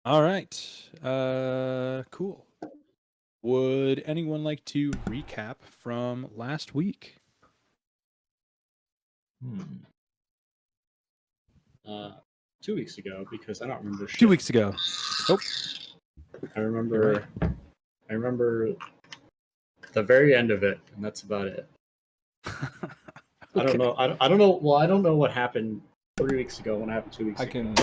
All right. Cool. Would anyone like to recap from last week? Uh, 2 weeks ago, because I don't remember shit. 2 weeks ago. Oh, I you're remember. I remember the very end of it, and that's about it. I don't Okay. know. I don't know. Well, I don't know what happened 3 weeks ago. What happened 2 weeks ago?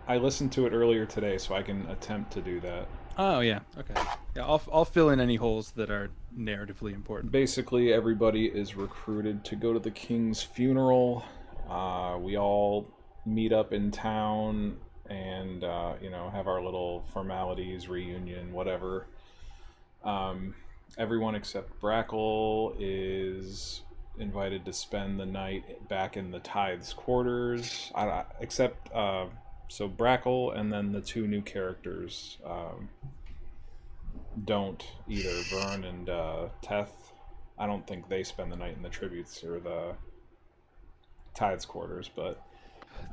I listened to it earlier today, so I can attempt to do that. Oh yeah. Okay. Yeah, I'll fill in any holes that are narratively important. Basically, everybody is recruited to go to the king's funeral. We all meet up in town and have our little formalities, reunion, whatever. Everyone except Brackle is invited to spend the night back in the Tithe's quarters. So Brackle and then the two new characters don't either. Vern and Teth. I don't think they spend the night in the tributes or the Tithe's quarters, but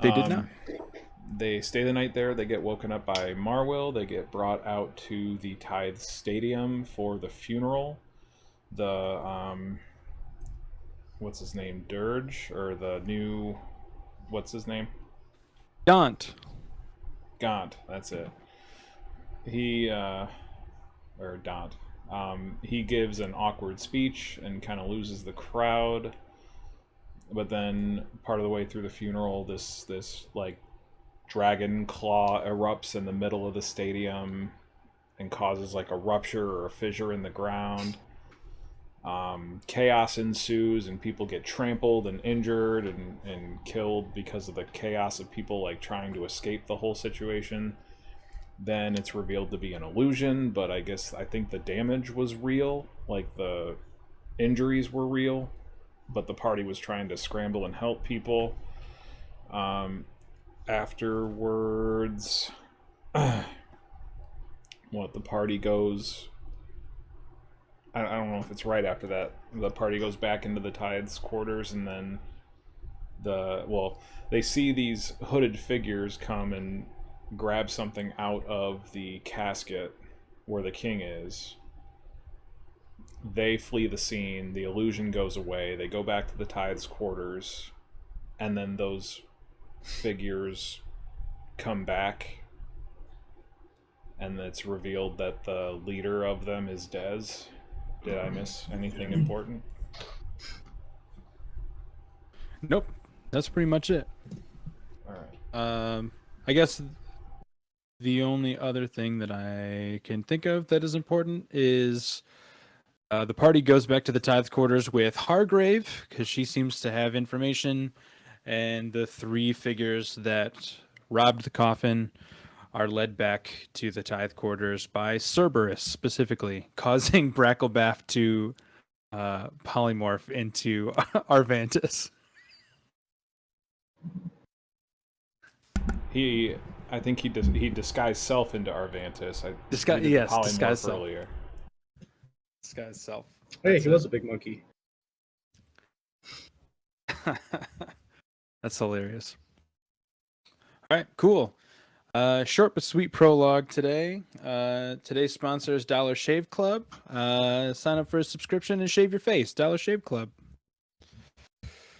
They did not. they stay the night there. They get woken up by Marwill. They get brought out to the Tithe Stadium for the funeral. The what's his name? Dirge, or the new, what's his name? Gaunt. Gaunt. That's it. He or Daunt. He gives an awkward speech and kind of loses the crowd. But then part of the way through the funeral, this like dragon claw erupts in the middle of the stadium and causes like a rupture or a fissure in the ground. Chaos ensues and people get trampled and injured and killed because of the chaos of people like trying to escape the whole situation. Then it's revealed to be an illusion, but I think the damage was real, like the injuries were real, but the party was trying to scramble and help people. Afterwards, the party goes, I don't know if it's right after that, the party goes back into the Tide's quarters, and then they see these hooded figures come and grab something out of the casket where the king is. They flee the scene, the illusion goes away, they go back to the Tide's quarters, and then those figures come back, and it's revealed that the leader of them is Dez. Did I miss anything important? Nope. That's pretty much it. All right. I guess the only other thing that I can think of that is important is the party goes back to the Tithe's quarters with Hargrave, because she seems to have information, and the three figures that robbed the coffin are led back to the Tithe quarters by Cerberus, specifically, causing Bracklebath to polymorph into Arvantis. I think he disguised self into Arvantis. Disguise self. Earlier. Disguise self. Hey, he was a big monkey. That's hilarious. All right, cool. Short but sweet prologue today. Today's sponsor is Dollar Shave Club. Sign up for a subscription and shave your face. Dollar Shave Club.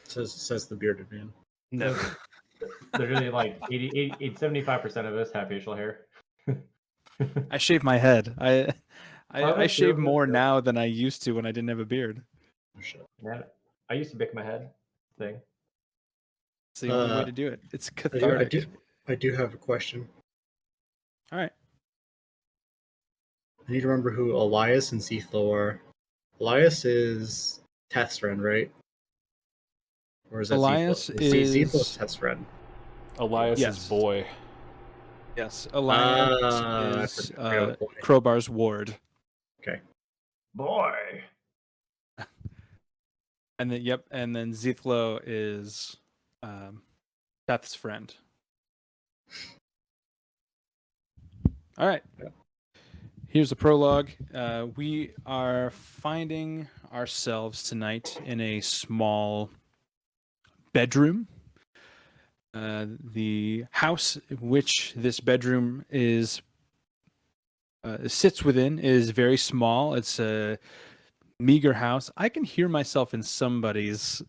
Says the bearded man. No. Literally like 75% of us have facial hair. I shave my head. I shave more now than I used to when I didn't have a beard. Man, I used to bick my head. Thing. It's the only way to do it. It's cathartic. I do have a question. All right. I need to remember who Elias and Zethlo are. Elias is Teth's friend, right? Or is that Elias is Zethlo's Teth's friend? Elias's boy. Yes, Elias is Crowbar's ward. Okay. Boy. And then Zethlo is Teth's friend. All right. Yeah. Here's the prologue. We are finding ourselves tonight in a small bedroom. The house in which this bedroom is sits within is very small. It's a meager house. I can hear myself in somebody's.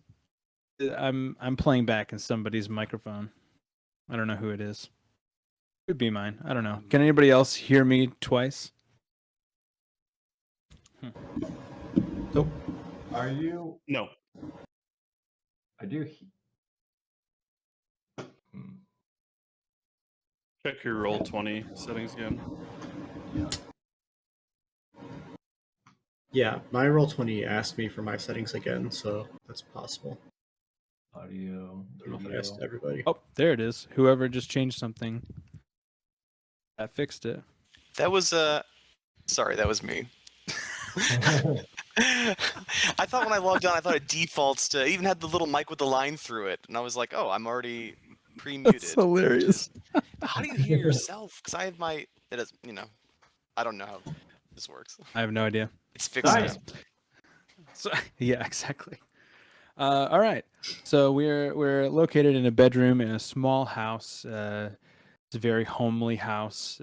I'm playing back in somebody's microphone. I don't know who it is. Could be mine. I don't know. Can anybody else hear me twice? Nope. Are you? No. I do. Check your roll 20 settings again. Yeah. Yeah, my Roll20 asked me for my settings again, so that's possible. Audio. I don't know if I asked everybody. Oh, there it is. Whoever just changed something. That fixed it. That was sorry, that was me. I thought when I logged on, I thought it defaults to even had the little mic with the line through it, and I was like, oh, I'm already pre-muted. That's hilarious. How do you hear yourself? Because I have my it is I don't know how this works. I have no idea. It's fixed now. Nice. So, yeah, exactly. All right. So we're located in a bedroom in a small house. It's a very homely house.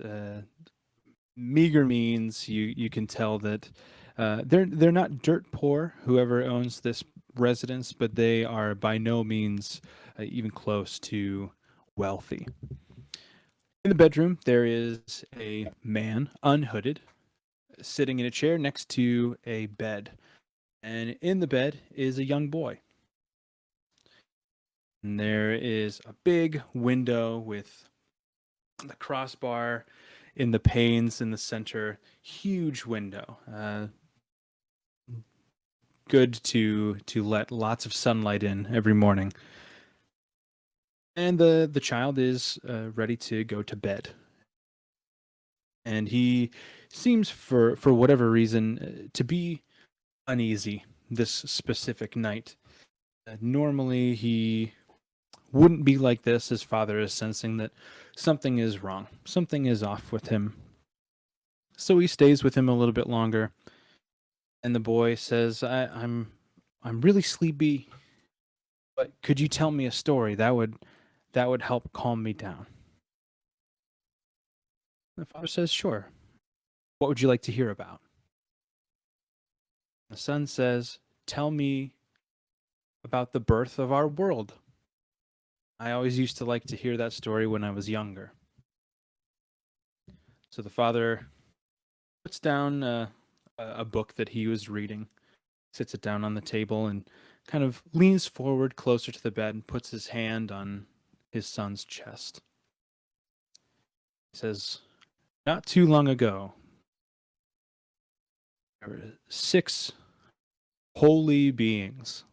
Meager means you can tell that they're not dirt poor. Whoever owns this residence, but they are by no means even close to wealthy. In the bedroom, there is a man, unhooded, sitting in a chair next to a bed. And in the bed is a young boy. And there is a big window with the crossbar in the panes in the center. Huge window. Good to let lots of sunlight in every morning. And the child is ready to go to bed. And he seems, for whatever reason, to be uneasy this specific night. Normally, he wouldn't be like this. His father is sensing that something is wrong, something is off with him. So he stays with him a little bit longer, and the boy says, I'm really sleepy, but could you tell me a story? That would help calm me down." The father says, "Sure. What would you like to hear about?" The son says, "Tell me about the birth of our world. I always used to like to hear that story when I was younger." So the father puts down a book that he was reading, sits it down on the table, and kind of leans forward closer to the bed and puts his hand on his son's chest. He says, "Not too long ago, there were 6 holy beings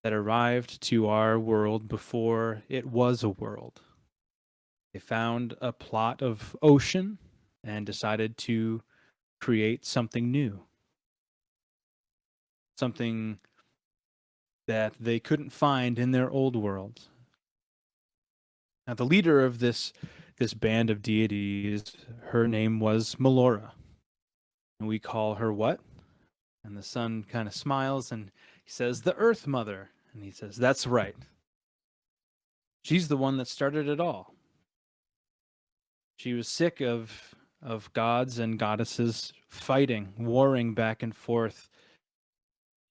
that arrived to our world before it was a world. They found a plot of ocean and decided to create something new. Something that they couldn't find in their old world. Now, the leader of this band of deities, her name was Melora. And we call her what?" And the son kind of smiles and he says, "The Earth Mother." And he says, "That's right. She's the one that started it all. She was sick of gods and goddesses fighting, warring back and forth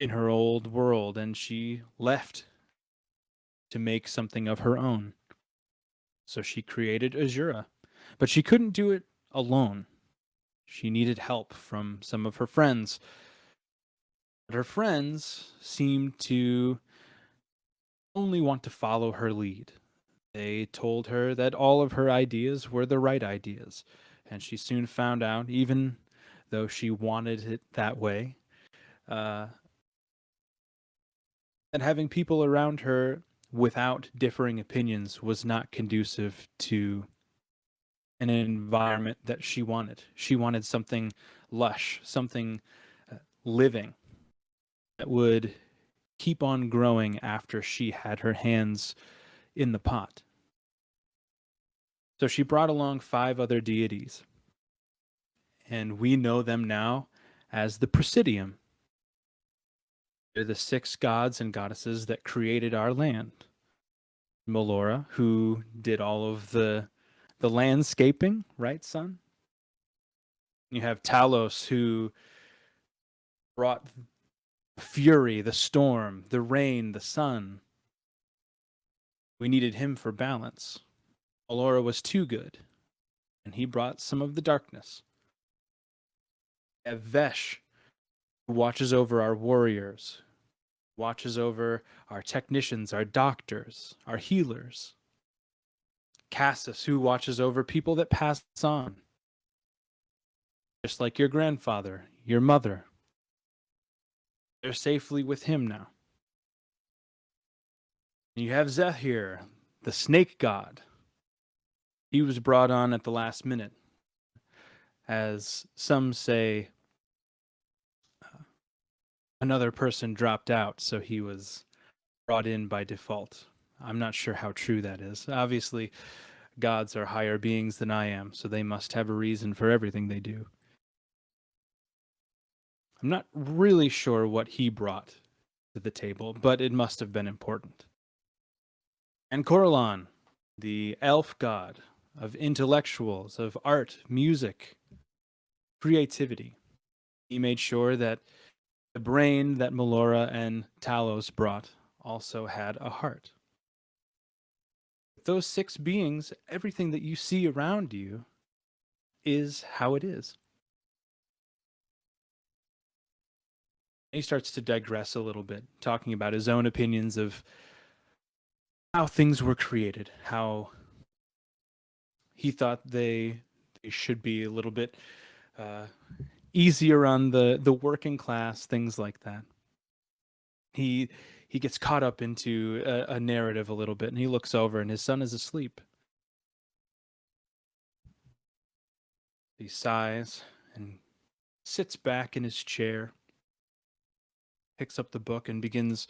in her old world, and she left to make something of her own. So she created Azura, but she couldn't do it alone. She needed help from some of her friends. But her friends seemed to only want to follow her lead. They told her that all of her ideas were the right ideas, and she soon found out, even though she wanted it that way, that having people around her without differing opinions was not conducive to an environment that she wanted. She wanted something lush, something living that would keep on growing after she had her hands in the pot. So she brought along 5 other deities, and we know them now as the Presidium. They're the 6 gods and goddesses that created our land. Melora, who did all of the landscaping, right, son? You have Talos, who brought fury, the storm, the rain, the sun. We needed him for balance. Allura was too good, and he brought some of the darkness. We have Vesh, who watches over our warriors, watches over our technicians, our doctors, our healers. Cassus, who watches over people that pass on. Just like your grandfather, your mother. They're safely with him now. And you have Zephyr, the snake god. He was brought on at the last minute. As some say, another person dropped out, so he was brought in by default. I'm not sure how true that is. Obviously, gods are higher beings than I am, so they must have a reason for everything they do. I'm not really sure what he brought to the table, but it must have been important. And Coralon, the elf god of intellectuals, of art, music, creativity. He made sure that the brain that Melora and Talos brought also had a heart. With those 6 beings, everything that you see around you is how it is. He starts to digress a little bit, talking about his own opinions of how things were created, how he thought they should be a little bit easier on the working class, things like that. He gets caught up into a narrative a little bit, and he looks over, and his son is asleep. He sighs and sits back in his chair, picks up the book, and begins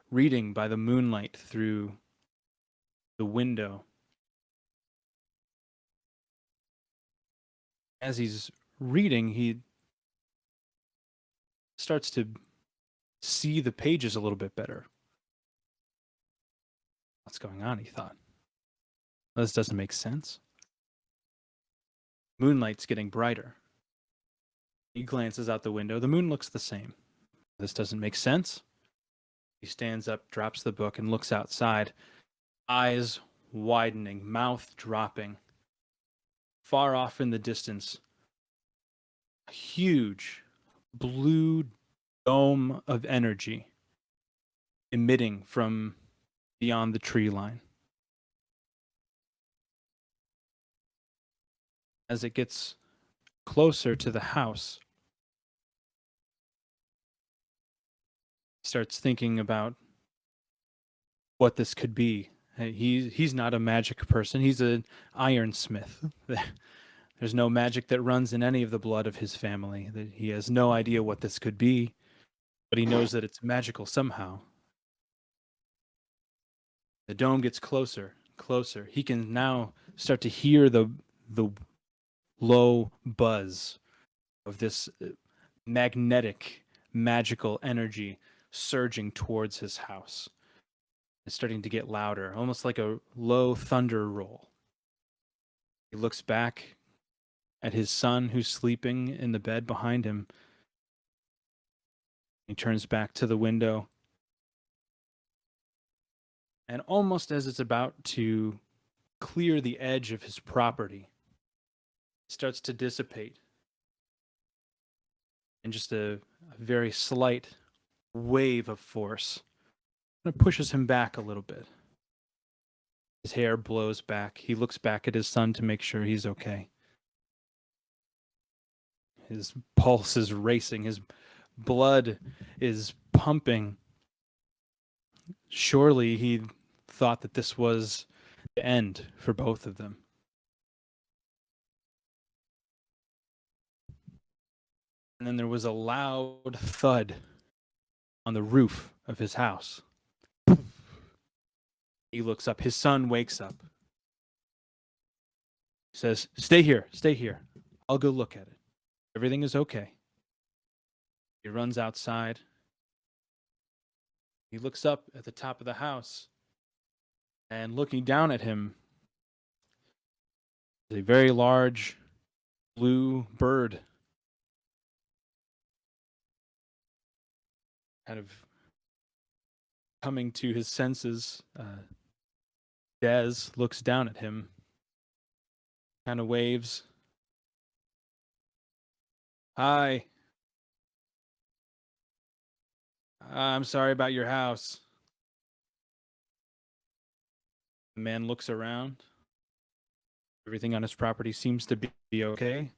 reading by the moonlight through the window. As he's reading, he starts to see the pages a little bit better. What's going on, he thought. This doesn't make sense. Moonlight's getting brighter. He glances out the window. The moon looks the same. This doesn't make sense. He stands up, drops the book, and looks outside. Eyes widening, mouth dropping. Far off in the distance, a huge blue dome of energy emitting from beyond the tree line. As it gets closer to the house, he starts thinking about what this could be. He's not a magic person. He's an ironsmith. There's no magic that runs in any of the blood of his family. He has no idea what this could be, but he knows that it's magical somehow. The dome gets closer, closer. He can now start to hear the low buzz of this magnetic, magical energy surging towards his house. It's starting to get louder, almost like a low thunder roll. He looks back at his son who's sleeping in the bed behind him. He turns back to the window. And almost as it's about to clear the edge of his property, it starts to dissipate. And just a very slight wave of force that pushes him back a little bit. His hair blows back. He looks back at his son to make sure he's okay. His pulse is racing. His blood is pumping. Surely he thought that this was the end for both of them. And then there was a loud thud on the roof of his house. He looks up. His son wakes up. He says, stay here. I'll go look at it. Everything is okay. He runs outside. He looks up at the top of the house, and looking down at him is a very large blue bird kind of coming to his senses, Dez looks down at him, kind of waves. Hi. I'm sorry about your house. The man looks around. Everything on his property seems to be okay.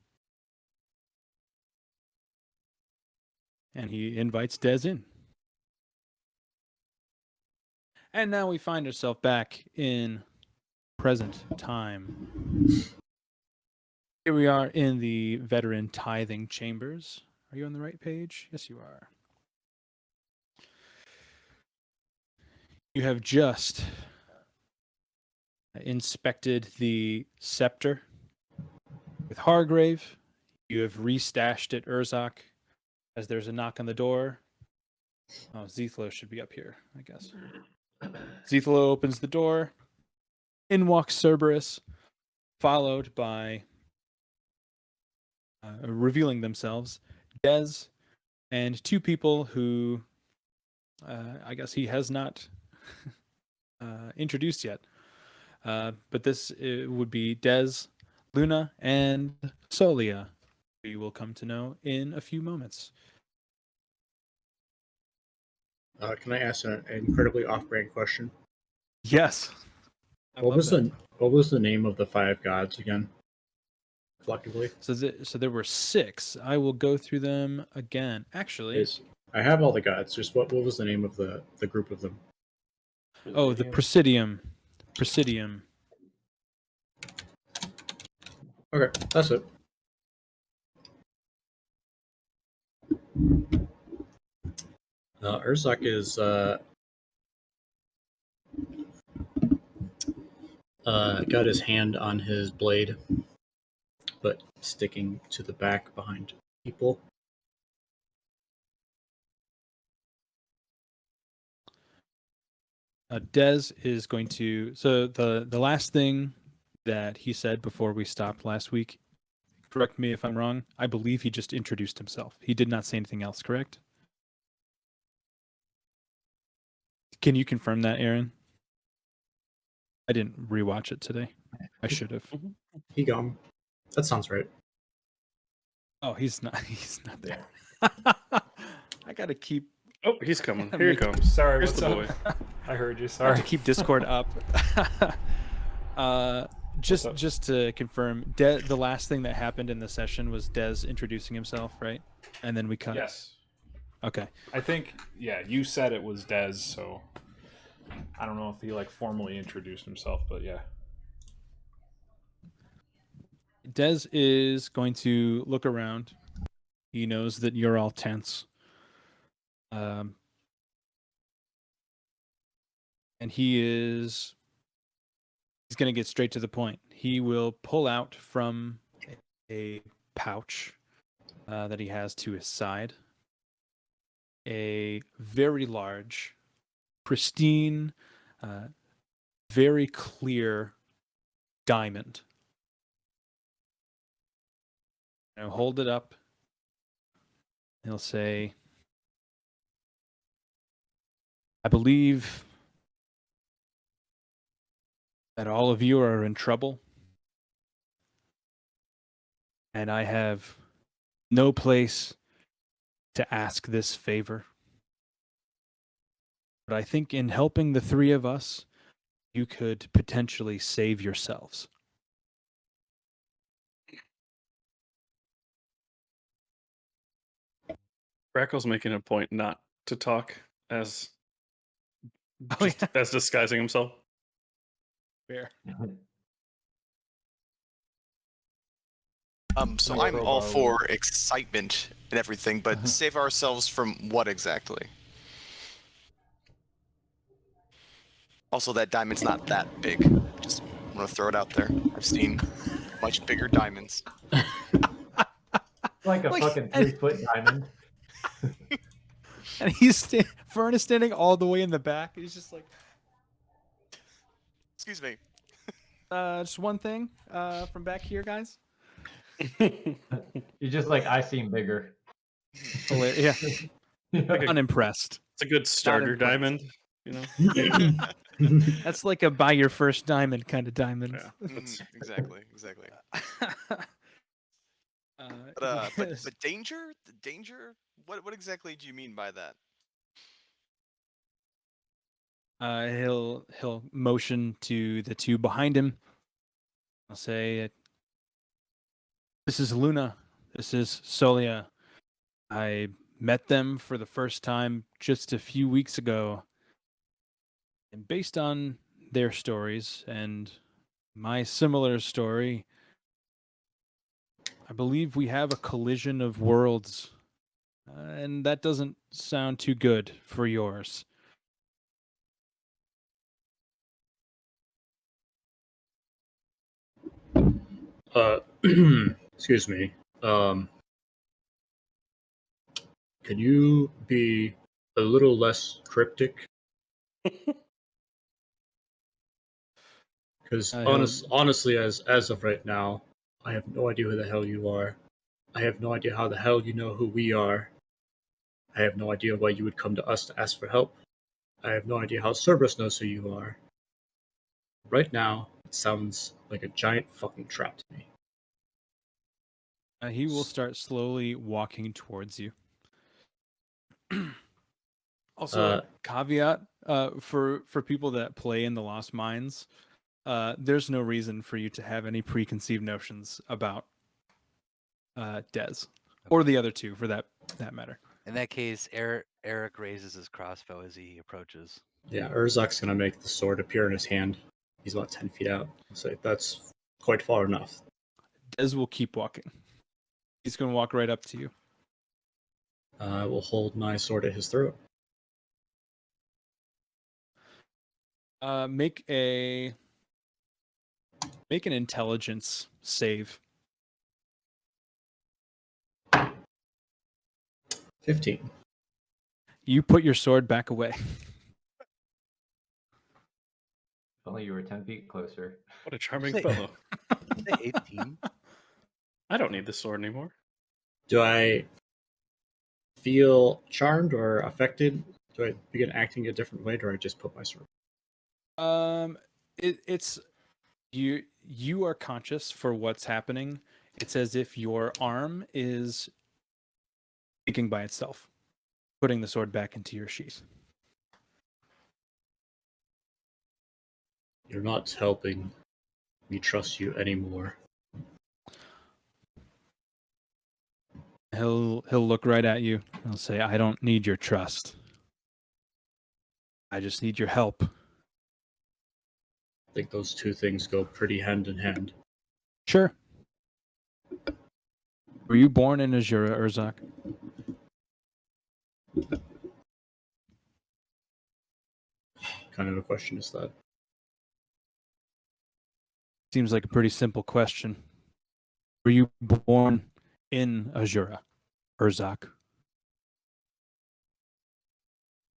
And he invites Dez in. And now we find ourselves back in present time. Here we are in the veteran tithing chambers. Are you on the right page? Yes, you are. You have just inspected the scepter with Hargrave. You have restashed it, Urzak, as there's a knock on the door. Oh, Zethlo should be up here, I guess. Zethlo opens the door. In walks Cerberus, followed by, revealing themselves, Dez and two people who I guess he has not introduced yet. But this would be Dez, Luna, and Solia, who you will come to know in a few moments. Can I ask an incredibly off-brand question? Yes. What was the name of the 5 gods again? Collectively, So there were 6. I will go through them again. Actually, I have all the gods. Just what was the name of the group of them? oh, the Presidium. Presidium. Okay, that's it. Urzak is got his hand on his blade, but sticking to the back behind people. Dez is going to. So the last thing that he said before we stopped last week, correct me if I'm wrong, I believe he just introduced himself. He did not say anything else, correct? Can you confirm that, Aaron? I didn't rewatch it today. I should have. He gone. That sounds right. Oh, he's not. He's not there. I gotta keep. Oh, he's coming. Here he Make- comes. Sorry, Here's what's the up? boy. I heard you. I have Sorry. to keep Discord up. Just up? just to confirm, the last thing that happened in the session was Dez introducing himself, right? And then we cut. Yes. Okay. I think, yeah, you said it was Dez, so I don't know if he like formally introduced himself, but yeah. Dez is going to look around. He knows that you're all tense. And he's going to get straight to the point. He will pull out from a pouch that he has to his side a very large, pristine, very clear diamond. Now hold it up. He'll say, I believe that all of you are in trouble, and I have no place to ask this favor. But I think in helping the 3 of us, you could potentially save yourselves. Brackle's making a point not to talk as Oh, just as disguising himself. Fair. So Yeah, I'm all Robo. for excitement and everything, but save ourselves from what exactly? Also, that diamond's not that big. Just want to throw it out there. I've seen much bigger diamonds. Like a Like, fucking and- 3-foot diamond. And Fern is standing all the way in the back. He's just like, Excuse me. just one thing from back here, guys. You're just like, I seem bigger. Yeah. Like a, Unimpressed. it's a good starter impressed. diamond, you know. That's like a buy your first diamond kind of diamond. Yeah, that's, Exactly. Yes. But danger? The danger? What exactly do you mean by that? He'll motion to the two behind him. I'll say, "This is Luna. This is Solia. I met them for the first time just a few weeks ago, and based on their stories and my similar story, I believe we have a collision of worlds, and that doesn't sound too good for yours." Excuse me. Can you be a little less cryptic? Because honestly, as of right now, I have no idea who the hell you are. I have no idea how the hell you know who we are. I have no idea why you would come to us to ask for help. I have no idea how Cerberus knows who you are. Right now, it sounds like a giant fucking trap to me. He will start slowly walking towards you. Also, caveat for people that play in the Lost Mines, there's no reason for you to have any preconceived notions about Dez or the other two, for that matter. In that case, Eric raises his crossbow as he approaches. Yeah, Urzak's gonna make the sword appear in his hand. He's about 10 feet out. So that's quite far enough. Dez will keep walking. He's going to walk right up to you. I will hold my sword at his throat. Make an intelligence save. 15. You put your sword back away. If only you were 10 feet closer. what a charming Say- fellow. Say 18. I don't need this sword anymore. Do I feel charmed or affected? Do I begin acting a different way, or do I just put my sword? It's you are conscious for what's happening. It's as if your arm is speaking by itself, putting the sword back into your sheath. You're not helping me trust you anymore. He'll look right at you. He'll say, "I don't need your trust. I just need your help." I think those two things go pretty hand in hand. Sure. Were you born in Azura, Urzak? Kind of a question is that. Seems like a pretty simple question. Were you born in Azura, Urzak?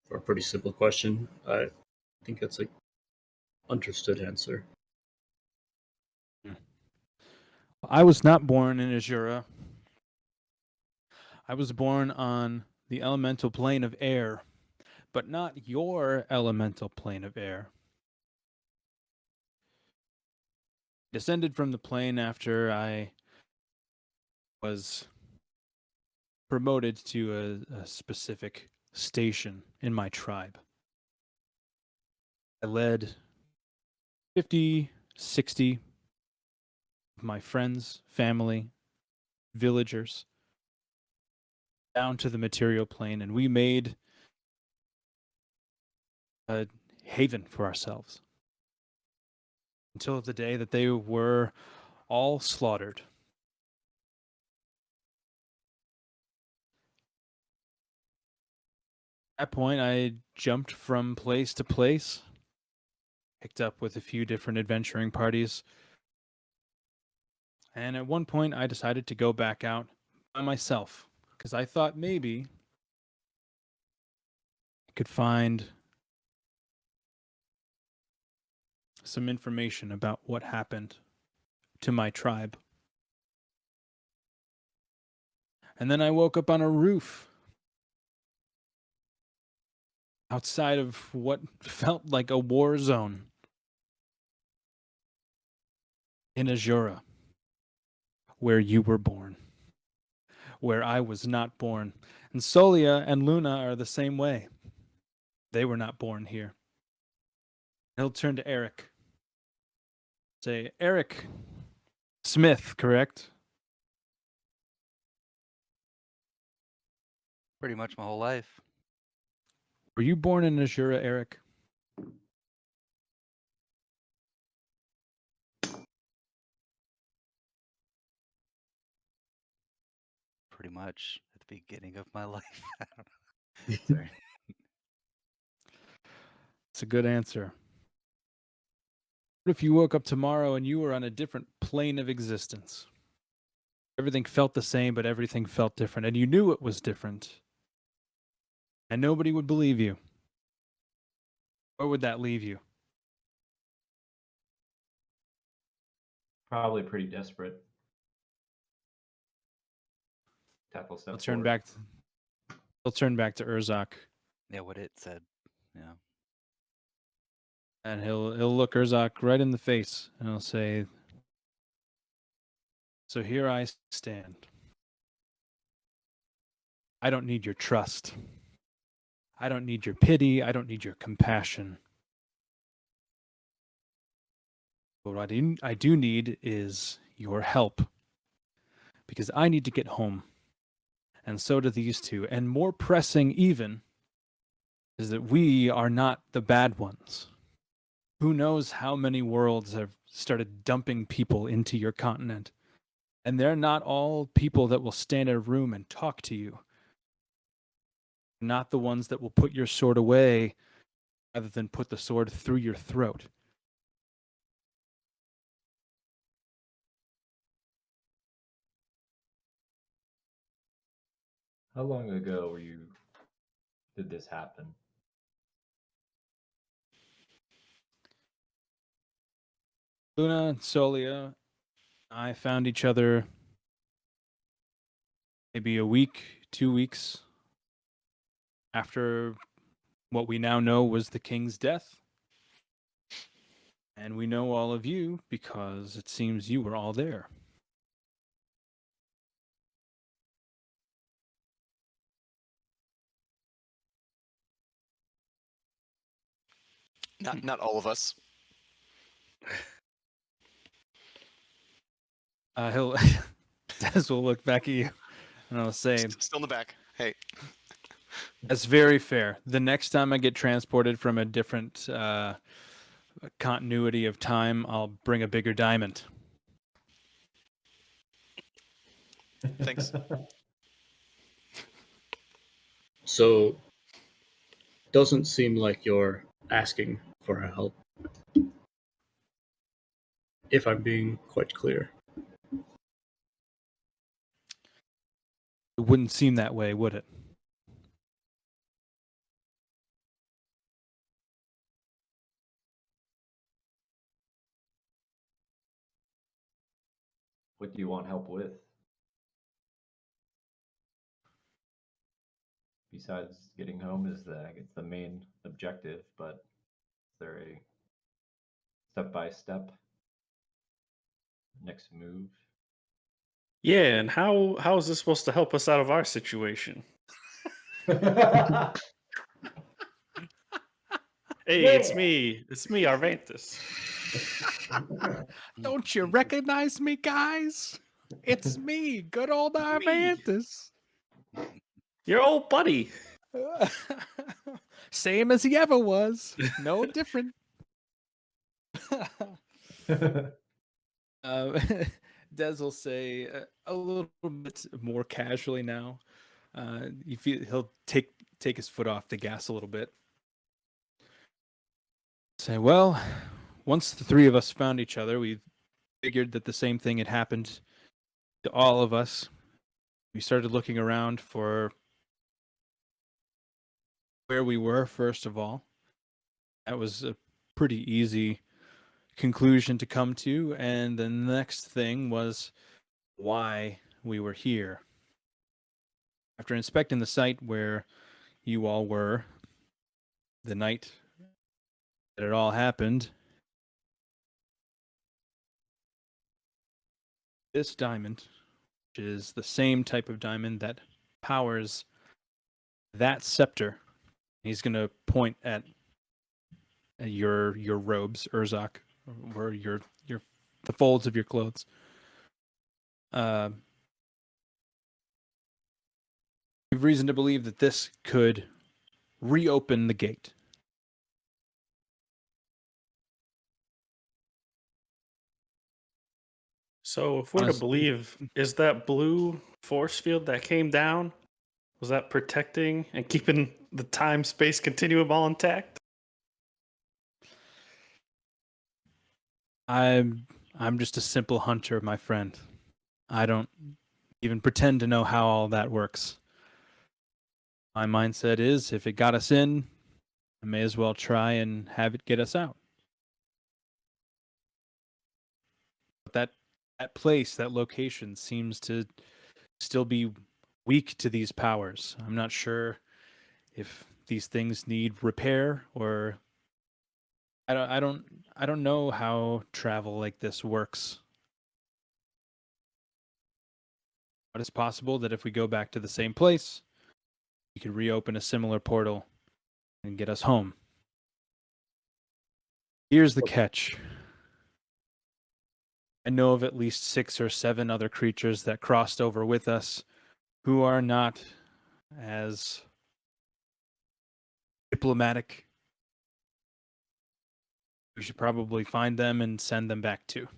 For a pretty simple question, I think that's an understood answer. I was not born in Azura. I was born on the elemental plane of air, but not your elemental plane of air. Descended from the plane after I was promoted to a specific station in my tribe. I led 50, 60 of my friends, family, villagers down to the material plane, and we made a haven for ourselves until the day that they were all slaughtered. At that point, I jumped from place to place, picked up with a few different adventuring parties, and at one point, I decided to go back out by myself because I thought maybe I could find some information about what happened to my tribe. And then I woke up on a roof outside of what felt like a war zone in Azura, where you were born, where I was not born. And Solia and Luna are the same way. They were not born here. He'll turn to Eric. Say, Eric Smith, correct? Pretty much my whole life. Were you born in Azura, Eric? Pretty much at the beginning of my life. I don't know. Sorry. It's a good answer. What if you woke up tomorrow and you were on a different plane of existence? Everything felt the same, but everything felt different, and you knew it was different. And nobody would believe you. Where would that leave you? Probably pretty desperate. Tackle step He'll turn forward. back. He'll turn back to Urzak, Yeah, what it said. Yeah. and he'll look Urzak right in the face, and he'll say, "So here I stand. I don't need your trust. I don't need your pity. I don't need your compassion. But what I do need is your help. Because I need to get home. And so do these two. And more pressing even is that we are not the bad ones. Who knows how many worlds have started dumping people into your continent. And they're not all people that will stand in a room and talk to you. Not the ones that will put your sword away rather than put the sword through your throat. How long ago did this happen? Luna and Solia, I found each other maybe a week, 2 weeks after what we now know was the king's death. And we know all of you because it seems you were all there. Not all of us. He'll Des will look back at you and I'll say, Still in the back. Hey. "That's very fair. The next time I get transported from a different continuity of time, I'll bring a bigger diamond." Thanks. So, doesn't seem like you're asking for her help. If I'm being quite clear. It wouldn't seem that way, would it? What do you want help with? Besides getting home is the main objective, but is there a step-by-step next move? Yeah, and how is this supposed to help us out of our situation? Hey, it's me. It's me, Arvantis. Don't you recognize me, guys? It's me, good old Arvantis. Your old buddy. Same as he ever was. No different. Des will say a little bit more casually now. You feel he'll take his foot off the gas a little bit. Say, well, once the three of us found each other, we figured that the same thing had happened to all of us. We started looking around for where we were, first of all. That was a pretty easy conclusion to come to. And the next thing was why we were here. After inspecting the site where you all were, the night that it all happened, this diamond, which is the same type of diamond that powers that scepter, he's going to point at your robes, Urzak, or your the folds of your clothes. We have reason to believe that this could reopen the gate. So, if we're to Honest- believe, is that blue force field that came down, was that protecting and keeping the time space continuum all intact? I'm just a simple hunter, my friend. I don't even pretend to know how all that works. My mindset is if it got us in, I may as well try and have it get us out. But that place, that location seems to still be weak to these powers. I'm not sure if these things need repair or I don't know how travel like this works. But it's possible that if we go back to the same place, we could reopen a similar portal and get us home. Here's the catch. I know of at least 6 or 7 other creatures that crossed over with us who are not as diplomatic. We should probably find them and send them back too.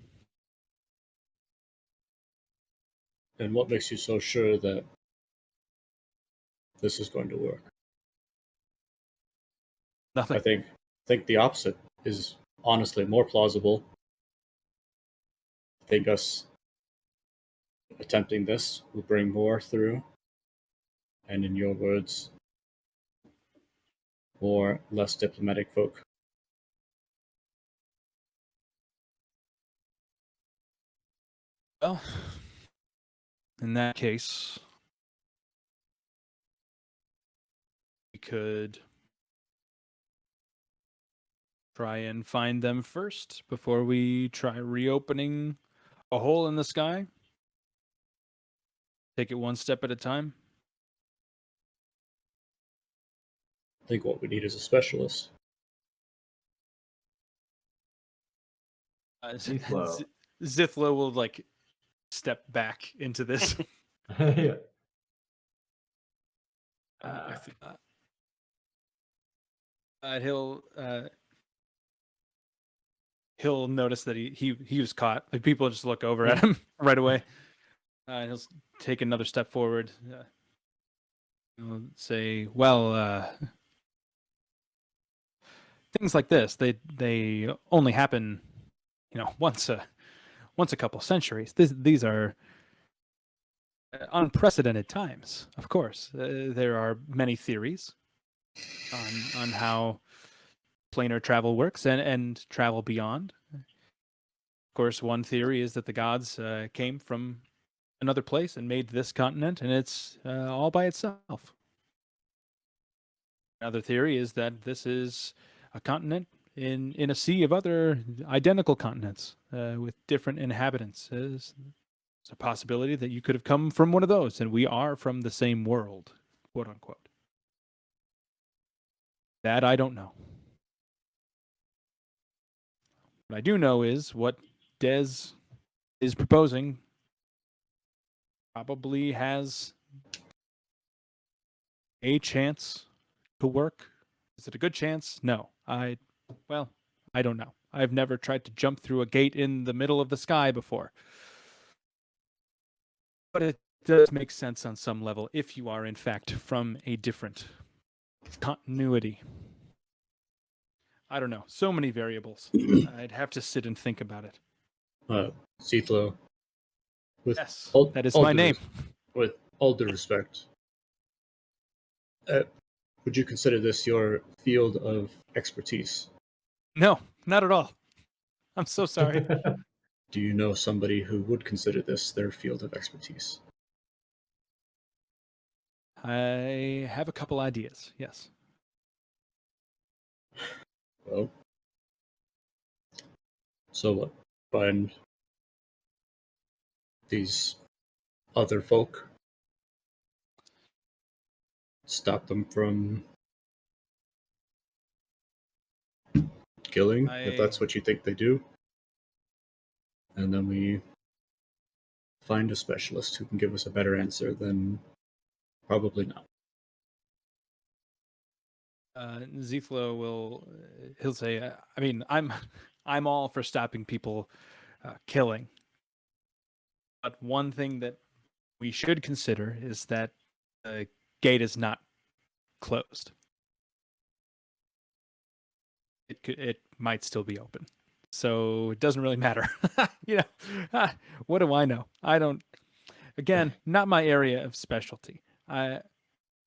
And what makes you so sure that this is going to work? Nothing. I think the opposite is honestly more plausible. I think us attempting this will bring more through, and in your words, more less diplomatic folk. Well, in that case, we could try and find them first before we try reopening a hole in the sky. Take it one step at a time. I think what we need is a specialist. Zithlo. Zithlo will like step back into this. Yeah. I think He'll notice that he was caught. Like people just look over at him right away. And he'll take another step forward. He'll say, "Well, things like this they only happen, once a couple centuries. These are unprecedented times. Of course, there are many theories on how planar travel works and travel beyond. Of course, one theory is that the gods came from another place and made this continent, and it's all by itself. Another theory is that this is a continent in a sea of other identical continents with different inhabitants. It's a possibility that you could have come from one of those, and we are from the same world, quote unquote. That I don't know. What I do know is what Des is proposing probably has a chance to work. Is it a good chance? No. I don't know. I've never tried to jump through a gate in the middle of the sky before. But it does make sense on some level if you are, in fact, from a different continuity. I don't know. So many variables. I'd have to sit and think about it. Zithlo, with Yes, all, that is all my due name. with all due respect, would you consider this your field of expertise? No, not at all. I'm so sorry. Do you know somebody who would consider this their field of expertise? I have a couple ideas, yes. Well, so what? Find these other folk, stop them from killing, if I that's what you think they do, and then we find a specialist who can give us a better answer than probably not. Ziflo will he'll say, I mean, I'm all for stopping people killing, but one thing that we should consider is that the gate is not closed. It might still be open, so it doesn't really matter. you know, what do I know? I don't. Again, not my area of specialty. I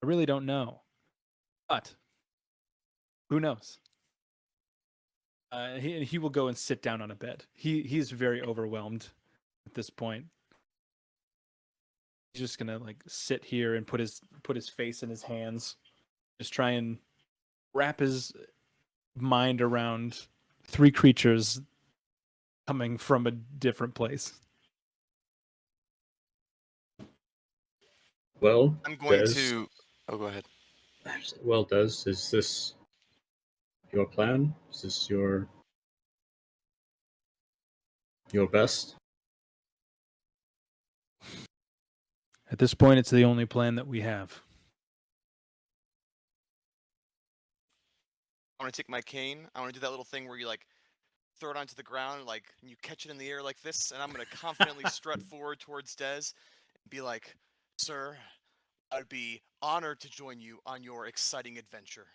really don't know, but who knows? He will go and sit down on a bed. He's very overwhelmed at this point. He's just gonna like sit here and put his face in his hands, just try and wrap his mind around three creatures coming from a different place. Well, I'm going Des. to. Oh, go ahead. Well, Des, is this your plan? Is this your best? At this point, it's the only plan that we have. I want to take my cane. I want to do that little thing where you like throw it onto the ground, like and you catch it in the air like this, and I'm gonna confidently strut forward towards Dez and be like, "Sir, I'd be honored to join you on your exciting adventure."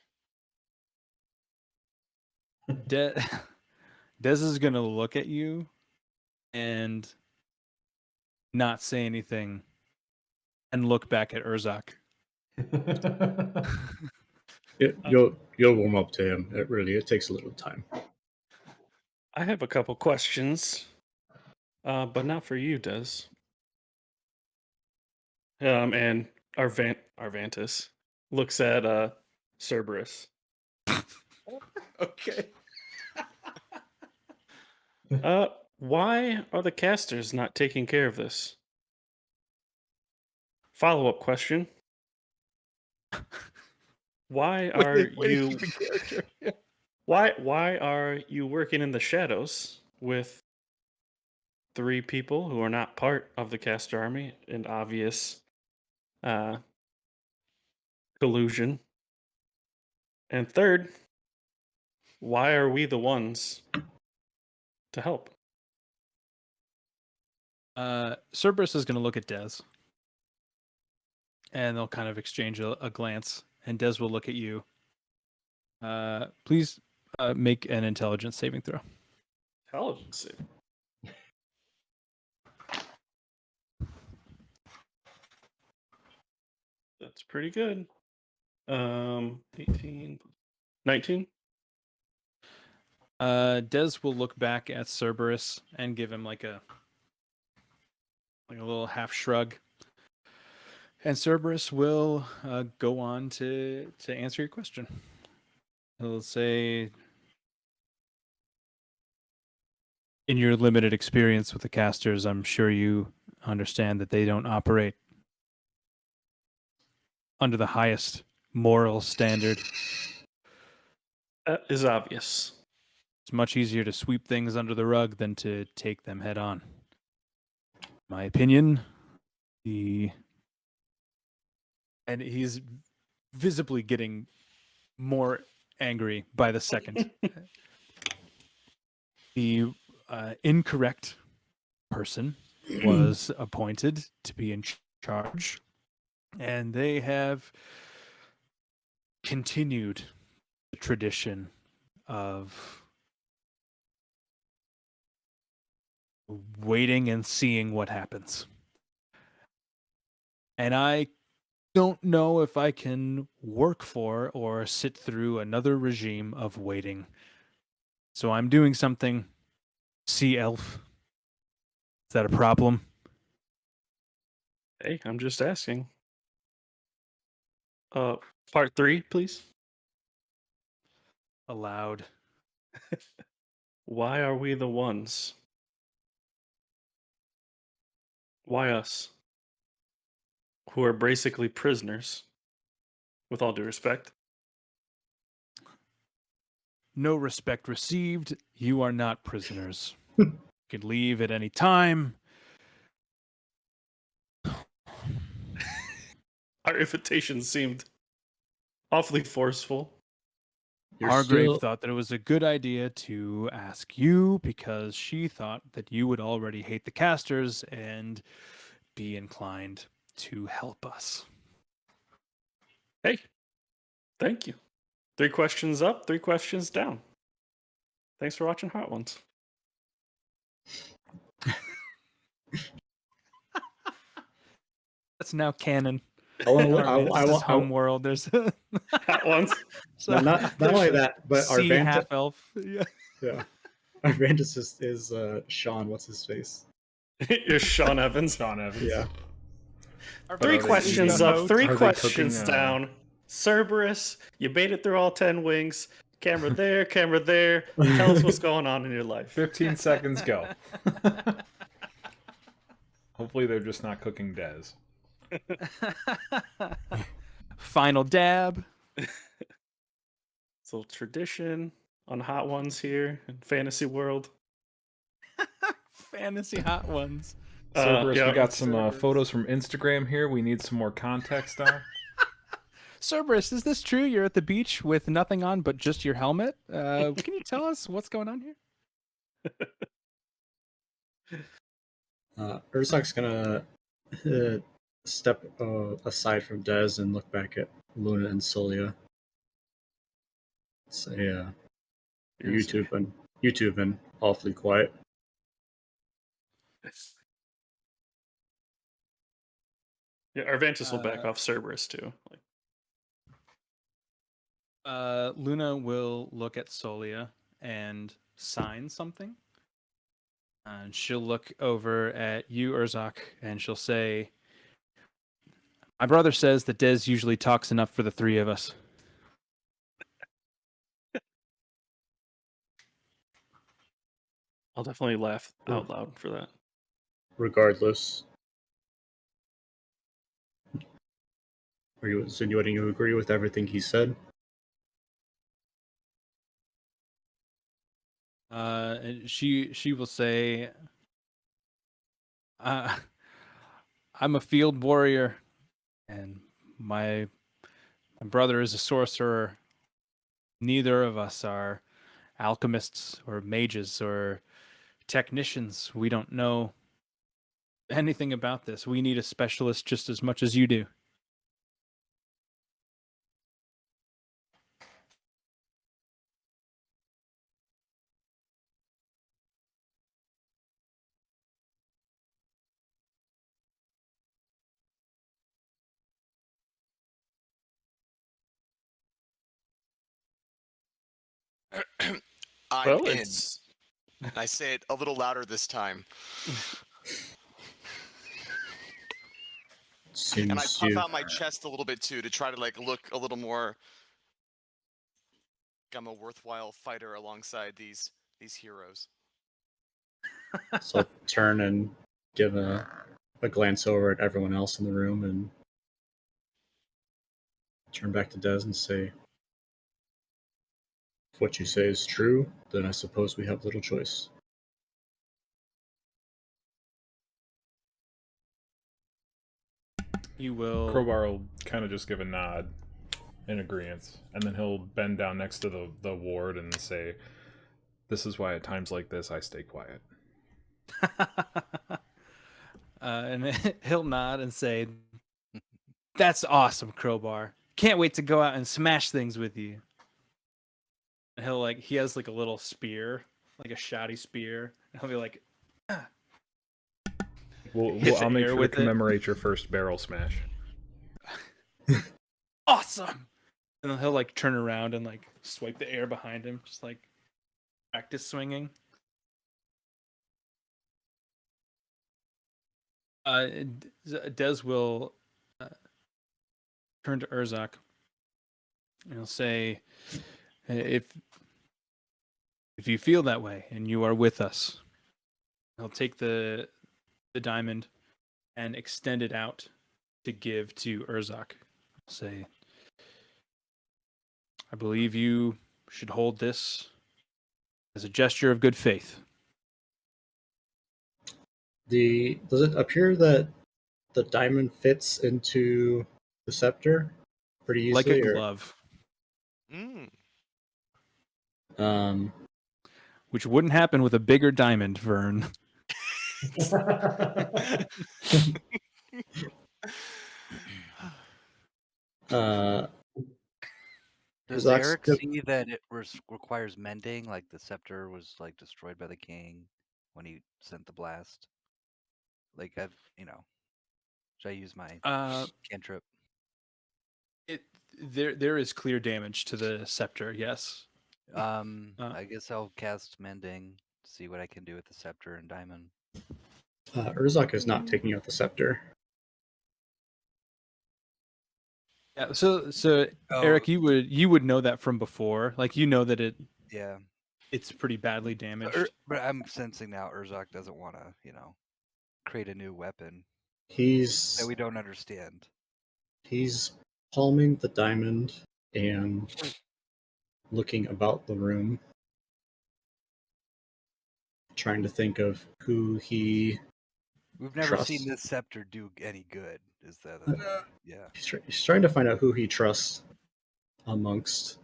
De- Dez is gonna look at you and not say anything, and look back at Urzak. You'll warm up to him. It takes a little time. I have a couple questions, but not for you, Des. And Arvantis looks at Cerberus. Okay. Why are the casters not taking care of this? Follow-up question. Why are you why are you working in the shadows with three people who are not part of the caster army in obvious uh collusion? And third, why are we the ones to help? Cerberus is gonna look at Dez, and they'll kind of exchange a glance, and Dez will look at you. Please make an intelligence saving throw. Intelligence. That's pretty good. 18, 19. Dez will look back at Cerberus and give him like a little half shrug. And Cerberus will go on to answer your question. He'll say, in your limited experience with the casters, I'm sure you understand that they don't operate under the highest moral standard. That is obvious. It's much easier to sweep things under the rug than to take them head on. My opinion, and he's visibly getting more angry by the second. The incorrect person was appointed to be in charge, and they have continued the tradition of waiting and seeing what happens. And I don't know if I can work for or sit through another regime of waiting. So I'm doing something. Sea elf. Is that a problem? Hey, I'm just asking. Part 3, please. Aloud. Why are we the ones? Why us? Who are basically prisoners, with all due respect. No respect received. You are not prisoners. You can leave at any time. Our invitation seemed awfully forceful. You're Hargrave still thought that it was a good idea to ask you because she thought that you would already hate the casters and be inclined to help us. Hey, thank you. 3 questions up, 3 questions down. Thanks for watching Hot Ones. That's now canon. I want In to. our Vince's home world. There's Hot Ones. so not there's only a that, but our sea Vanta, half elf. Yeah. yeah, our Vantis is Sean. What's his face? You're Sean Evans. Sean Evans. Yeah. Our But 3 are they questions eating- up, 3 are they questions cooking, down. Cerberus, you made it through all 10 wings. Camera there, camera there. Tell us what's going on in your life. 15 seconds, go. Hopefully they're just not cooking Dez. Final dab. So tradition on Hot Ones here in Fantasy World. Fantasy hot ones. Cerberus, yeah, we got some Cerberus. photos from Instagram here. We need some more context on. Cerberus, is this true? You're at the beach with nothing on but just your helmet. Can you tell us what's going on here? Urzak's gonna step aside from Dez and look back at Luna and Solia. So yeah, YouTube been awfully quiet. Yeah, Arvantis will back off Cerberus too. Luna will look at Solia and sign something. And she'll look over at you, Urzak, and she'll say, "My brother says that Dez usually talks enough for the 3 of us." I'll definitely laugh out loud for that. Regardless, are you insinuating you agree with everything he said? And she will say, "I'm a field warrior, and my brother is a sorcerer. Neither of us are alchemists or mages or technicians. We don't know anything about this. We need a specialist just as much as you do." I'm Well, in. it's I say it a little louder this time. And I Seems puff you. out my chest a little bit too to try to like look a little more like I'm a worthwhile fighter alongside these heroes. So I'll turn and give a glance over at everyone else in the room and turn back to Dez and say, if what you say is true, then I suppose we have little choice. You will. Crowbar will kind of just give a nod in agreement, and then he'll bend down next to the ward and say, "This is why at times like this I stay quiet." And he'll nod and say, "That's awesome, Crowbar. Can't wait to go out and smash things with you." And he has like a little spear, like a shoddy spear. And he'll be like, I'll make air sure to with it. commemorate your first barrel smash. "Awesome!" And then he'll like turn around and like swipe the air behind him, just like practice swinging. Dez will turn to Urzak and he'll say, "If If you feel that way and you are with us, he'll take the diamond and extend it out to give to Urzak. Say, I believe you should hold this as a gesture of good faith. Does it appear that the diamond fits into the scepter pretty Like a easily? glove, Mm. which wouldn't happen with a bigger diamond, Vern. uh, Does Urzak's Eric good- see that it requires mending? Like the scepter was like destroyed by the king when he sent the blast. Like should I use my cantrip? There is clear damage to the scepter. Yes. I guess I'll cast mending to see what I can do with the scepter and diamond. Urzak is not taking out the scepter. Yeah. So Oh. Eric, you would know that from before. Like you know that Yeah. it's pretty badly damaged. But I'm sensing now Urzak doesn't want to, create a new weapon that He's we don't understand. he's palming the diamond and looking about the room, trying to think of who he. We've never seen Trust. this scepter do any good. Is that the thing? Yeah. He's trying to find out who he trusts amongst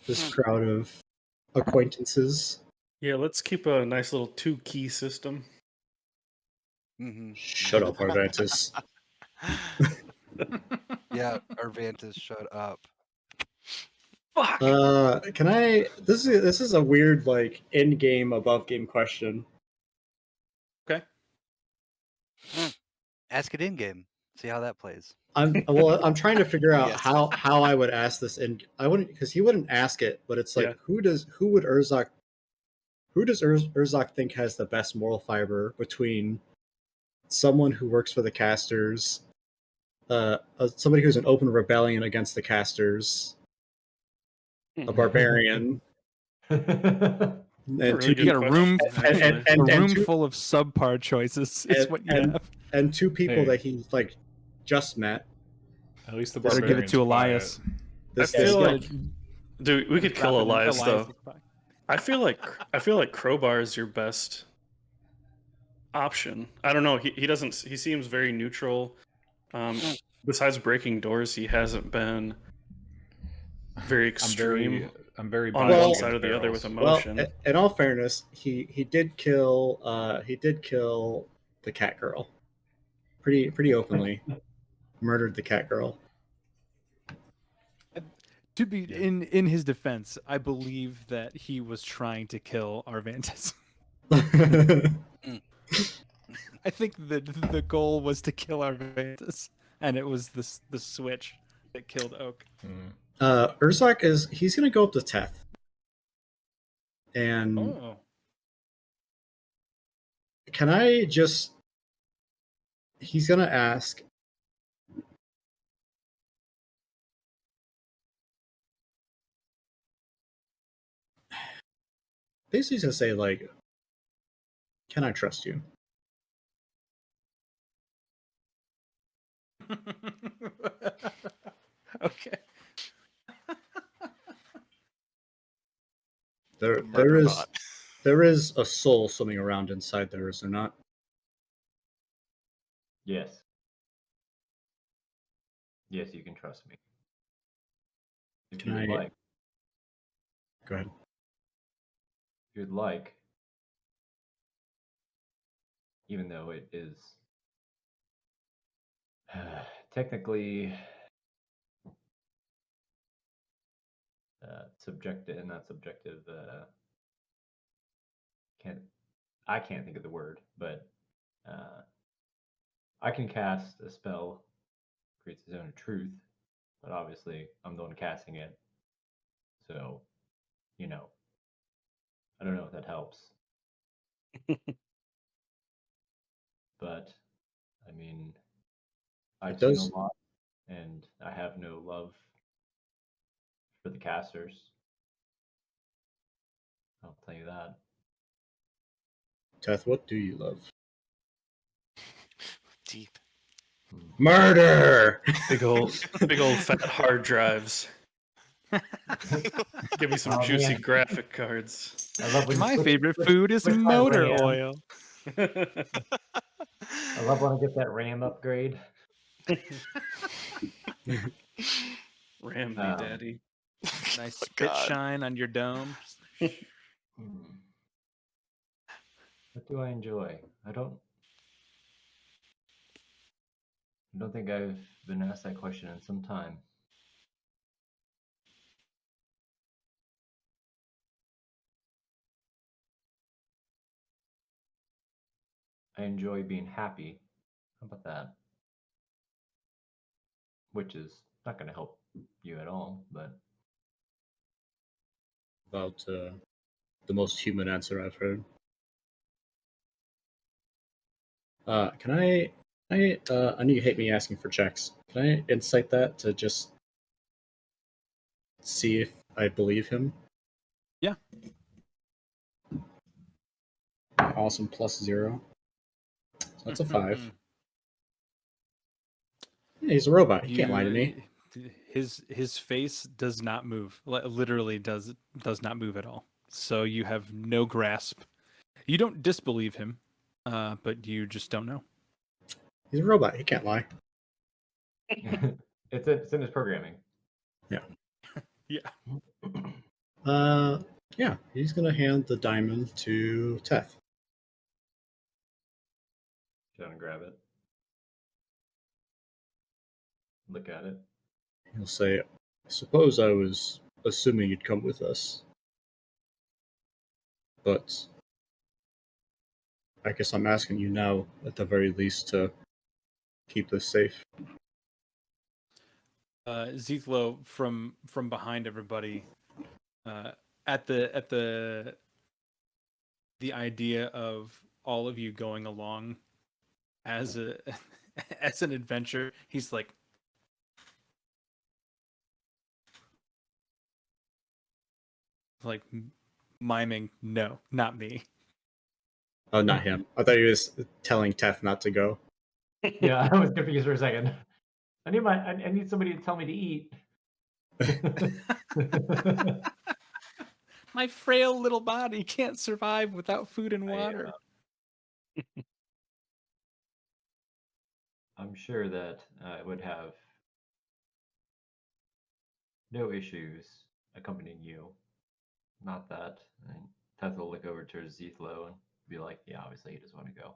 this crowd of acquaintances. Yeah, let's keep a nice little 2-key system. Mm-hmm. Shut up, Arvantis. Yeah, Arvantis, shut up. Fuck. Can I? This is a weird like in game above game question. Okay. Ask it in game. See how that plays. I'm trying to figure out Yes. how I would ask this, and I wouldn't because he wouldn't ask it. But it's like Yeah. who does Urzak think has the best moral fiber between someone who works for the casters, somebody who's an open rebellion against the casters, a barbarian, and Really two good You got a room, question, and a room two, full of subpar choices. Is what you and, have. and two people Hey. that he like just met. At least the Better barbarian's give it to quiet. Elias. This I feel guy- like, dude, we could kill Elias though. I feel like Crowbar is your best option. I don't know. He doesn't. He seems very neutral. Besides breaking doors, he hasn't been very extreme I'm very on biased one against side or the other with barrels. emotion. Well, in all fairness, he did kill the cat girl, pretty openly, murdered the cat girl. To be in his defense, I believe that he was trying to kill Arvantis. I think that the goal was to kill Arvantis, and it was the switch that killed Oak. Urzak he's gonna go up to Teth, and can I just? He's gonna ask. Basically, he's gonna say like, "Can I trust you?" Okay. There is a soul swimming around inside there, is there not? Yes. Yes, you can trust me. If Can you would I- like. Go ahead. If you'd like. Even though it is technically subjective, not subjective. I can't think of the word, but I can cast a spell, creates a zone of truth, but obviously I'm the one casting it, so I don't know if that helps. But I mean, I've seen a lot, and I have no love for the casters. I'll tell you that. Teth, what do you love? Deep. Murder! Big old fat hard drives. Give me some Oh, juicy man. graphic cards. I love when you My switch- favorite switch- food is switch my motor RAM. oil. I love when I get that RAM upgrade. Ram me, Um, daddy. Nice Oh, spit God. shine on your dome. What do I enjoy? I don't think I've been asked that question in some time. I enjoy being happy. How about that? Which is not going to help you at all, but About the most human answer I've heard. Can I know you hate me asking for checks. Can I incite that to just see if I believe him? Yeah. Awesome, +0. So that's a 5. Yeah, he's a robot. He can't lie to me. His face does not move. Literally does not move at all. So you have no grasp. You don't disbelieve him, but you just don't know. He's a robot. He can't lie. it's in his programming. Yeah. Yeah, he's gonna hand the diamond to Teth. Trying to grab it. Look at it. He'll say, "I suppose I was assuming you'd come with us, but I guess I'm asking you now, at the very least, to keep this safe." Zethlo from behind everybody, at the idea of all of you going along as a as an adventure, he's like, miming, "No, not me." Oh, not him. I thought he was telling Teth not to go. Yeah, I was confused for a second. I need somebody to tell me to eat. My frail little body can't survive without food and water. I'm sure that I would have no issues accompanying you. Not that. And Teth will look over towards Zethlo and be like, yeah, obviously he doesn't want to go.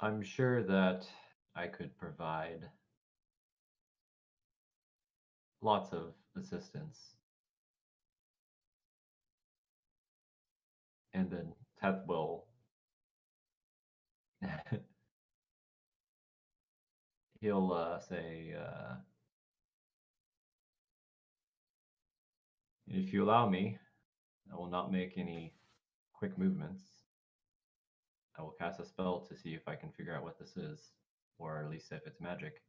I'm sure that I could provide lots of assistance. And then Teth will he'll say, if you allow me, I will not make any quick movements. I will cast a spell to see if I can figure out what this is, or at least if it's magic.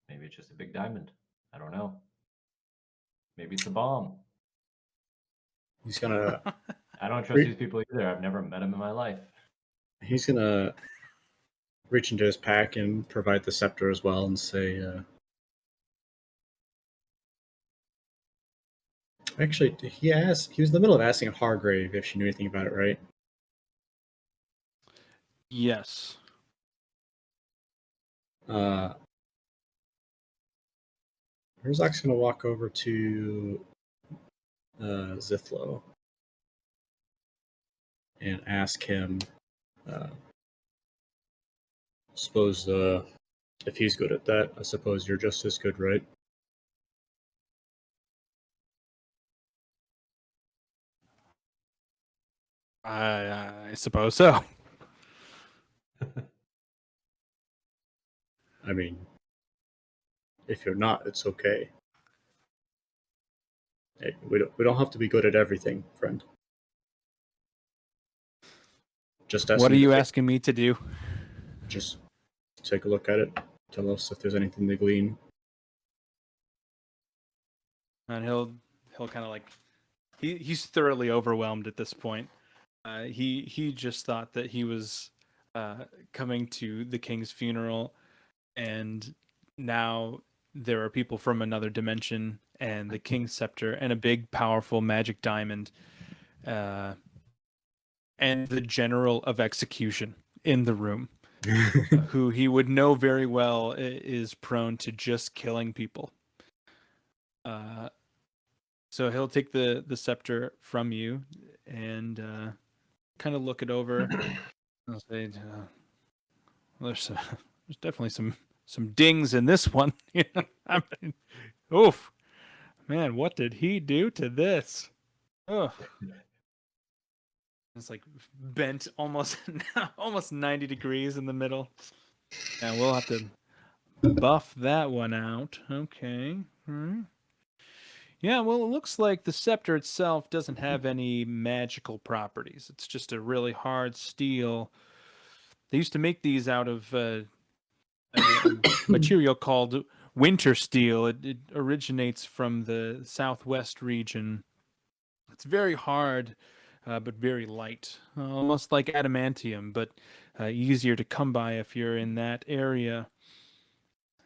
Maybe it's just a big diamond. I don't know. Maybe it's a bomb. He's gonna I don't trust these people either. I've never met them in my life. he's gonna reach into his pack and provide the scepter as well, and say, actually, he was in the middle of asking Hargrave if she knew anything about it, right? Yes. Herzog's gonna walk over to Zithlo and ask him, suppose if he's good at that, I suppose you're just as good, right? I suppose so. I mean, if you're not, it's okay. Hey, we don't have to be good at everything, friend. Just What are asking you asking me to do? Just take a look at it. Tell us if there's anything to glean. and he'll kind of like he's thoroughly overwhelmed at this point. He just thought that he was coming to the king's funeral, and now there are people from another dimension, and the king's scepter, and a big, powerful magic diamond, and the general of execution in the room, who he would know very well is prone to just killing people. So he'll take the scepter from you and kind of look it over. I'll say, well, there's definitely some dings in this one. I mean, oof, man, what did he do to this? Ugh. It's like bent almost 90 degrees in the middle. And we'll have to buff that one out. Okay. Yeah, well, it looks like the scepter itself doesn't have any magical properties. It's just a really hard steel. They used to make these out of a material called winter steel. It originates from the southwest region. It's very hard, but very light, almost like adamantium, but easier to come by if you're in that area.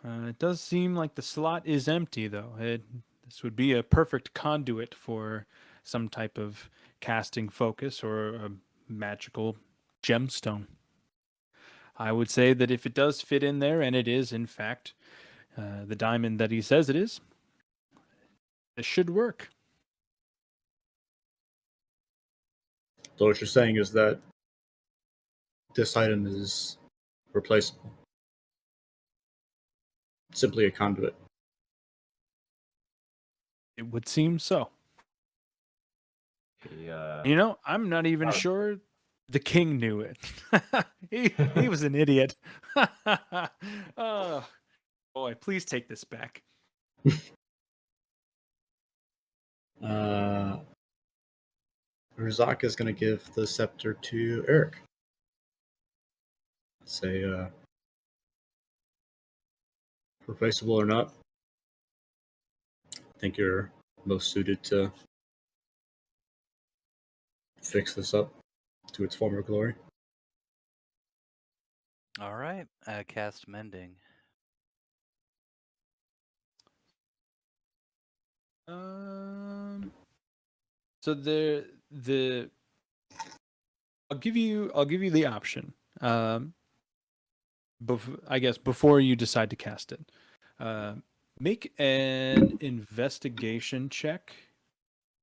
It does seem like the slot is empty, though. This would be a perfect conduit for some type of casting focus or a magical gemstone. I would say that if it does fit in there, and it is, in fact, the diamond that he says it is, it should work. So what you're saying is that this item is replaceable. Simply a conduit. It would seem so. He, I'm not even sure the king knew it. he was an idiot. Oh, boy, please take this back. Razak is going to give the scepter to Eric. Say, replaceable or not, I think you're most suited to fix this up to its former glory. All right, cast mending. So I'll give you the option. I guess before you decide to cast it, make an investigation check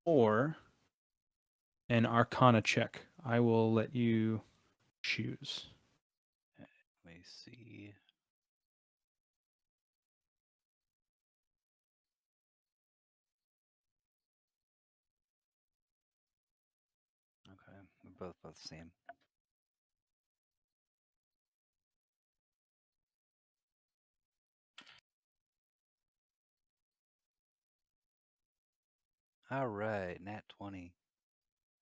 or an arcana check. I will let you choose. Let me see. Okay, we're both the same. All right, nat 20.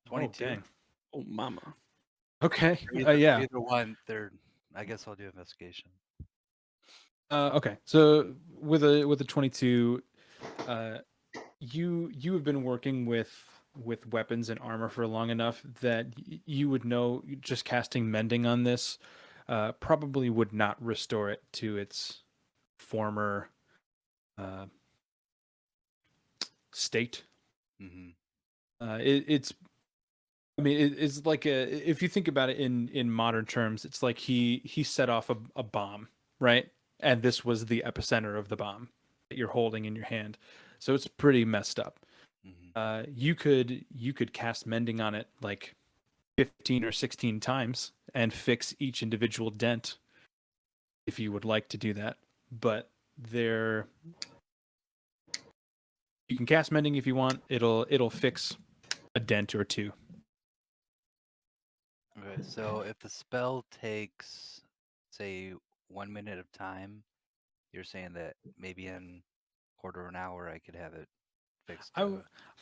22. Oh, dang. Oh, mama. Okay. Either one. I guess I'll do investigation. Okay. So with a 22, you have been working with weapons and armor for long enough that you would know just casting mending on this probably would not restore it to its former state. Mm-hmm. It's I mean, it's like if you think about it in modern terms, it's like he set off a bomb, right? And this was the epicenter of the bomb that you're holding in your hand. So it's pretty messed up. Mm-hmm. You could cast mending on it like 15 or 16 times and fix each individual dent if you would like to do that. But you can cast mending if you want. It'll fix a dent or two. Okay, so if the spell takes, say, 1 minute of time, you're saying that maybe in quarter of an hour I could have it fixed.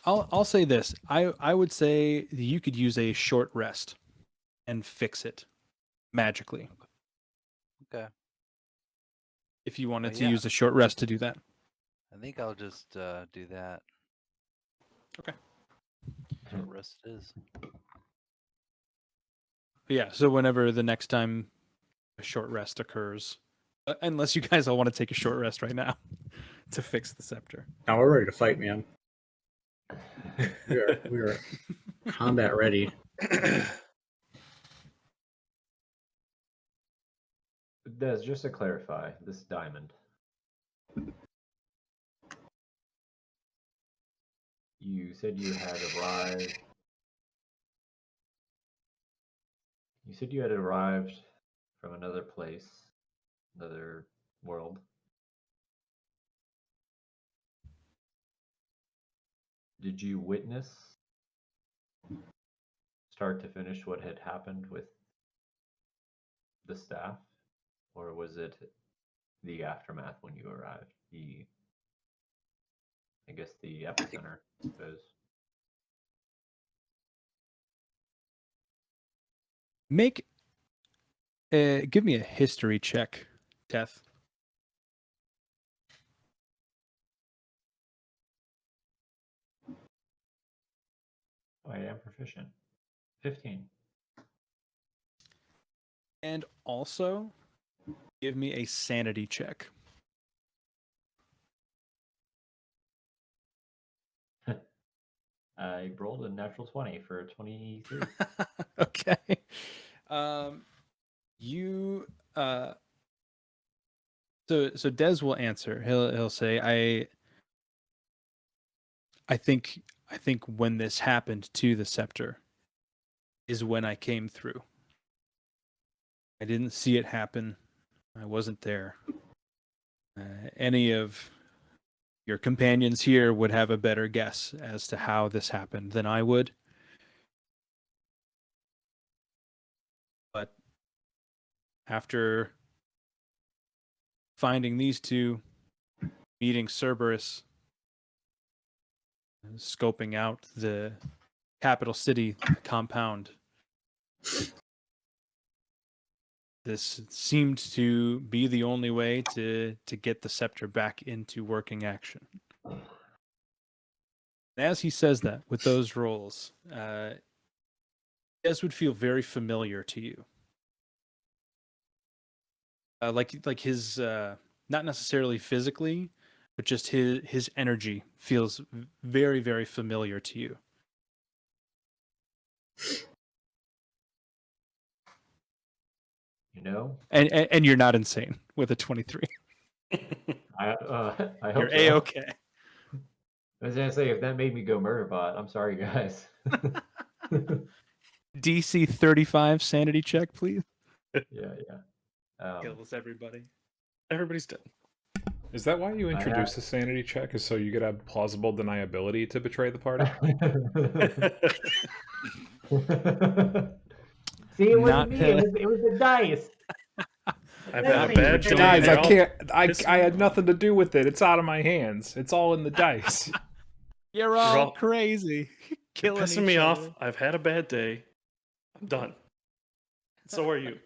I'll say this. I would say that you could use a short rest and fix it magically. Okay. If you wanted to use a short rest to do that. I think I'll just do that. Okay. Short rest is. Yeah, so whenever the next time a short rest occurs, unless you guys all want to take a short rest right now to fix the scepter. Now we're ready to fight, man. We are combat ready. Des, just to clarify, this diamond. You said you had arrived. You said you had arrived from another place, another world. Did you witness, start to finish, what had happened with the staff? Or was it the aftermath when you arrived? I guess the epicenter, I suppose. Give me a history check, Death. Oh, I am proficient. 15. And also, give me a sanity check. I rolled a natural 20 for 23. Okay. You so Des will answer. He'll say, I think when this happened to the scepter is when I came through. I didn't see it happen. I wasn't there. Any of your companions here would have a better guess as to how this happened than I would. But after finding these two, meeting Cerberus, scoping out the capital city compound, this seemed to be the only way to get the scepter back into working action. As he says that, with those rolls, this would feel very familiar to you. Like his, not necessarily physically, but just his energy feels very, very familiar to you. You know? And you're not insane with a 23. I hope You're so. A-okay. I was gonna say, if that made me go murderbot, I'm sorry, guys. DC 35 sanity check, please. Yeah. Kills everybody. Everybody's dead. Is that why you introduced the sanity check? Is so you could have plausible deniability to betray the party? See, it Not- wasn't me. It was the dice. I've had a Not bad me. day. Guys, They I all can't. piss I me had off. nothing to do with it. It's out of my hands. It's all in the dice. You're all all- crazy. You're Killing pissing each me other. off. I've had a bad day. I'm done. So are you.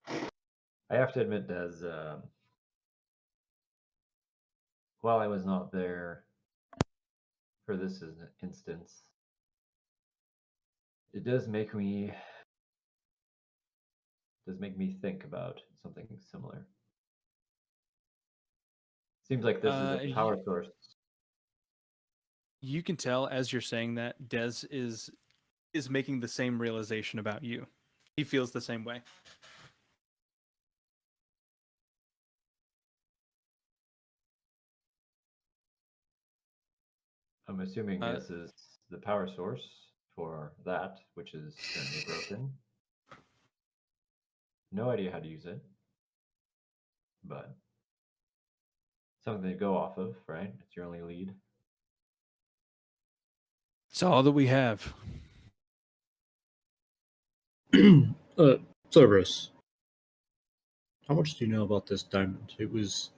I have to admit, Des, while I was not there for this instance, it does make me think about something similar. Seems like this is a power source. You can tell as you're saying that Des is making the same realization about you. He feels the same way. I'm assuming this is the power source for that, which is currently broken. No idea how to use it, but something to go off of, right? It's your only lead. It's all that we have. Cerberus, how much do you know about this diamond? It was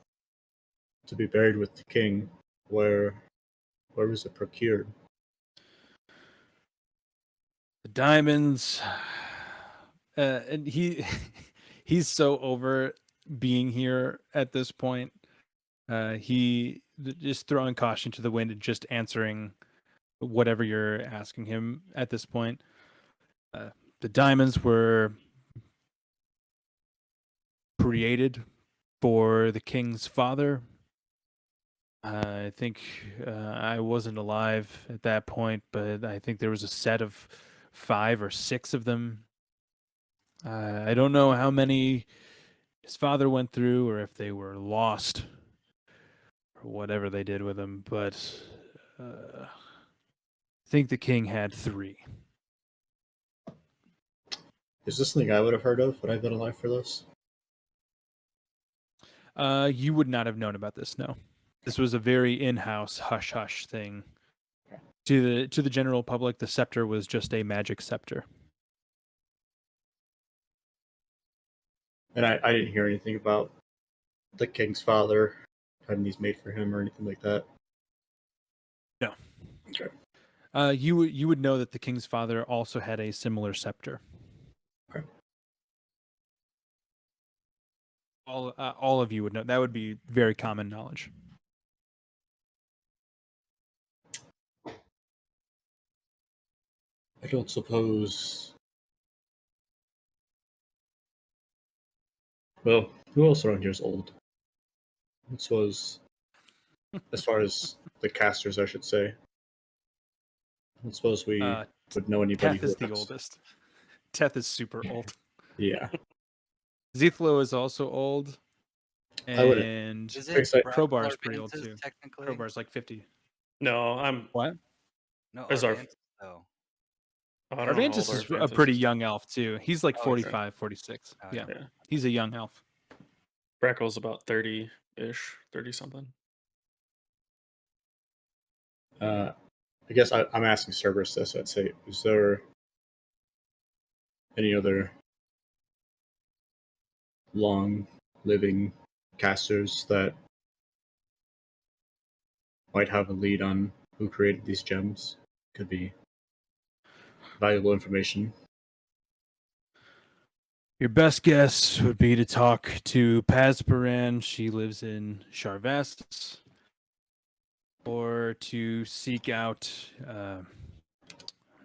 to be buried with the king. Where was it procured? The diamonds, and he's so over being here at this point. He just throwing caution to the wind and just answering whatever you're asking him at this point. The diamonds were created for the king's father. I think I wasn't alive at that point, but I think there was a set of 5 or 6 of them. I don't know how many his father went through or if they were lost or whatever they did with them, but I think the king had 3. Is this something I would have heard of? Would I have been alive for this? You would not have known about this, no. This was a very in-house hush-hush thing. To the general public, the scepter was just a magic scepter. And I didn't hear anything about the king's father having these made for him or anything like that. No. Okay. You would know that the king's father also had a similar scepter. Okay. All of you would know. That would be very common knowledge. I don't suppose. Well, who else around here is old? This was, as far as the casters, I should say. I don't suppose we would know anybody Teth who is the has- oldest. Teth is super old. Yeah. Zethlo is also old. I wouldn't- And Is it Crowbar's pretty old Arvances, too. technically? Crowbar's like 50. No, I'm. What? No, Is our- Arvances, though. I don't know how old Arvantis is a Arvantis pretty is. young elf too. He's like Oh, 45, 46. Oh, Yeah. Yeah. He's a young elf. Brackle's about 30-ish, 30-something. I guess I'm asking Cerberus this. I'd say, is there any other long-living casters that might have a lead on who created these gems? Could be valuable information. Your best guess would be to talk to Pazparan. She lives in Charvastus. Or to seek out,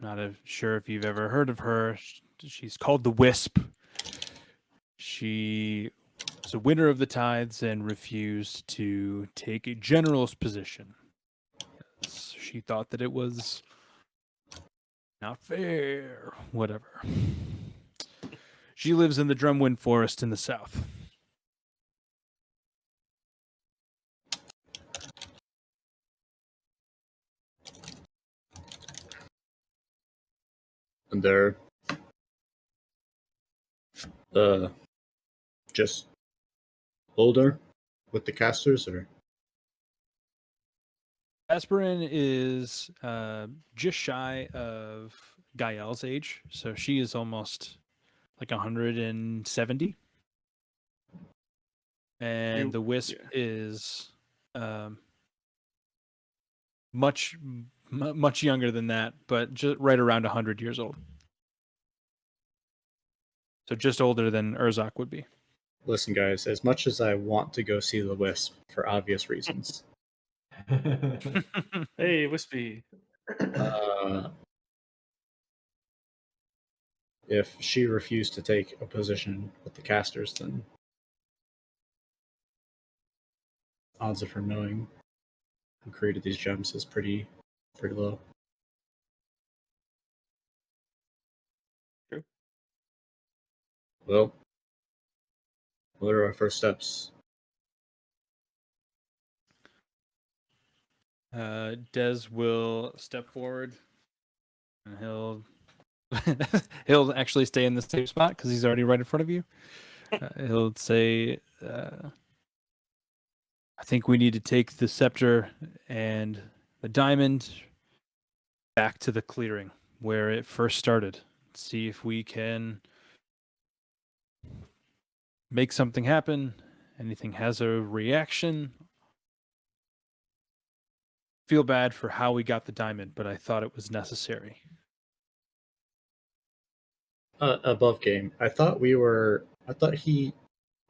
not sure if you've ever heard of her. She's called the Wisp. She was a winner of the tithes and refused to take a general's position. She thought that it was not fair, whatever. She lives in the Drumwind Forest in the south. And they're just older with the casters, or Asperin is just shy of Gael's age, so she is almost like 170. And the Wisp is much younger than that, but just right around 100 years old. So just older than Urzok would be. listen, guys. As much as I want to go see the Wisp for obvious reasons, Hey, Wispy. if she refused to take a position with the casters, then odds of her knowing who created these gems is pretty low. True. Well, what are our first steps? Des will step forward, and he'll actually stay in the same spot because he's already right in front of you. He'll say, "I think we need to take the scepter and the diamond back to the clearing where it first started. See if we can make something happen. Anything has a reaction. Feel bad for how we got the diamond, but I thought it was necessary." Above game. I thought he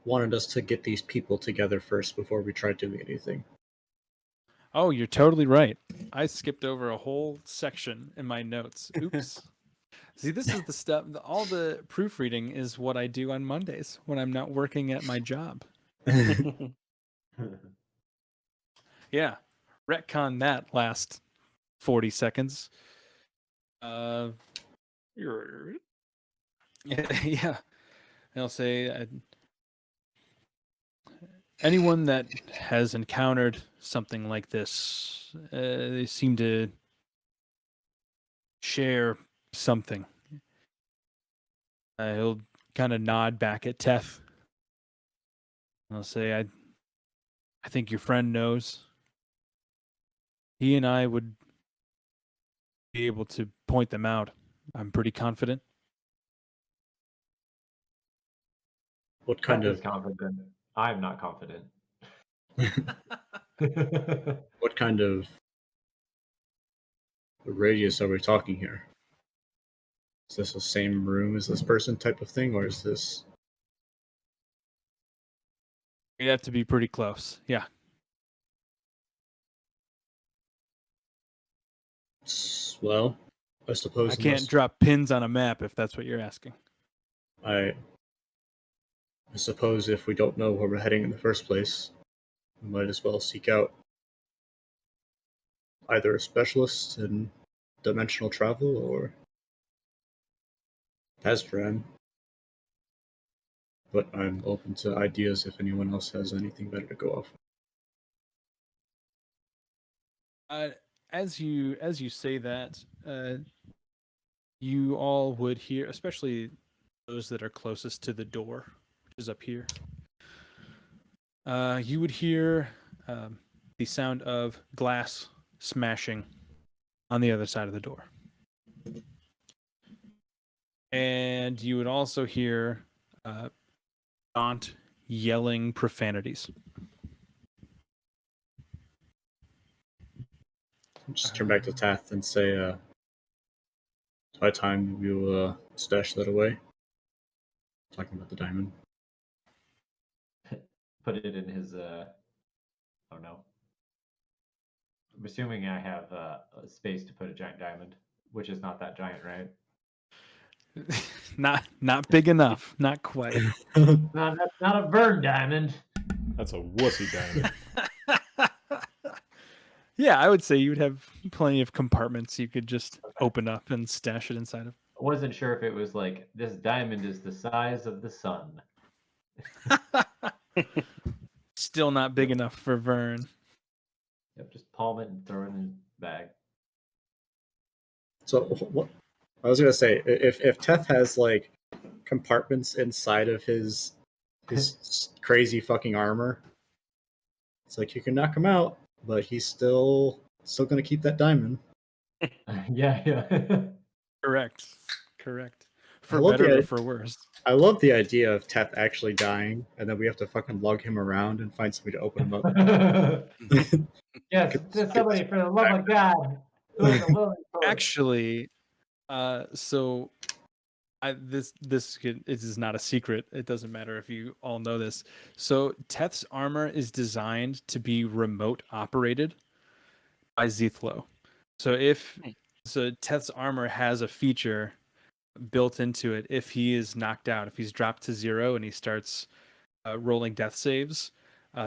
wanted us to get these people together first before we tried doing anything. Oh, you're totally right. I skipped over a whole section in my notes. Oops. See, this is the stuff. All the proofreading is what I do on Mondays when I'm not working at my job. Yeah, retcon that last 40 seconds. You're Yeah. I'll say anyone that has encountered something like this, they seem to share something. He'll kind of nod back at Teth. I'll say, I think your friend knows. He and I would be able to point them out. I'm pretty confident. What kind Teth is of confident. I'm not confident. what kind of radius are we talking here? Is this the same room as this person type of thing, or is this? You'd have to be pretty close. Yeah. Well, I suppose I can't drop pins on a map if that's what you're asking. I suppose if we don't know where we're heading in the first place, we might as well seek out either a specialist in dimensional travel or Pezran. But I'm open to ideas if anyone else has anything better to go off. As you say that, you all would hear, especially those that are closest to the door, which is up here. You would hear the sound of glass smashing on the other side of the door. And you would also hear Daunt yelling profanities. Just turn back to Tath and say, by time we will stash that away. Talking about the diamond. Put it in his. I don't know. I'm assuming I have a space to put a giant diamond, which is not that giant, right? Not big enough. Not quite. Not a Vern diamond. That's a wussy diamond. Yeah, I would say you would have plenty of compartments you could just open up and stash it inside of. I wasn't sure if it was like this diamond is the size of the sun. Still not big enough for Vern. Yep, just palm it and throw it in his bag. So what? I was gonna say, if Teth has like compartments inside of his crazy fucking armor, it's like you can knock him out, but he's still gonna keep that diamond. Yeah. Correct. For love better the- or for worse. I love the idea of Teth actually dying, and then we have to fucking lug him around and find somebody to open him up. Yes, just somebody for the love of God who is a willing source. Actually, so this is not a secret. It doesn't matter if you all know this. So Teth's armor is designed to be remote operated by Zethlo. So Teth's armor has a feature built into it. If he is knocked out, if he's dropped to 0 and he starts rolling death saves,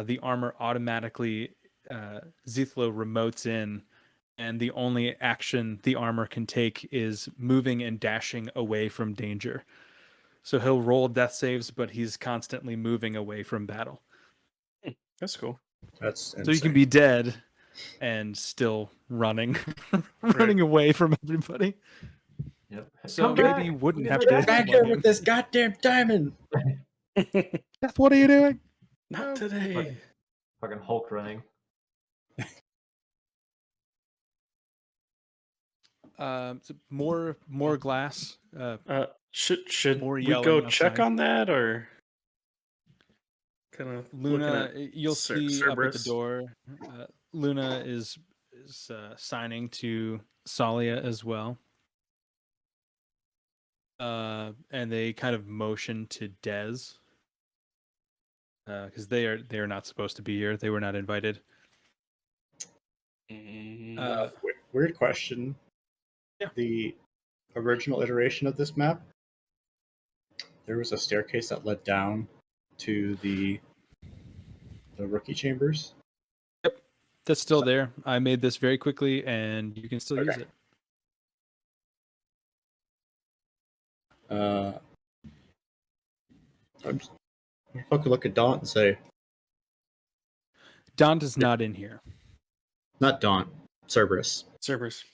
the armor automatically Zethlo remotes in, and the only action the armor can take is moving and dashing away from danger. So he'll roll death saves, but he's constantly moving away from battle. That's cool. That's insane. So you can be dead and still running, running away from everybody. Yep. So Come maybe back. you wouldn't Give have me to back. back here with this goddamn diamond. Teth, what are you doing? Not today. Fucking Hulk running. So more glass. Should More we yelling go check outside. on that, or kind of Luna, you'll see up at the Cerberus? door. Luna is signing to Salia as well. And they kind of motion to Dez because they are not supposed to be here. They were not invited. Weird question. Yeah. The original iteration of this map, there was a staircase that led down to the rookie chambers. Yep, that's still there. I made this very quickly, and you can still use it. I'm just fucking look at Daunt and say, Daunt is not in here. not Daunt, Cerberus, Cerberus.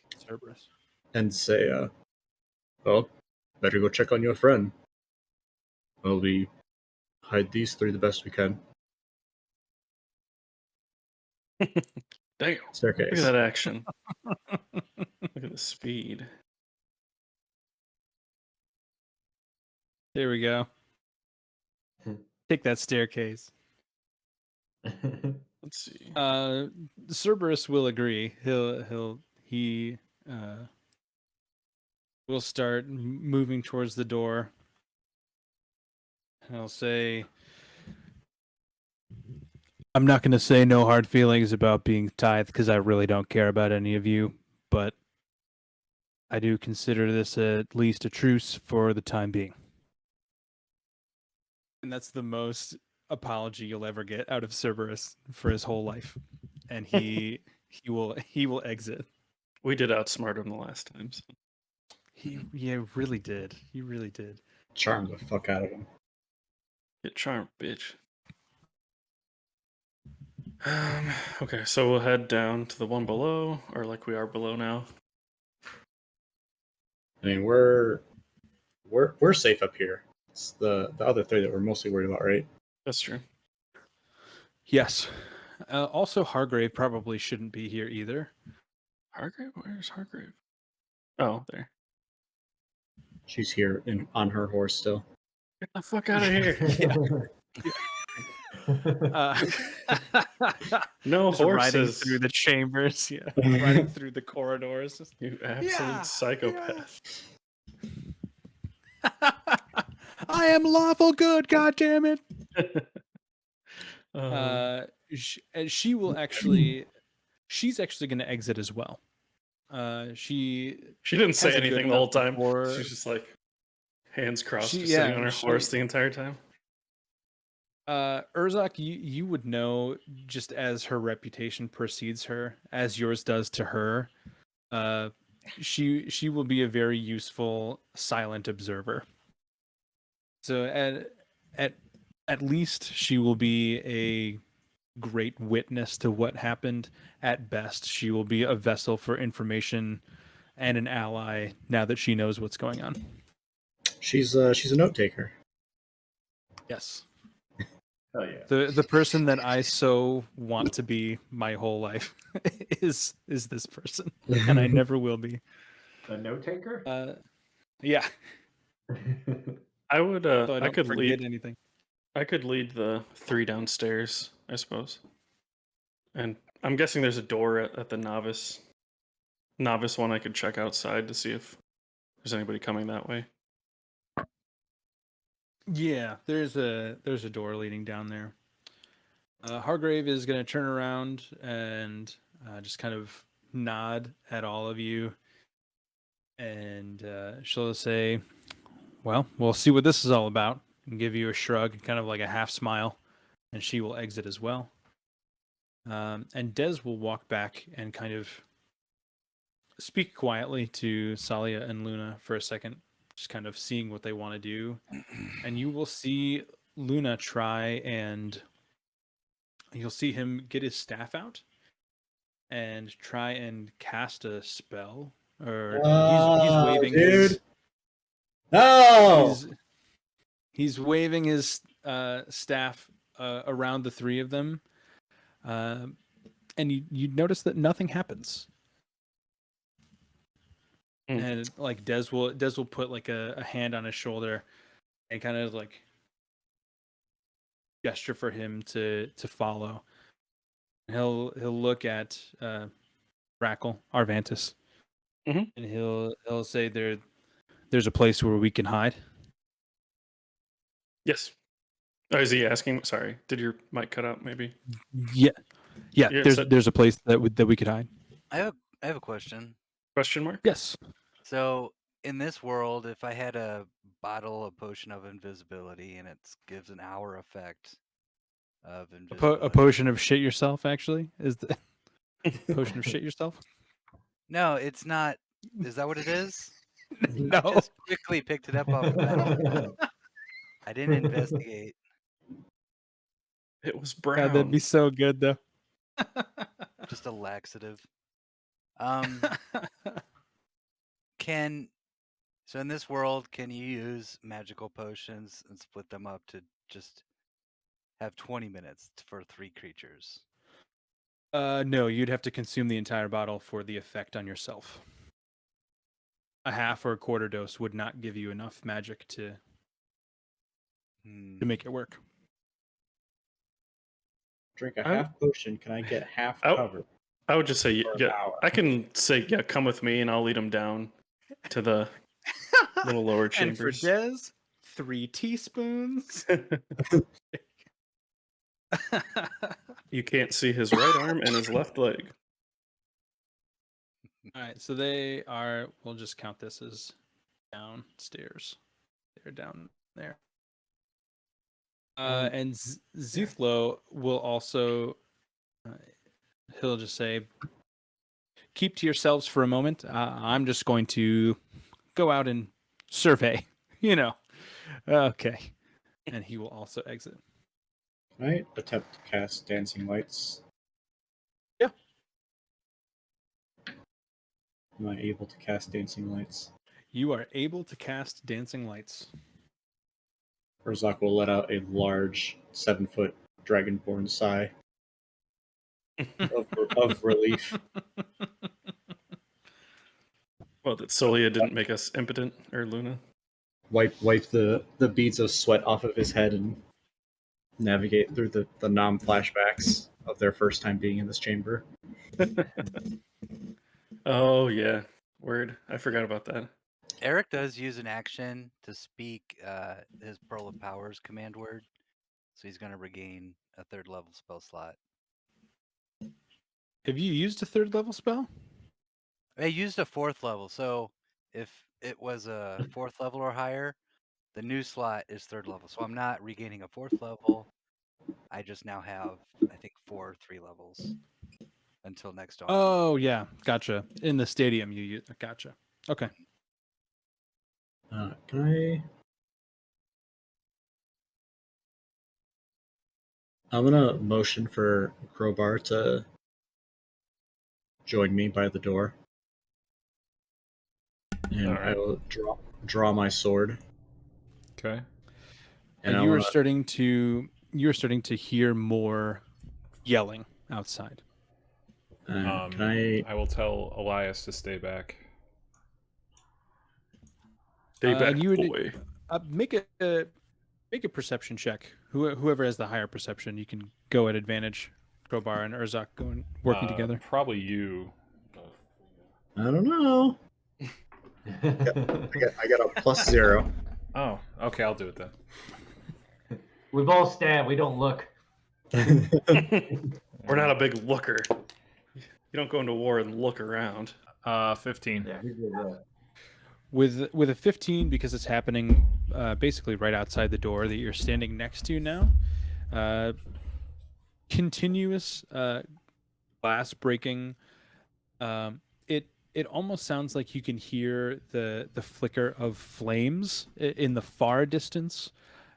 and say, well, better go check on your friend. Well, we hide these three the best we can. Damn. Staircase. Look at that action. Look at the speed. There we go. Take that staircase. Let's see. Cerberus will agree. He will start moving towards the door. He'll say, I'm not going to say no hard feelings about being tithed because I really don't care about any of you, but I do consider this at least a truce for the time being. And that's the most apology you'll ever get out of Cerberus for his whole life. And he will exit. We did outsmart him the last time. So. He really did. He really did. Charm the fuck out of him. Get charmed, bitch. Okay, so we'll head down to the one below, or like we are below now. I mean, we're safe up here. It's the other three that we're mostly worried about, right? That's true. Yes. Also, Hargrave probably shouldn't be here either. Hargrave? Where's Hargrave? Oh, there. She's here on her horse still. Get the fuck out of here. No just riding horses. through the chambers. Yeah. Riding through the corridors. You absolute psychopath. I am lawful good, goddammit. She will actually. She's actually going to exit as well. She didn't say hasn't anything good the whole enough time. before- She's just like hands crossed, She- just sitting yeah, on her she- horse the entire time. Urzak, you would know just as her reputation precedes her, as yours does to her. She will be a very useful silent observer. So at least she will be a great witness to what happened. At best, she will be a vessel for information and an ally now that she knows what's going on. She's a note taker. Yes. Hell yeah. The person that I so want to be my whole life is this person, and I never will be. A note taker? Yeah. I would. So I I don't could forget lead. anything. I could lead the three downstairs, I suppose. And I'm guessing there's a door at the novice one. I could check outside to see if there's anybody coming that way. Yeah, there's a door leading down there. Hargrave is going to turn around and just kind of nod at all of you, and she'll say, "Well, we'll see what this is all about," and give you a shrug, kind of like a half smile, and she will exit as well. And Des will walk back and kind of speak quietly to Salia and Luna for a second, just kind of seeing what they want to do. And you will see Luna try, and you'll see him get his staff out and try and cast a spell. Or he's waving dude. No. He's waving his staff around the three of them, and you notice that nothing happens. And like Des will put like a hand on his shoulder and kind of like gesture for him to follow. He'll look at Rackle, Arvantis, and he'll say there's a place where we can hide. Yes. Oh, is he asking? Sorry, did your mic cut out? Maybe. Yeah. Yeah, There's a place that we could hide. I have a question. Question mark? Yes. So in this world, if I had a bottle, a potion of invisibility, and it gives an hour effect of invisibility. A potion of shit yourself, actually, is the potion of shit yourself? No, it's not. Is that what it is? No. I just quickly picked it up off the battlefield. I didn't investigate. It was God, brown. that'd be so good, though. Just a laxative. So in this world, can you use magical potions and split them up to just have 20 minutes for 3 creatures? No, you'd have to consume the entire bottle for the effect on yourself. A half or a quarter dose would not give you enough magic to make it work. Drink a half potion. Can I get half cover? I would just say, for an yeah. hour? I can say, yeah, come with me, and I'll lead him down to the little lower And for chambers. Dez, 3 teaspoons. You can't see his right arm and his left leg. All right, so they are. We'll just count this as downstairs. They're down there. And Zuthlo will also. He'll just say, "Keep to yourselves for a moment. I'm just going to go out and survey." Okay. And he will also exit. Can I attempt to cast Dancing Lights? Yeah. Am I able to cast Dancing Lights? You are able to cast Dancing Lights. Urzak will let out a large 7-foot dragonborn sigh of relief. Well, that Solia didn't make us impotent, or Luna. Wipe the beads of sweat off of his head and navigate through the Nom flashbacks of their first time being in this chamber. Oh, yeah. Word. I forgot about that. Eric does use an action to speak his Pearl of Powers command word, so he's going to regain a 3rd level spell slot. Have you used a 3rd level spell? I used a 4th level, so if it was a 4th level or higher, the new slot is 3rd level. So I'm not regaining a 4th level. I just now have, I think, 4 3 levels until next dawn. Oh, yeah. Gotcha. In the stadium, you use. Gotcha. Okay. Can I? I'm gonna motion for Crowbar to join me by the door, and All right. I will draw my sword. Okay. And you are starting to hear more yelling outside. Can I? I will tell Elias to stay back. Stay back, and you would boy. make a perception check. Whoever has the higher perception, you can go at advantage. Crowbar and Urzak working together. Probably you. I don't know. I got a +0. Oh, okay. I'll do it then. We both stand. We don't look. We're not a big looker. You don't go into war and look around. 15. Yeah, who did that? With a 15, because it's happening basically right outside the door that you're standing next to now. Continuous glass breaking. It almost sounds like you can hear the flicker of flames in the far distance,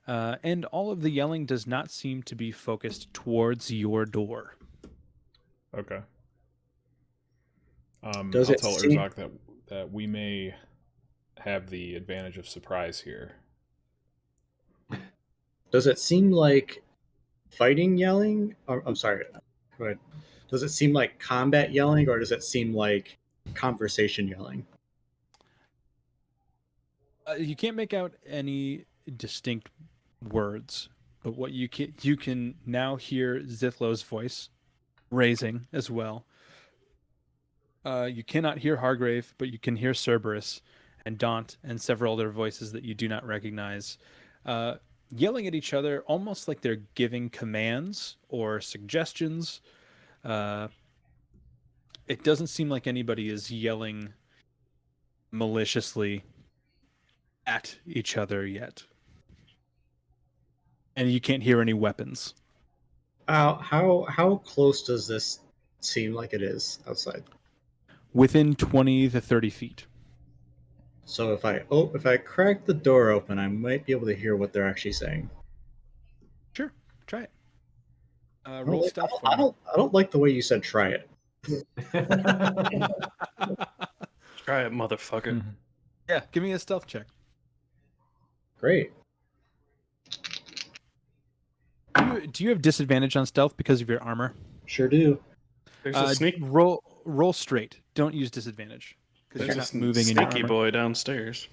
and all of the yelling does not seem to be focused towards your door. Okay. Does I'll it tell seem- Urzak that we may have the advantage of surprise here. Does it seem like fighting yelling? I'm sorry. Go ahead. Does it seem like combat yelling, or does it seem like conversation yelling? You can't make out any distinct words, but what you can now hear Zithlo's voice raising as well. You cannot hear Hargrave, but you can hear Cerberus and Daunt and several other voices that you do not recognize, yelling at each other almost like they're giving commands or suggestions. it doesn't seem like anybody is yelling maliciously at each other yet. And you can't hear any weapons. How close does this seem like it is outside? Within 20 to 30 feet. So if I crack the door open, I might be able to hear what they're actually saying. Sure, try it. I Roll don't, stealth like, for me. I don't like the way you said try it. Try it, motherfucker. Yeah, give me a stealth check. Great. Do you have disadvantage on stealth because of your armor? Sure do. There's a sneak. Roll straight. Don't use disadvantage because There's you're a not moving in your sneaky armor. boy downstairs.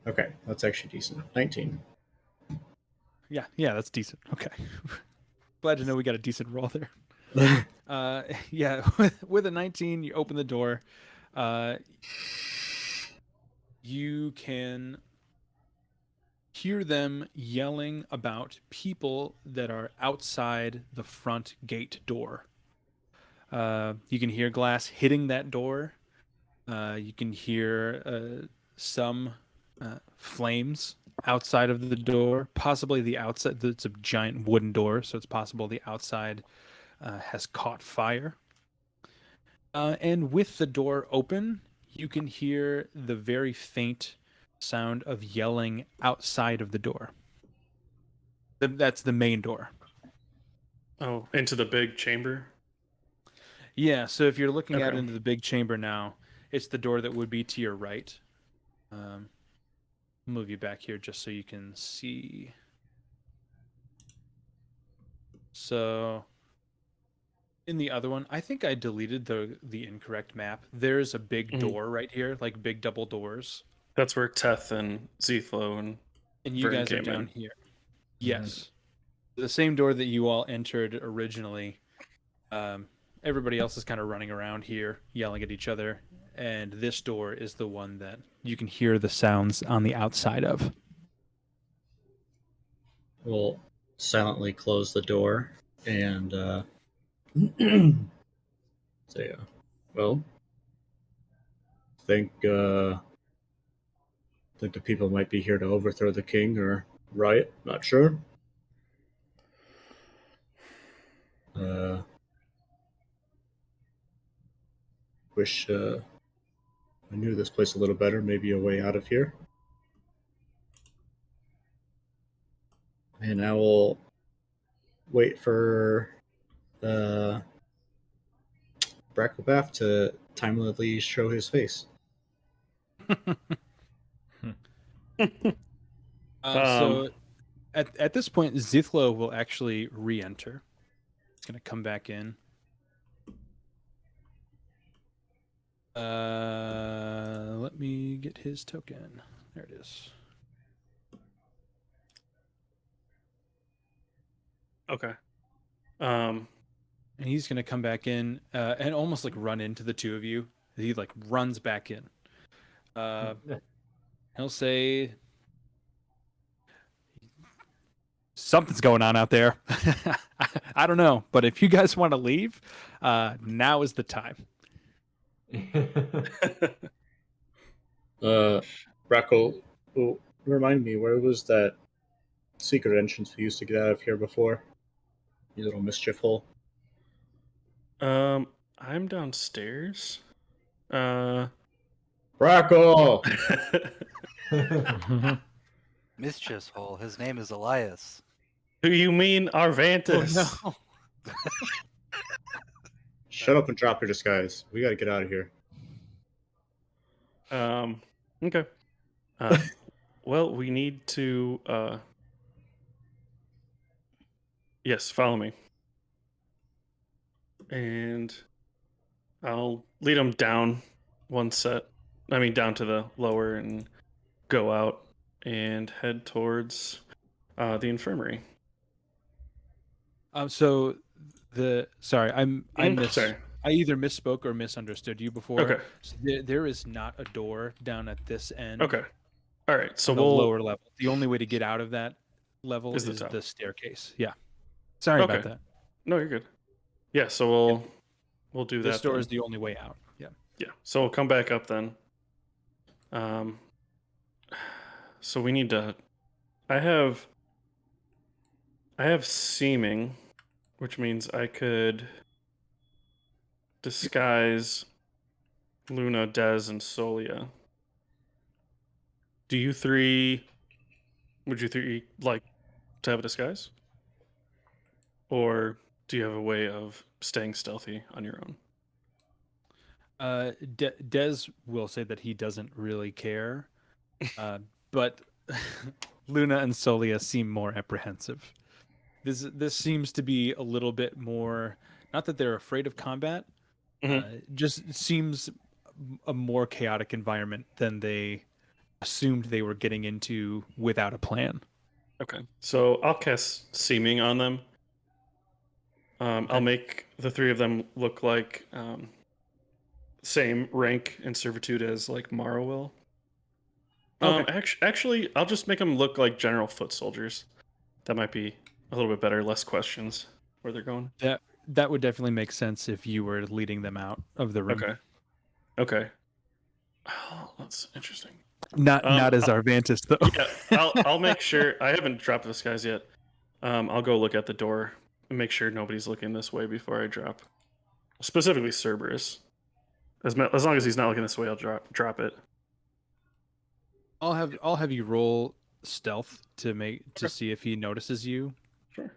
Okay, that's actually decent. 19. Yeah, that's decent. Okay. Glad to know we got a decent roll there. Yeah, with a 19, you open the door. You can hear them yelling about people that are outside the front gate door. You can hear glass hitting that door. You can hear some flames outside of the door, possibly the outside. It's a giant wooden door, so it's possible the outside has caught fire. And with the door open, you can hear the very faint sound of yelling outside of the door. That's the main door. Oh, into the big chamber. Yeah, so if you're looking out Okay. into the big chamber now, it's the door that would be to your right. Move you back here just so you can see. So in the other one, I think I deleted the incorrect map. There's a big door right here, like big double doors. That's where Teth and Zethlo and you Vern guys are came down in. here. Yes. The same door that you all entered originally. Everybody else is kind of running around here, yelling at each other. And this door is the one that you can hear the sounds on the outside of. We'll silently close the door and say, well, think the people might be here to overthrow the king or riot. Not sure. Wish I knew this place a little better. Maybe a way out of here. And I will wait for Brackelbath to timely show his face. So at this point, Zithlo will actually re-enter. He's going to come back in. Let me get his token. There it is. Okay. And he's going to come back in and almost like run into the two of you. He like runs back in. He'll say, something's going on out there. I don't know, but if you guys want to leave, now is the time. Brackle, remind me, where was that secret entrance we used to get out of here before? You little mischief hole. I'm downstairs. Brackle! Mischief's hole. His name is Elias. Who you mean Arvantis? Oh, no. Shut up and drop your disguise. We gotta get out of here. Okay. Well, we need to. Yes, follow me. And I'll lead them down one set. I mean, down to the lower and go out and head towards the infirmary. So sorry, Sorry. I either misspoke or misunderstood you before. Okay. So there is not a door down at this end. Okay. All right. So the we'll lower level. The only way to get out of that level is the staircase. Yeah. Sorry about that. No, you're good. Yeah. So we'll we'll do This that. door then. is the only way out. Yeah. Yeah. So we'll come back up then. So we need to. I have seeming, which means I could disguise Luna, Dez, and Solia. Do you three? Would you three like to have a disguise, or do you have a way of staying stealthy on your own? Dez will say that he doesn't really care, but Luna and Solia seem more apprehensive. This seems to be a little bit more. Not that they're afraid of combat. Mhm. Just seems a more chaotic environment than they assumed they were getting into without a plan. Okay. So I'll cast seeming on them. I'll make the three of them look like same rank and servitude as like Mara will. Okay. Actually, I'll just make them look like general foot soldiers. That might be a little bit better. Less questions where they're going. That would definitely make sense if you were leading them out of the room. Okay. Oh, that's interesting. Not as Arvantis though. Yeah, I'll make sure. I haven't dropped this guys yet. I'll go look at the door and make sure nobody's looking this way before I drop. Specifically, Cerberus. As long as he's not looking this way, I'll drop it. I'll have you roll stealth to Okay. see if he notices you. Sure.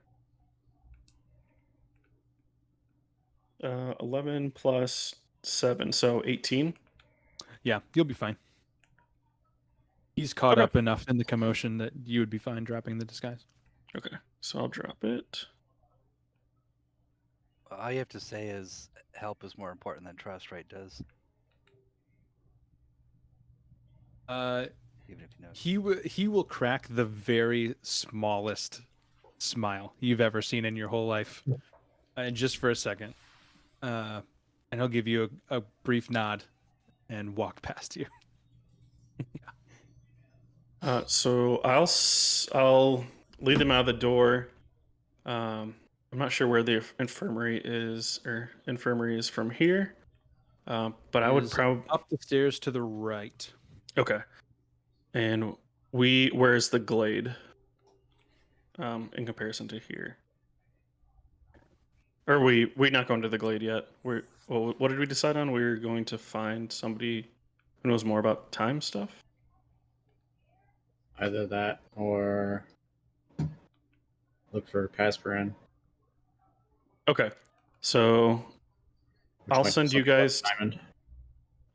11 plus 7, so 18. Yeah, you'll be fine. He's caught up enough in the commotion that you would be fine dropping the disguise. Okay, so I'll drop it. All you have to say is help is more important than trust, right? Does even if you know he will crack the very smallest smile you've ever seen in your whole life, and just for a second, and he'll give you a brief nod and walk past you. So I'll lead them out of the door. I'm not sure where the infirmary is from here, but I would probably up the stairs to the right. Okay. And where's the glade? In comparison to here, or we not going to the glade yet? What did we decide on? We were going to find somebody who knows more about time stuff. Either that or look for Pasperin. Okay, so I'll send you guys.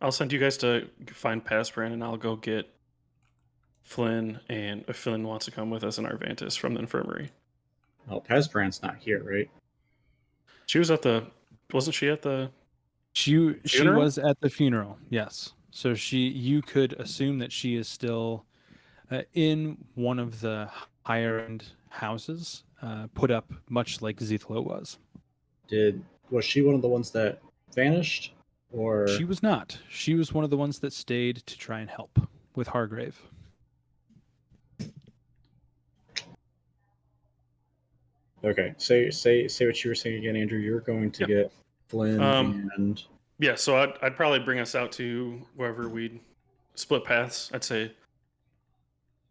I'll send you guys to find Pasperin, and I'll go get Flynn. And if Flynn wants to come with us in Arvantis from the infirmary. Oh, Pasperin's not here, right? She was at the. Wasn't she at the? She was at the funeral. Yes. So you could assume that she is still in one of the higher end houses, put up much like Zithlo was. Was she one of the ones that vanished, or She was not. She was one of the ones that stayed to try and help with Hargrave. Okay, say what you were saying again, Andrew. You're going to get Flynn and yeah. So I'd probably bring us out to wherever we'd split paths. I'd say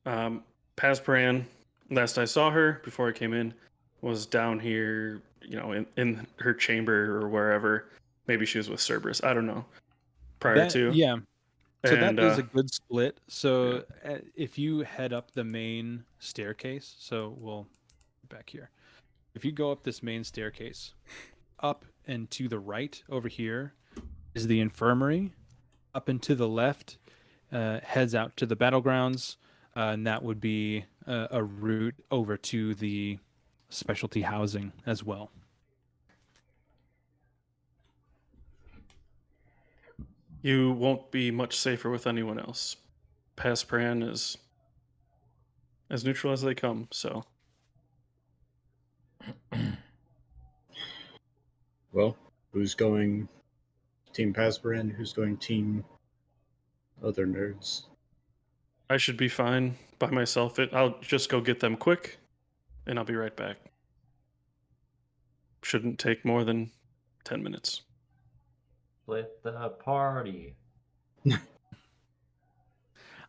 Pasperan, last I saw her before I came in, was down here, in her chamber or wherever. Maybe she was with Cerberus. I don't know. Prior to. Yeah. So and, that is a good split. So if you head up the main staircase, so we'll back here. If you go up this main staircase, up and to the right over here is the infirmary. Up and to the left heads out to the battlegrounds, and that would be a route over to the specialty housing as well. You won't be much safer with anyone else. Paspran is as neutral as they come, so. Well, who's going Team Pasperin? Who's going Team other nerds? I should be fine by myself. I'll just go get them quick, and I'll be right back. Shouldn't take more than 10 minutes. Split the party.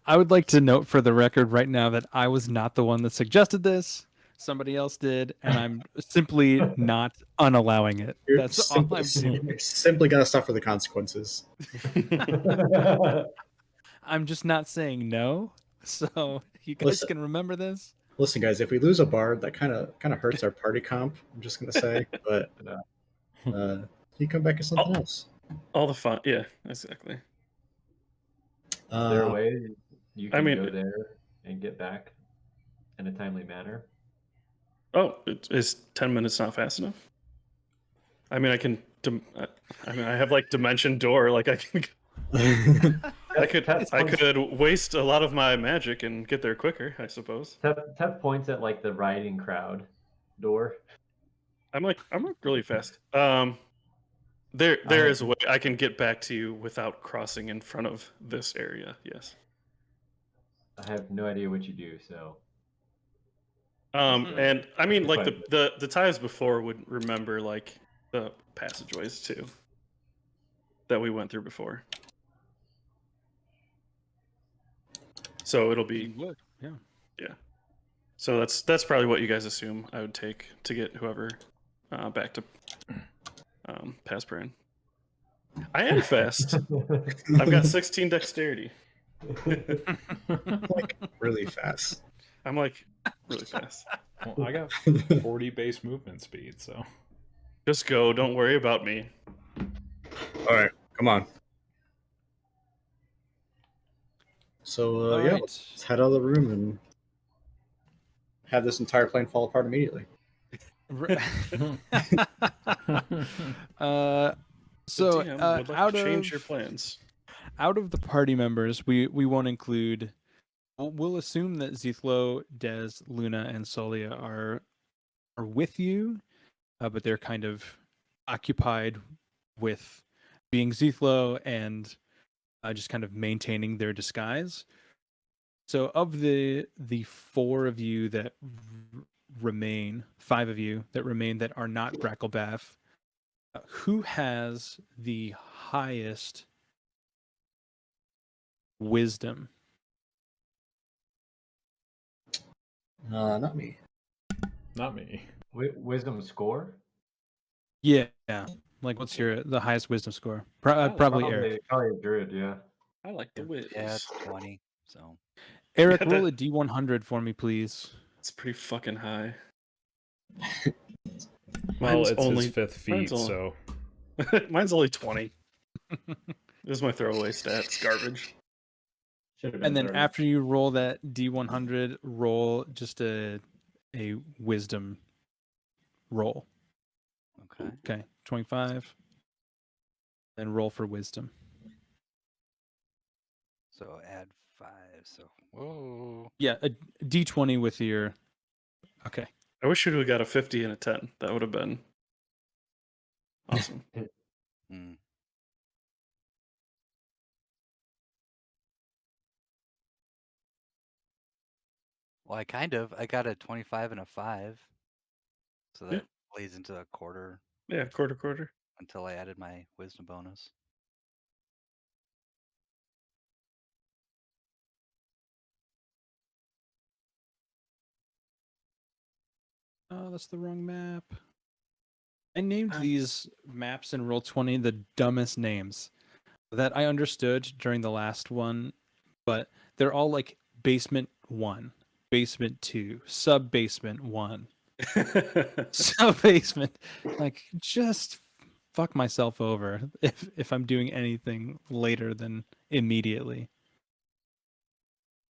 I would like to note for the record right now that I was not the one that suggested this. Somebody else did, and I'm simply not unallowing it. That's all I'm doing. You're simply gonna suffer the consequences. I'm just not saying no. So you guys Listen. can remember this. Listen, guys, if we lose a bard, that kind of hurts our party comp. I'm just gonna say, but you come back as something else. All the fun. Yeah, exactly. Is there a way you can I mean, go there and get back in a timely manner? Oh, is 10 minutes not fast enough? I mean, I can. I mean, I have like dimension door. Like I can. I could waste a lot of my magic and get there quicker, I suppose. Tep points at like the riding crowd door. I'm like really fast. There is a way I can get back to you without crossing in front of this area. Yes. I have no idea what you do, so. And I mean, like the times before would remember like the passageways too that we went through before. So it'll be yeah. So that's probably what you guys assume I would take to get whoever back to Pasperin. I am fast. I've got 16 dexterity. Like really fast. I'm like really fast. Well, I got 40 base movement speed, so just go. Don't worry about me. All right, come on. So All yeah, right. let's head out of the room and have this entire plane fall apart immediately. So would like out to change of your plans. Out of the party members, we won't include. We'll assume that Zithlo, Des, Luna, and Solia are with you, but they're kind of occupied with being Zithlo and just kind of maintaining their disguise. So of the four of you that remain, 5 of you that remain that are not Bracklebath, who has the highest wisdom? Not me. not me. Wisdom score? Yeah. Like, what's the highest wisdom score? Probably Eric. Probably a druid, yeah. I like the whiz. Yeah, it's 20. So Eric, Yeah, roll a D100 for me, please. It's pretty fucking high. Well, Mine's it's only his 5th feat, so mine's only 20. This is my throwaway stat. It's garbage. And then after you roll that D100, roll just a wisdom roll. okay. Okay, 25. Then roll for wisdom. So add 5. So whoa. Yeah, a D20 with your. Okay. I wish you'd have got a 50 and a 10. That would have been awesome. Hmm. Well, I got a 25 and a 5. So that plays into a quarter Yeah, quarter. until I added my wisdom bonus. Oh, that's the wrong map. I named these maps in Roll20 the dumbest names that I understood during the last one, but they're all like basement 1, basement 2, sub basement 1, sub basement. Like, just fuck myself over if I'm doing anything later than immediately.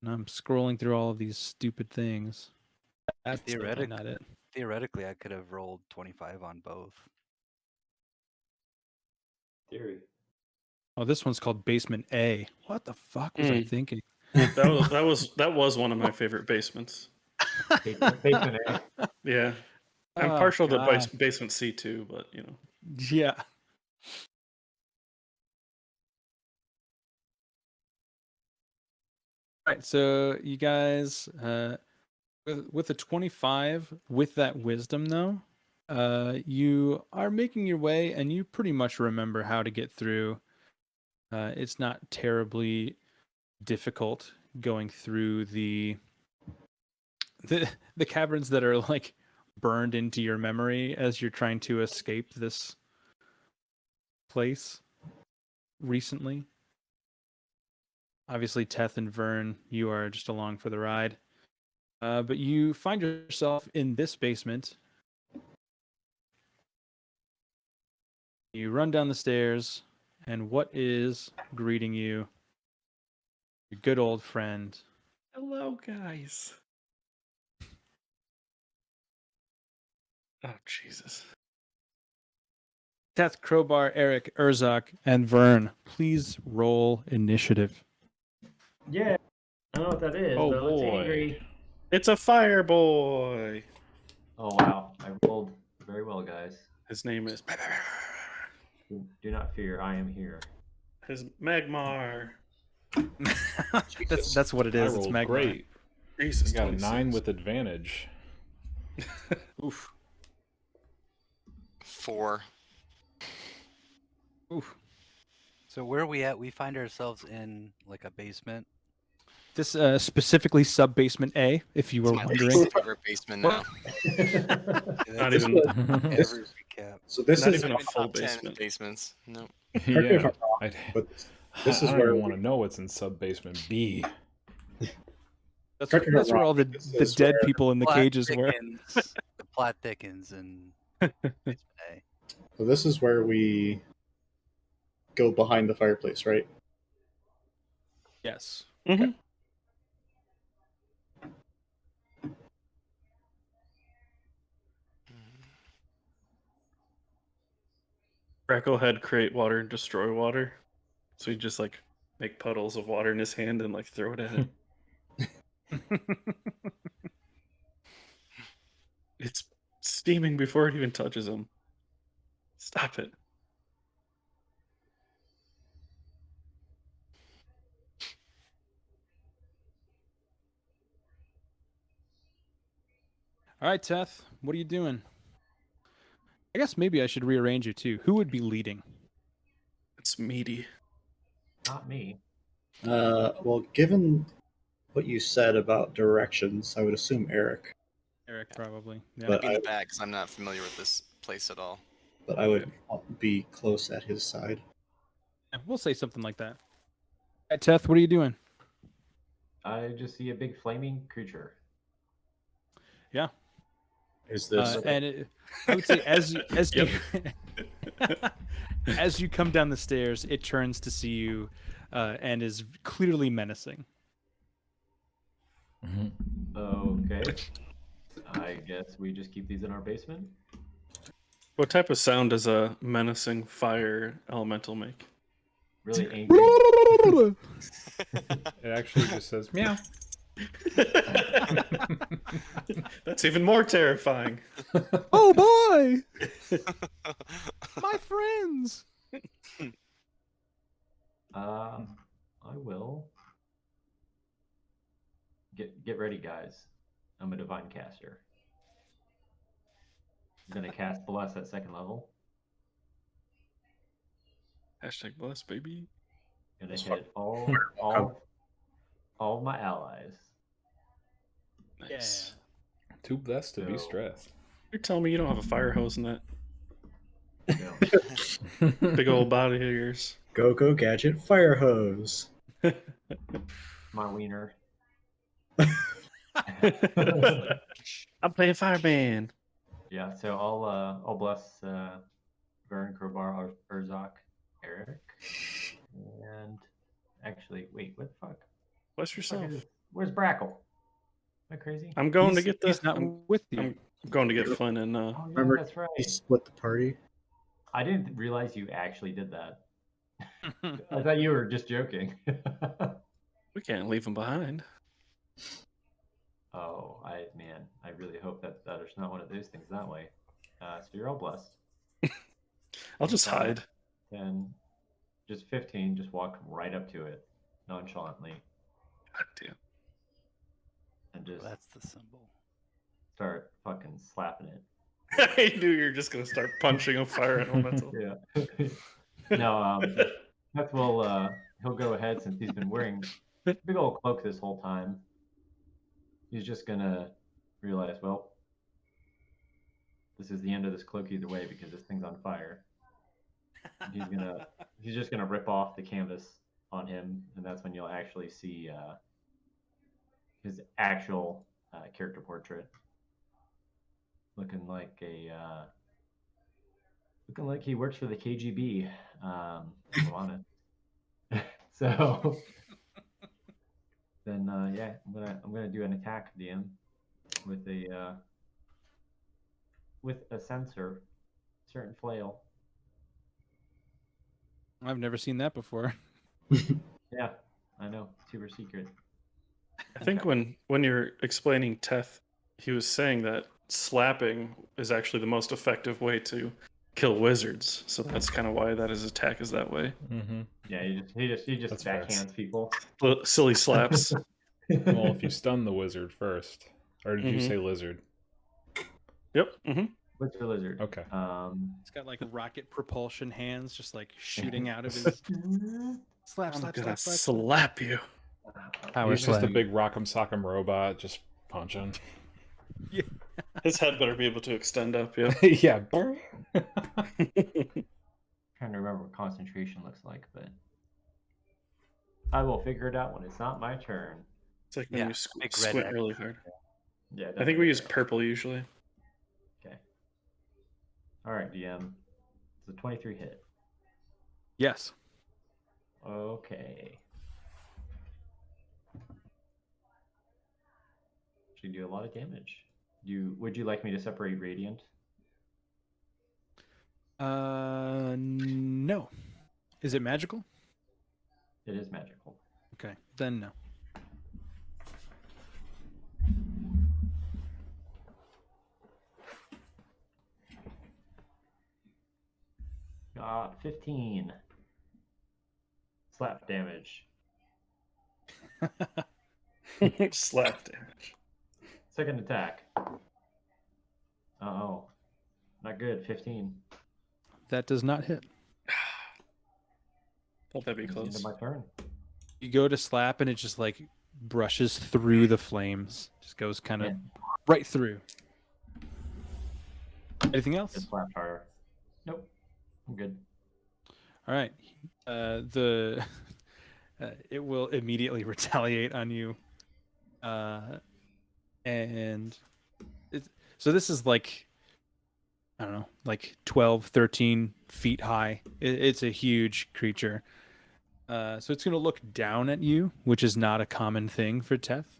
And I'm scrolling through all of these stupid things. That's definitely not it. Theoretically, I could have rolled 25 on both. Theory. Oh, this one's called Basement A. What the fuck was I thinking? That was one of my favorite basements. Basement A. Yeah. I'm Oh, partial God. to basement C too, but you know. Yeah. All right, so you guys, with a 25, with that wisdom though, You are making your way, and you pretty much remember how to get through. It's not terribly difficult going through the caverns that are like burned into your memory as you're trying to escape this place recently. Obviously, Teth and Vern, you are just along for the ride. But you find yourself in this basement. You run down the stairs, and what is greeting you? Your good old friend. Hello, guys. Oh, Jesus. Teth, Crowbar, Eric, Urzak, and Vern, please roll initiative. Yeah, I don't know what that is, Oh but it looks boy. angry. It's a fire boy. Oh wow, I rolled very well, guys. His name is Do not fear, I am here. his Magmar. that's what it I is. It's rolled Magmar. great. Jesus, I got a 26. 9 with advantage. Oof. 4. Oof. So where are we at? We find ourselves in like a basement. This specifically sub basement A, if you It's were my wondering. least favorite basement now. Not That's even. every recap. So this Not is even Not a even full top 10 basement. basements. Nope. correct me if Yeah. I'm wrong, but this I is don't where even want to know what's in sub basement B. That's correct me if that's I'm where wrong, all the, but this the is dead where- people in the cages were. The plot thickens in basement A. So this is where we go behind the fireplace, right? Yes. Mhm. Cracklehead create water, destroy water. So he just like make puddles of water in his hand and like throw it at it. It's steaming before it even touches him. Stop it. All right, Teth, what are you doing? I guess maybe I should rearrange you too. Who would be leading? It's meaty. Not me. Well, given what you said about directions, I would assume Eric, Eric, probably. Yeah. But Be in the I- back because I'm not familiar with this place at all. but I would be close at his side. Yeah, we'll say something like that. All right, Teth, what are you doing? I just see a big flaming creature. Yeah. Is this I would say as you Yep. as you come down the stairs, it turns to see you, and is clearly menacing. Okay. I guess we just keep these in our basement. What type of sound does a menacing fire elemental make? Really angry. It actually just says meow. That's even more terrifying. Oh boy, my friends! I will. Get ready, guys. I'm a divine caster. I'm gonna cast bless at 2nd level. Hashtag bless, baby. Gonna That's hit come. all of my allies. Nice. Too blessed to be So- stressed. You're telling me you don't have a fire hose in that You know, big old body of yours? Go gadget fire hose? my wiener. I'm playing fireman. Yeah, so I'll bless Vern, Crowbar, Urzak, Eric, and actually, wait, what the fuck? Bless yourself. Where's Brackle? Am I crazy? I'm going to He's- get the. He's not I'm with you. going to get Flynn and. Oh yeah, Remember- that's right. He split the party. I didn't realize you actually did that. I thought you were just joking. We can't leave him behind. Oh, man, I really hope that there's not one of those things that way. So you're all blessed. I'll just Five, hide. 10, just 15. Just walk right up to it nonchalantly God damn. and just That's the symbol. start fucking slapping it. I knew you were just gonna start punching a fire elemental. Yeah. No, Seth will he'll go ahead since he's been wearing a big old cloak this whole time. He's just gonna realize, well, this is the end of this cloak either way because this thing's on fire. And he's just gonna rip off the canvas on him, and that's when you'll actually see his actual character portrait, looking like he works for the KGB. I'm honest. So then, yeah, I'm gonna do an attack, DM, with a sensor, certain flail. I've never seen that before. Yeah, I know, super secret. I think when you're explaining Teth, he was saying that slapping is actually the most effective way to kill wizards. So that's kind of why that his attack is that way. Mm-hmm. Yeah, he just That's fair. backhands people. Silly slaps. Well, if you stun the wizard first, or did you Mhm. say lizard? Yep. Mm-hmm. What's your lizard? Okay. He's got like rocket propulsion hands, just like shooting out of his slap, I'm slap, gonna slap, slap. slap you. Power He's just a slap. big Rock'em Sock'em robot, just punching. His head better be able to extend up. Yeah. Yeah. Trying to remember what concentration looks like, but I will figure it out when it's not my turn. It's like when Yeah, you big red squint X. really hard. Yeah, I think we use purple usually. Okay. All right, DM. It's a 23 hit. Yes. Okay. Should do a lot of damage. Would you like me to separate radiant? No. Is it magical? It is magical. Okay, then no. Got 15 slap damage. Slap damage. Second attack. Oh, not good. 15. That does not hit. Thought that'd be It's the end close. of my turn. You go to slap and it just like brushes through the flames. Just goes kind of Yeah. right through. Anything else? Just slapped harder. Nope. I'm good. All right. It will immediately retaliate on you. So this is like, I don't know, like 12, 13 feet high. It's a huge creature. So it's going to look down at you, which is not a common thing for Teth.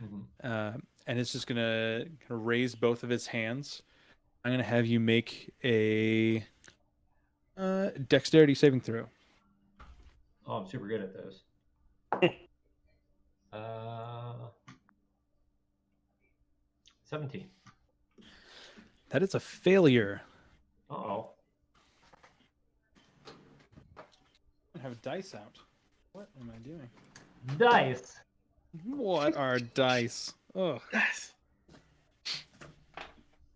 Mm-hmm. And it's just going to kind of raise both of its hands. I'm going to have you make a dexterity saving throw. Oh, I'm super good at those. 17. That is a failure. Uh-oh. I have dice out. What am I doing? Dice. What are dice? Oh, Yes.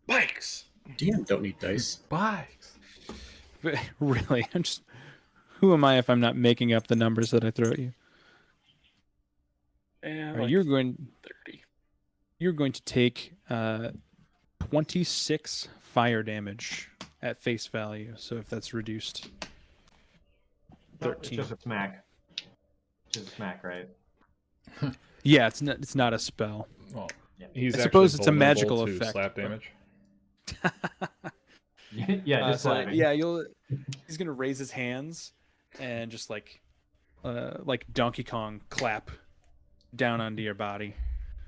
Bikes. DM don't need dice. Bikes. really? Who am I if I'm not making up the numbers that I throw at you? And Right, like you're going 30. You're going to take 26 fire damage at face value. So if that's reduced, Nope, it's 13. just a smack. Just a smack, right? Yeah, it's not a spell. Well, Yeah. he's I suppose actually it's a magical vulnerable to effect, slap but- damage. Yeah, just So, slapping. yeah, he's gonna raise his hands and just like Donkey Kong clap down onto your body.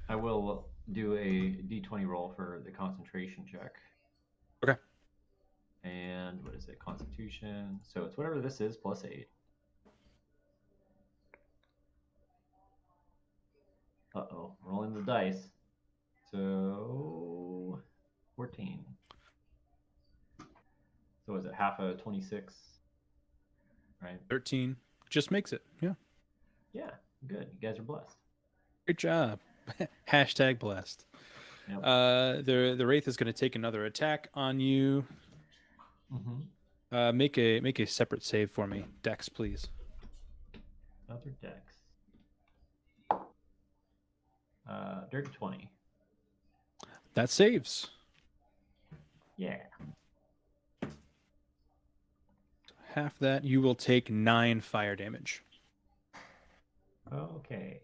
I will do a d20 roll for the concentration check. Okay. And what is it? Constitution. So it's whatever this is plus 8. Uh-oh. Rolling the dice. So 14. So is it half a 26? Right? 13 just makes it. Yeah, Yeah, good. You guys are blessed. great job. Hashtag blessed. Yep. The wraith is going to take another attack on you. Mm-hmm. Make a separate save for me, Dex, please. Another Dex. Dirty 20. That saves. Yeah. Half that, you will take 9 fire damage. Okay.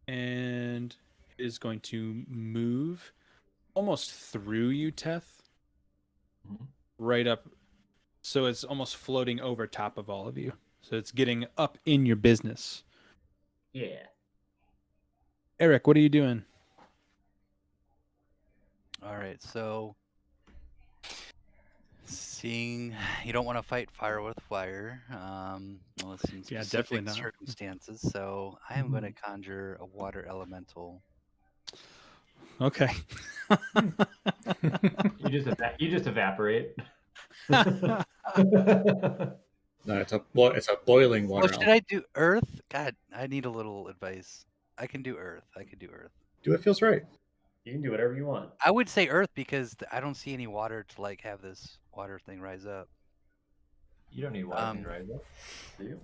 And it is going to move almost through you, Teth. Mhm. Right up. So it's almost floating over top of all of you. So it's getting up in your business. Yeah. Eric, what are you doing? All right, so seeing you don't want to fight fire with fire, unless in Yeah, specific definitely not. circumstances. So I am going to conjure a water elemental. Okay. You just evaporate. No, it's a boiling Well, water. should I do earth? God, I need a little advice. I can do earth. I can do earth. Do what feels right. You can do whatever you want. I would say earth because I don't see any water to like have this water thing rise up. You don't need water to rise up, do you?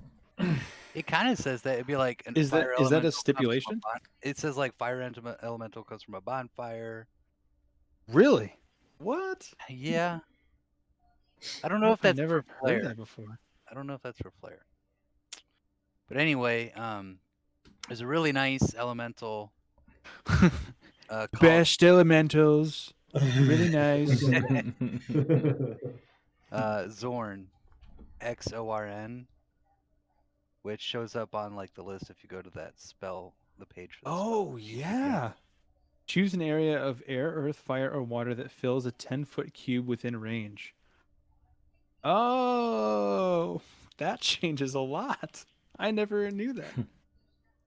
It kind of says that it'd be like an Is that fire a elemental comes from stipulation? it says like fire elemental comes from a bonfire. Really? What? Yeah. I don't know if I've that's never for heard flare. that before. I don't know if that's for flare. But anyway, there's a really nice elemental called Best elementals. Really nice. Zorn, Xorn, which shows up on like the list if you go to that spell, the page for the spell. Oh, yeah. Choose an area of air, earth, fire, or water that fills a 10-foot cube within range. Oh, that changes a lot. I never knew that.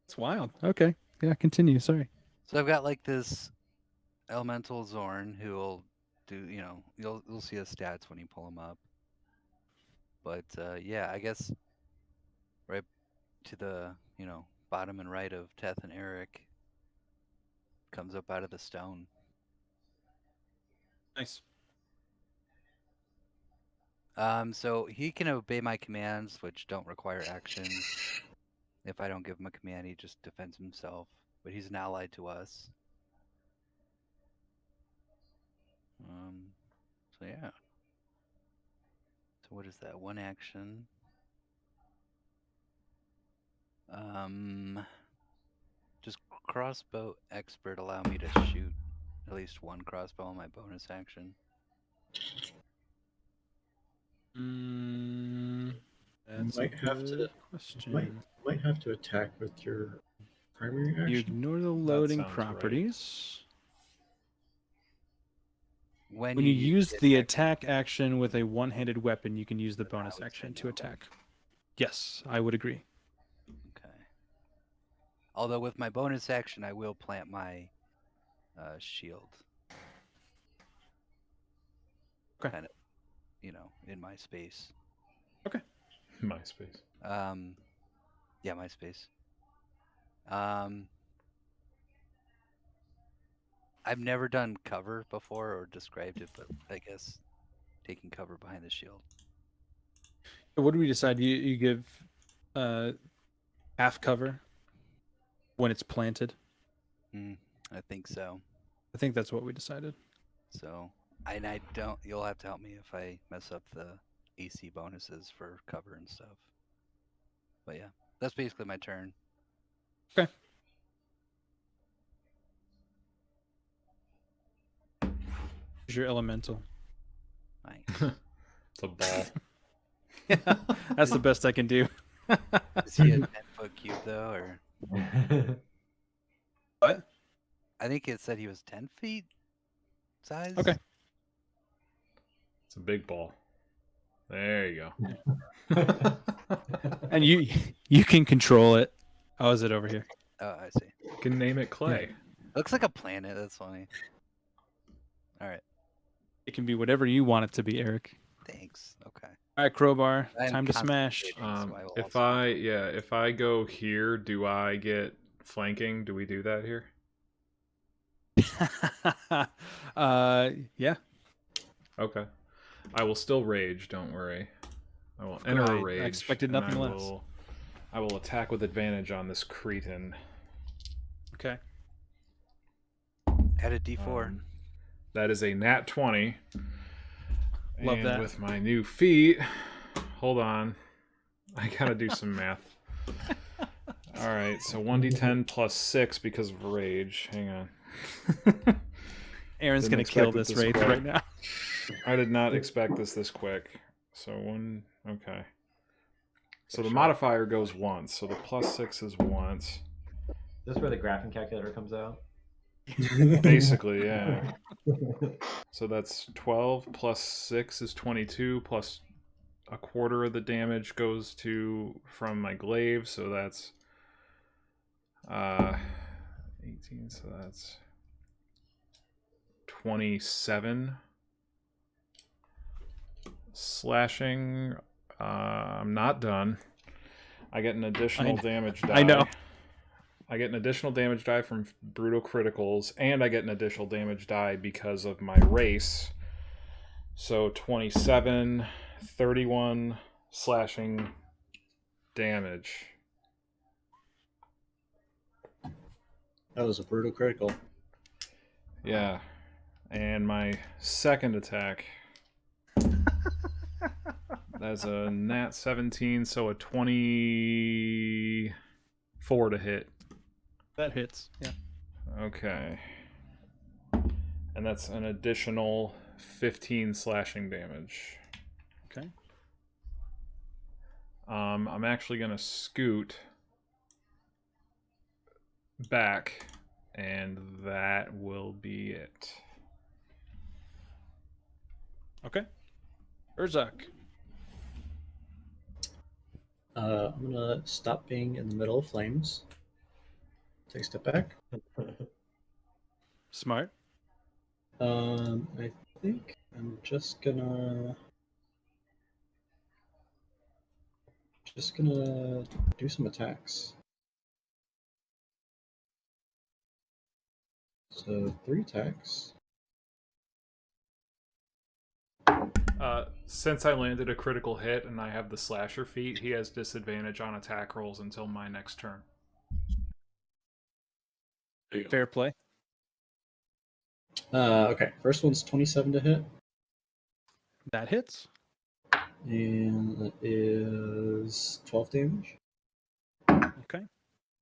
It's wild. Okay. Yeah, continue. Sorry. So I've got like this elemental Zorn who will do, you'll see his stats when you pull him up. But yeah, I guess right to the, bottom and right of Teth and Eric comes up out of the stone. Nice. So he can obey my commands, which don't require actions. If I don't give him a command, he just defends himself. But he's an ally to us. So yeah. So what is that? One action. Does crossbow expert allow me to shoot at least one crossbow on my bonus action? That's Might a have good to question. might have to attack with your primary action. You ignore the loading sounds right. properties. When you use the attack action with a one-handed weapon, you can use the bonus action to attack. Yes, I would agree. Okay. Although with my bonus action, I will plant my shield. Okay. Kind of, in my space. Okay. MySpace. Yeah, my space. I've never done cover before or described it, but I guess taking cover behind the shield. What do we decide? You give half cover when it's planted? I think so. I think that's what we decided. So, and I don't. You'll have to help me if I mess up the AC bonuses for cover and stuff. But yeah, that's basically my turn. Okay. Here's your elemental. Nice. It's a ball. Yeah, that's the best I can do. Is he a 10-foot cube though, or? What? I think it said he was 10 feet size. Okay. It's a big ball. There you go. And you can control it. How is it over here? Oh, I see. You can name it Clay. Looks like a planet. That's funny. All right. It can be whatever you want it to be, Eric. Thanks. Okay. All right, Crowbar, I am time to smash. concentrating, so I will If also- if I go here, do I get flanking? Do we do that here? Yeah. Okay. I will still rage. Don't worry. I will enter a I rage. expected and nothing less. I will attack with advantage on this cretin. Okay. Add a D4. That is a nat 20. Love and that. with my new feat, hold on. I gotta do some math. All right, so 1d10 plus 6 because of rage. Hang on. Aaron's Didn't gonna kill expect it this this wraith quick. right now. I did not expect this quick. So one, okay. So the Sure. modifier goes once, so the plus 6 is once. Is this where the graphing calculator comes out? Basically, yeah. So that's 12 plus 6 is 22, plus a quarter of the damage goes to from my glaive, so that's 18, so that's 27 slashing. I'm not done. I get an additional damage die. I know. I get an additional damage die from brutal criticals, and I get an additional damage die because of my race. So 27, 31 slashing damage. That was a brutal critical. Yeah. And my second attack. That's a nat 17, so a 24 to hit. That hits. Yeah. Okay. And that's an additional 15 slashing damage. Okay. I'm actually going to scoot back, and that will be it. Okay. Urzak. I'm gonna stop being in the middle of flames. Take a step back. Smart. I think I'm just gonna do some attacks. So 3 attacks. Since I landed a critical hit and I have the slasher feat, he has disadvantage on attack rolls until my next turn. Fair play. Okay, first one's 27 to hit, That hits. and that is 12 damage. Okay.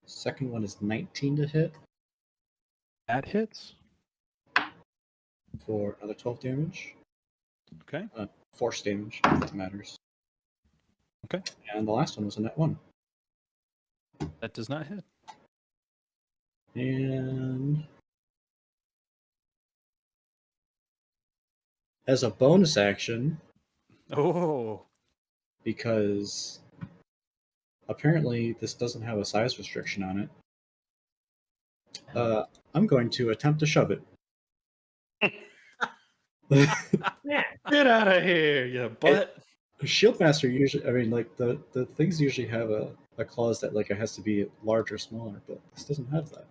Second one is 19 to hit That hits. for another 12 damage. Okay. Force damage, if that matters. Okay. And the last one was a net 1. That does not hit. And as a bonus action, Oh. because apparently this doesn't have a size restriction on it, I'm going to attempt to shove it. Get out of here, you butt. Shieldmaster usually, I mean, like the things usually have a clause that like it has to be larger or smaller, but this doesn't have that.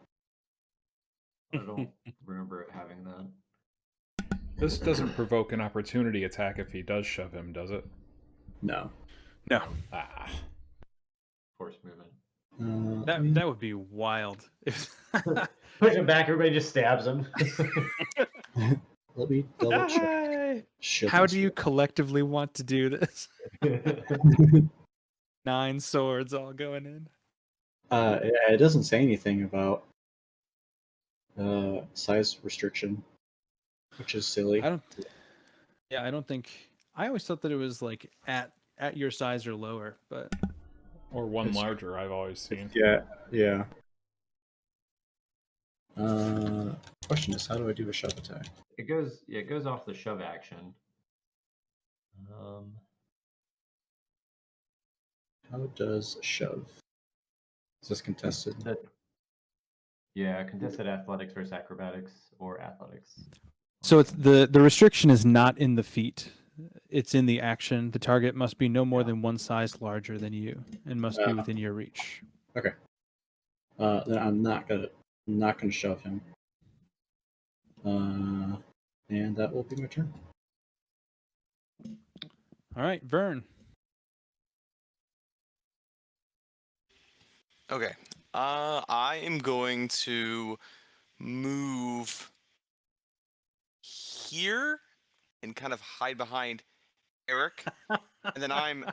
I don't remember it having that. This doesn't provoke an opportunity attack if he does shove him, does it? No. No. Ah. Force movement. That would be wild. If Push him back, everybody just stabs him. Let me double check. How do you collectively want to do this? 9 swords all going in. It doesn't say anything about size restriction, which is silly. I don't think. I always thought that it was like at your size or lower, but Or one larger, I've always seen. Yeah. Question is, how do I do a shove attack? It goes off the shove action. How does shove? Is this contested? Contested athletics versus acrobatics or athletics. so it's the restriction is not in the feat. it's in the action. The target must be no more than one size larger than you and must be within your reach. Okay. Then I'm not gonna shove him. And that will be my turn. All right, Vern. Okay. I am going to move here and kind of hide behind Eric, and then I'm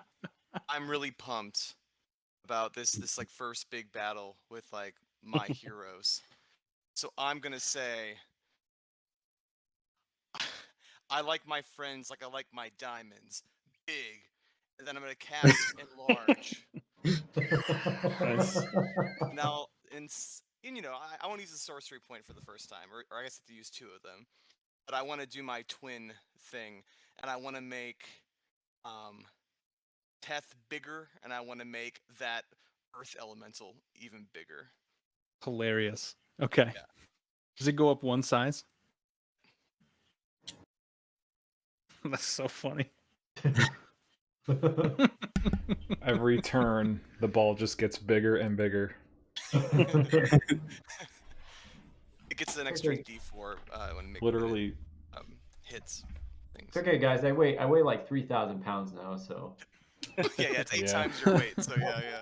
really pumped about this like first big battle with like my heroes. So I'm gonna say, I like my friends like I like my diamonds, big, and then I'm gonna cast enlarge. Nice. Now, and you know, I want to use a sorcery point for the first time, or I guess I have to use 2 of them. But I want to do my twin thing, and I want to make Teth bigger, and I want to make that Earth Elemental even bigger. Hilarious. Okay. Yeah. Does it go up one size? That's so funny. Every turn, the ball just gets bigger and bigger. It gets an extra D4 when it Literally. hits things. It's okay, guys. I weigh like 3,000 pounds now, so. Yeah, it's 8 Yeah. times your weight. So yeah.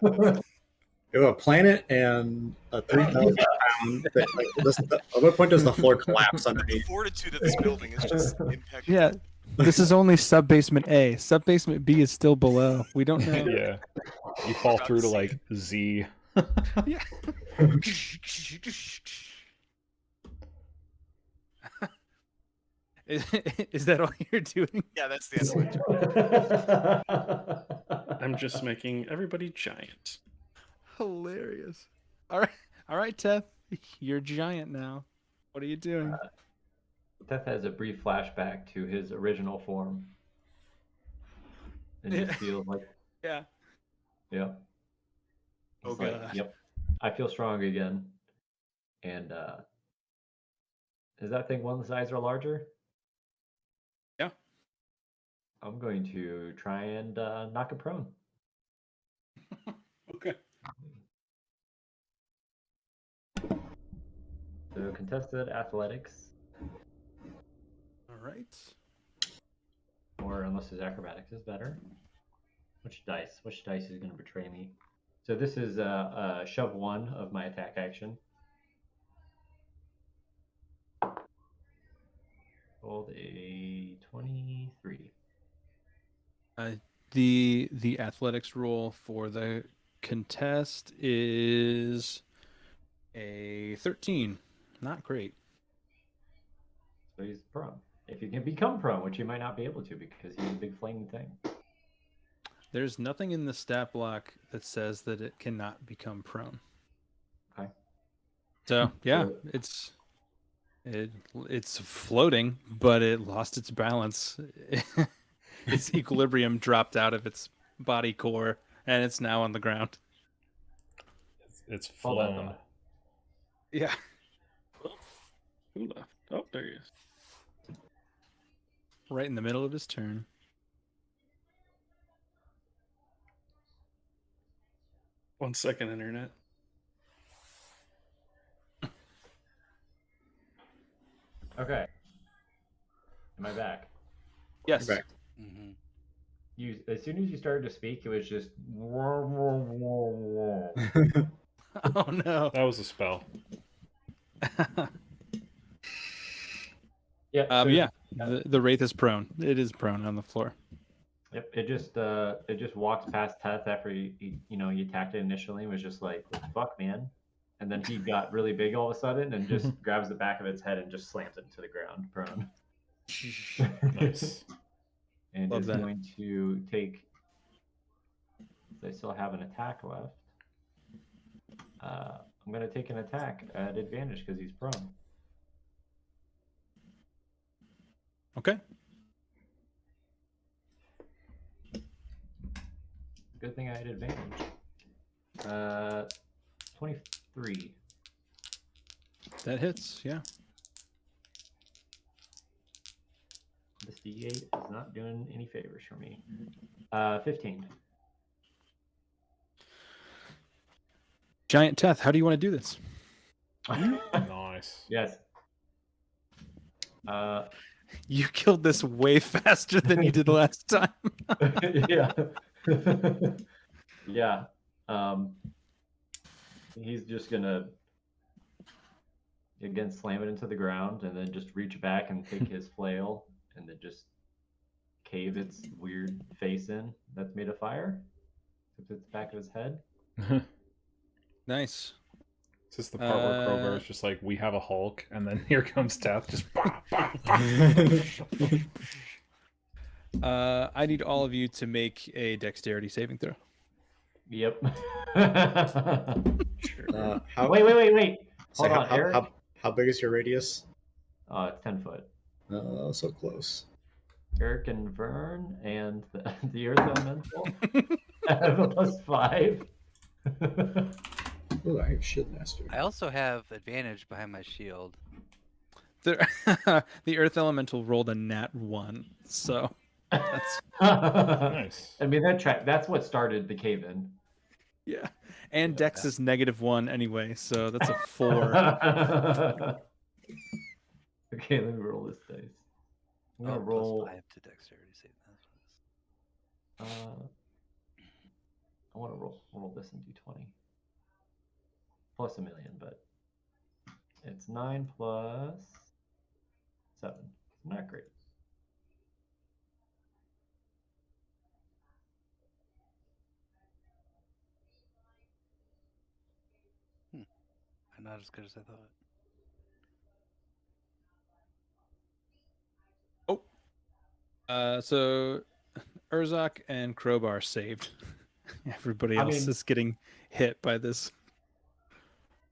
You have a planet and a 3,000 pound. At what point does the floor collapse The underneath? fortitude of this building is just impeccable. Yeah. This is only sub basement A. Sub basement B is still below. We don't know. Yeah. You fall About through to to see like Z. Yeah. Is that all you're doing? Yeah, that's the end of my turn. I'm just making everybody giant. Hilarious. All right, Teth. You're giant now. What are you doing? Teth has a brief flashback to his original form. And just feels like, Yeah. yep. Oh, He's like, God. yep, I feel strong again. And is that thing one size or larger? Yeah. I'm going to try and knock it prone. Okay. So contested athletics, All right. or unless his acrobatics is better. Which dice is going to betray me? So this is shove 1 of my attack action. Rolled a 23. The athletics roll for the contest is a 13. Not great. So he's prone. If you can become prone, which you might not be able to because he's a big flaming thing. There's nothing in the stat block that says that it cannot become prone. Okay. So yeah, it's floating, but it lost its balance. Its equilibrium dropped out of its body core, and it's now on the ground. It's Hold that flown. thought. Yeah. Who left? Oh, there he is. Right in the middle of his turn. One second, internet. Okay. Am I back? Yes. You're back. Mm-hmm. You, as soon as you started to speak, it was just. Oh no. That was a spell. Yeah. Yeah. The wraith is prone. It is prone on the floor. Yep. It just walks past Teth after you attacked it initially and was just like, what the fuck, man? And then he got really big all of a sudden and just grabs the back of its head and just slams it into the ground, prone. Nice. And Love is that. going to take. They still have an attack left. I'm going to take an attack at advantage because he's prone. Okay. Good thing I had advantage. 23. That hits, yeah. This D8 is not doing any favors for me. 15. Giant Teth, how do you want to do this? Nice. Yes. You killed this way faster than you did last time. Yeah. Yeah. He's just gonna again slam it into the ground and then just reach back and take his flail and then just cave its weird face in that's made of fire. Except it's the back of his head. Nice. Is this the part where Crowbar is just like, we have a Hulk, and then here comes Death, just bah, bah, bah. I need all of you to make a dexterity saving throw. Yep. How, Wait. so Hold on, Eric. how big is your radius? It's 10 foot. So close. Eric and Vern and the Earth Elemental have a +5. Oh, I have Shield Master. I also have advantage behind my shield. The Earth Elemental rolled a nat 1, so that's Nice. I mean, that's what started the cave-in. yeah. And Dex is -1 anyway, so that's a 4. Okay, let me roll this dice. I'm gonna roll. +5 to dexterity save. I want to roll this in d20. Plus 1 million, but it's 9 plus 7. Not great. Not as good as I thought. So Urzak and Crowbar saved. Everybody else is getting hit by this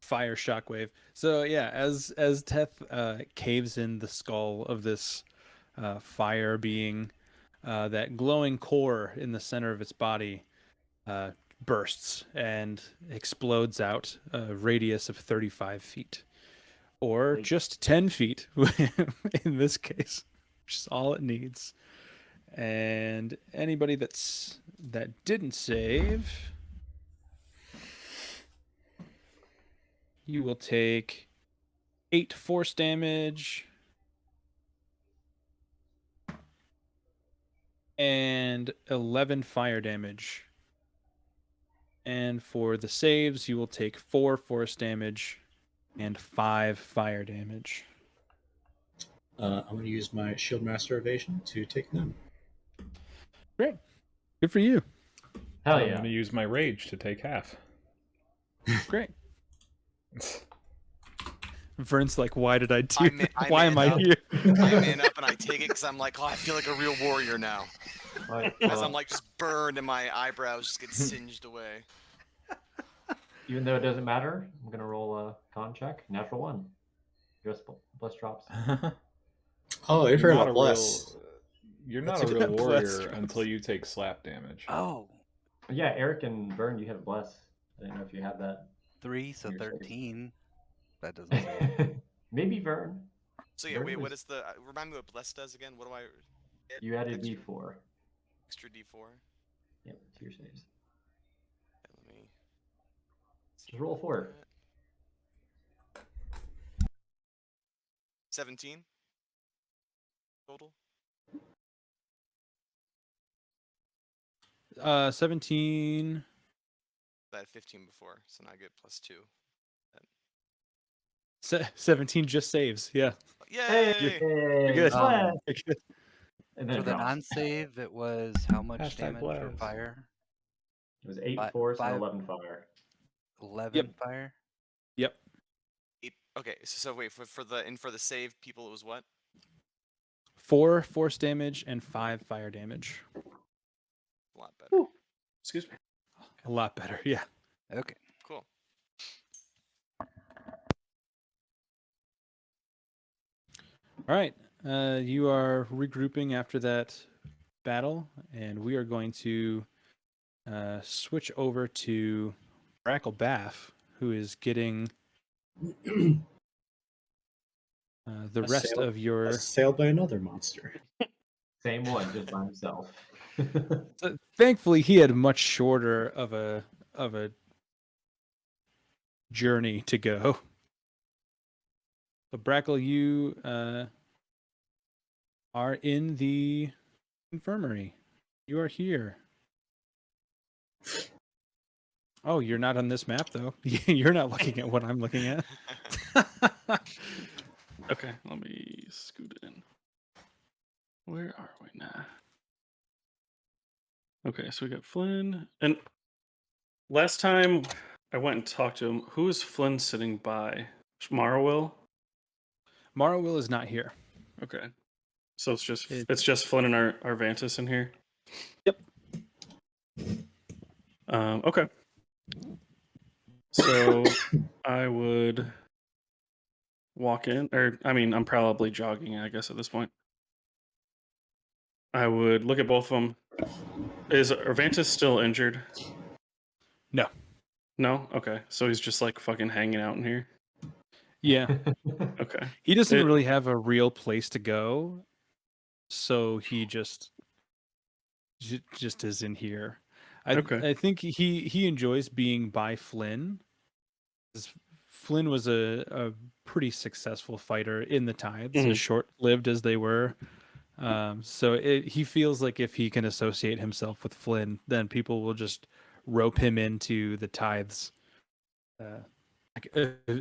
fire shockwave. So yeah, as Teth caves in the skull of this fire being, that glowing core in the center of its body bursts and explodes out a radius of 35 feet, or just 10 feet in this case, which is all it needs. And anybody that didn't save, you will take 8 force damage and 11 fire damage. And for the saves, you will take 4 force damage and 5 fire damage. I'm going to use my Shield Master Evasion to take them. Great. Good for you. Hell I'm yeah. going to use my rage to take half. Great. Vern's like, why did I do why am I here? I man up and I take it because I'm like, oh, I feel like a real warrior now. As I'm like just burned and my eyebrows just get singed away. Even though it doesn't matter, I'm gonna roll a con check. Natural 1. Just bless drops. Oh, if you're not a bless. You're not a real warrior until you take slap damage. Oh. Yeah, Eric and Vern, you have bless. I don't know if you have that. 3, so 13. That doesn't say. Maybe Vern. So yeah, wait, what is the? Remind me what bless does again. What do I? You added D4. Extra D4. Yep, to your saves. Okay, let me. Just roll 4. 17 total. 17. I had 15 before, so now I get +2. 17 just saves. Yeah. Yay! You're good. You're good. And then For the non-save, it was how much damage for blast. fire? It was 8 force and 11 fire. 11 fire? Yep. Okay, so wait, for the save people, it was what? 4 force damage and 5 fire damage. A lot better. Ooh. Excuse me. A lot better, yeah. Okay. Cool. All right. You are regrouping after that battle, and we are going to switch over to Brackle Baff, who is getting the rest of your... Assailed by another monster. Same one, just by himself. So, thankfully, he had much shorter of a journey to go. So Brackle, you are in the infirmary. You are here. Oh, you're not on this map though. You're not looking at what I'm looking at. Okay, let me scoot in. Where are we now? Okay, so we got Flynn. And last time I went and talked to him, who is Flynn sitting by? Marowil? Marowil is not here. Okay. So it's It- just Flynn and our Vantis in here? Yep. Okay. So I would walk in, or I mean, I'm probably jogging, I guess, at this point. I would look at both of them. Is Arvantis still injured? No. No? Okay. So he's just like fucking hanging out in here? Yeah. Okay. He doesn't really have a real place to go, so he just is in here. Okay. I think he enjoys being by Flynn. Flynn was a pretty successful fighter in the Tides, as short-lived as they were. So he feels like if he can associate himself with Flynn, then people will just rope him into the Tides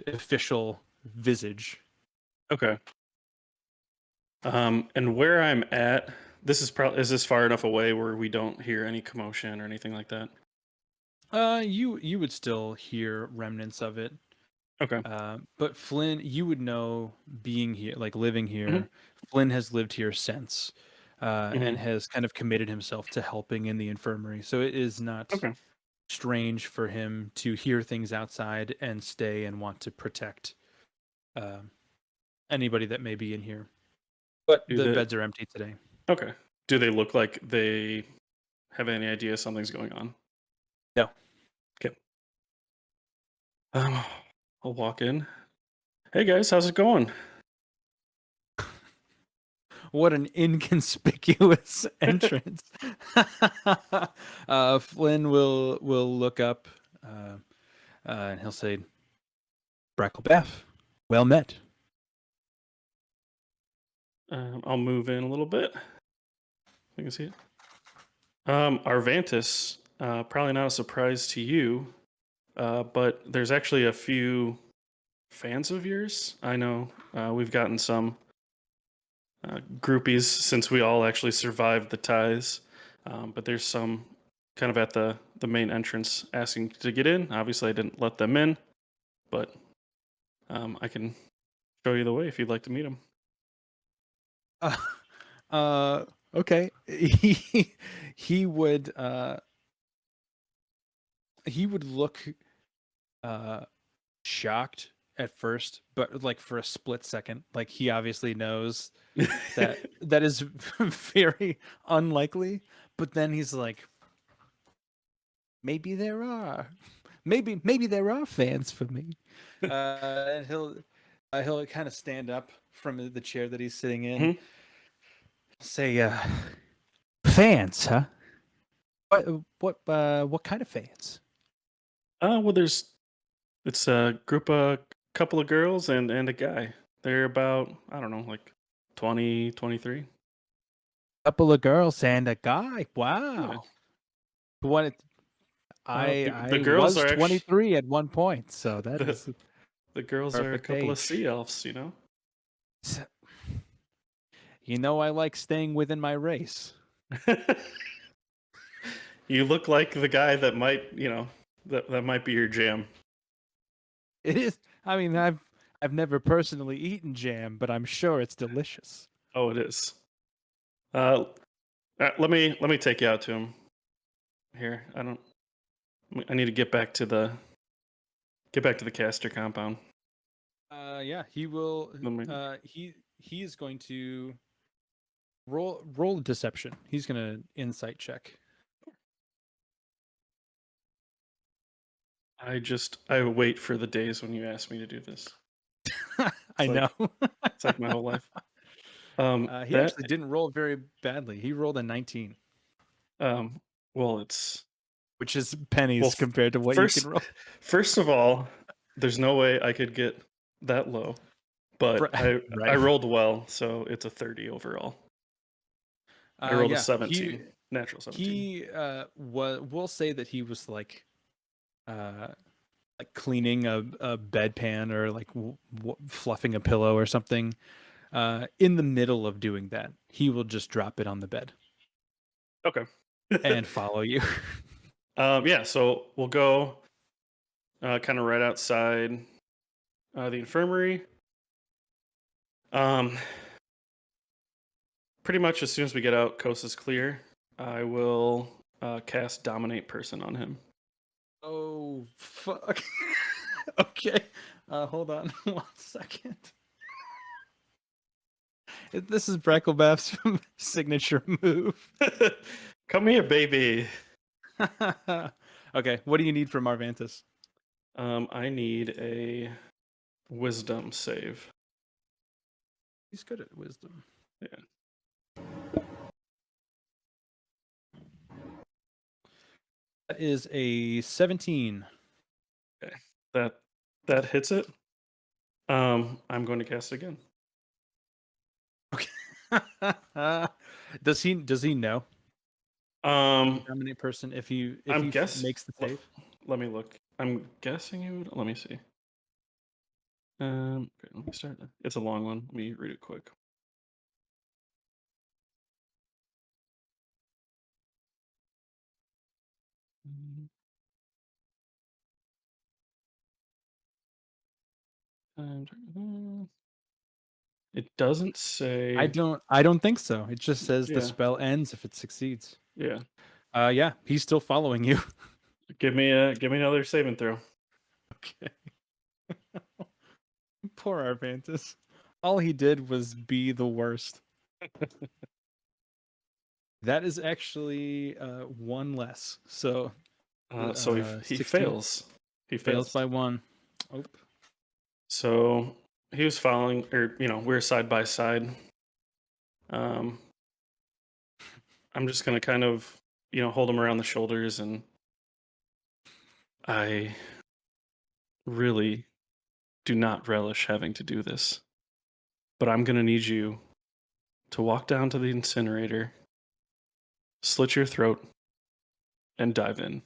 official visage. Okay. And where I'm at, is this far enough away where we don't hear any commotion or anything like that? You would still hear remnants of it. Okay. But Flynn, you would know, being here, like living here, Flynn has lived here since, and has kind of committed himself to helping in the infirmary. So it is not strange for him to hear things outside and stay and want to protect anybody that may be in here. But the beds are empty today. Okay. Do they look like they have any idea something's going on? No. Okay. I'll walk in. Hey guys, how's it going? What an inconspicuous entrance. Flynn will look up and he'll say, Bracklebath, well met. I'll move in a little bit. You can see it. Arvantis, probably not a surprise to you, but there's actually a few fans of yours. I know we've gotten some groupies since we all actually survived the ties, but there's some kind of at the main entrance asking to get in. Obviously, I didn't let them in, but I can show you the way if you'd like to meet them. Okay. He would look shocked at first, but like for a split second, like he obviously knows that is very unlikely, but then he's like, maybe there are fans for me. And he'll kind of stand up from the chair that he's sitting in. Say, fans, huh? What kind of fans? Well, it's a couple of girls and a guy. They're about, I don't know, like 20, 23. Couple of girls and a guy. Wow. Yeah. What? The I girls was are 23 at one point, so that is the girls are a perfect couple of age. sea elves, you know. You know, I like staying within my race. You look like the guy that might, that might be your jam. It is. I mean, I've never personally eaten jam, but I'm sure it's delicious. Oh, it is. Let me take you out to him. Here, I need to get back to the caster compound. Yeah, he will. He is going to roll deception. He's going to insight check. I wait for the days when you ask me to do this. I know. It's like my whole life. He actually didn't roll very badly. He rolled a 19, well, it's which is pennies compared to what you can roll. First of all, there's no way I could get that low, but I rolled well, so it's a 30 overall. I rolled a 17, natural 17. He we'll say that he was like cleaning a bedpan or like fluffing a pillow or something. In the middle of doing that, he will just drop it on the bed. Okay. And follow you. Yeah, so we'll go kind of right outside the infirmary. Pretty much as soon as we get out, coast is clear. I will cast Dominate Person on him. Oh, fuck. Okay. Hold on 1 second. This is Brecklebath's signature move. Come here, baby. Okay, what do you need from Marvantis? I need a wisdom save. He's good at wisdom. Yeah. That is a 17. Okay. That hits it. I'm going to cast again. Okay. Does he know? Dominate person if he makes the save. Let me look. I'm guessing you would. Let me see. Okay, let me start. It's a long one. Let me read it quick. It doesn't say. I don't think so. It just says the spell ends if it succeeds. Yeah. Yeah, he's still following you. Give me another saving throw. Okay. Poor Arvantis. All he did was be the worst. That is actually one less. So he fails. He fails by 1. Oh. So he was following, or we're side by side. I'm just gonna kind of hold him around the shoulders, and I really do not relish having to do this, but I'm gonna need you to walk down to the incinerator, slit your throat, and dive in.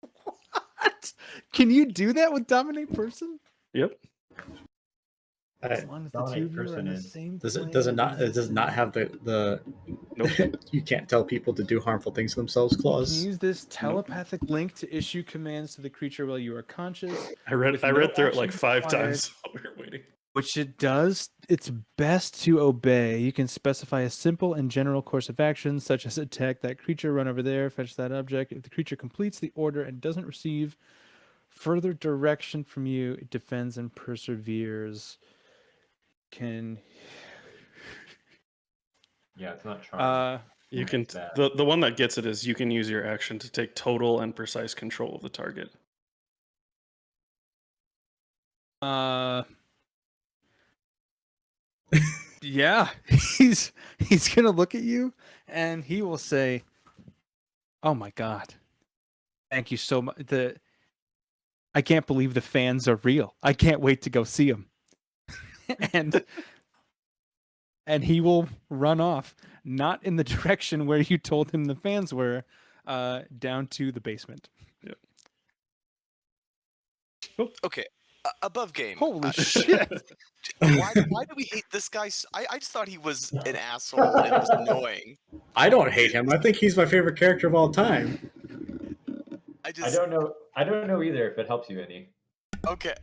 What? Can you do that with Dominate Person? Yep. As long as the two of you are on the same does it not have the Nope. You can't tell people to do harmful things to themselves clause? You can use this telepathic link to issue commands to the creature while you are conscious. I read through it like 5 times while we were waiting. Which it does its best to obey. You can specify a simple and general course of action, such as attack that creature, run over there, fetch that object. If the creature completes the order and doesn't receive further direction from you, it defends and perseveres. Yeah, it's not charmed. You can the one that gets it is you can use your action to take total and precise control of the target. Yeah, he's gonna look at you and he will say, "Oh my god, thank you so much. I can't believe the fans are real. I can't wait to go see them." and he will run off, not in the direction where you told him the fans were, down to the basement. Yep. Okay, above game. Holy shit! Why do we hate this guy? I just thought he was an asshole and was annoying. I don't hate him. I think he's my favorite character of all time. I don't know either. If it helps you any. Okay.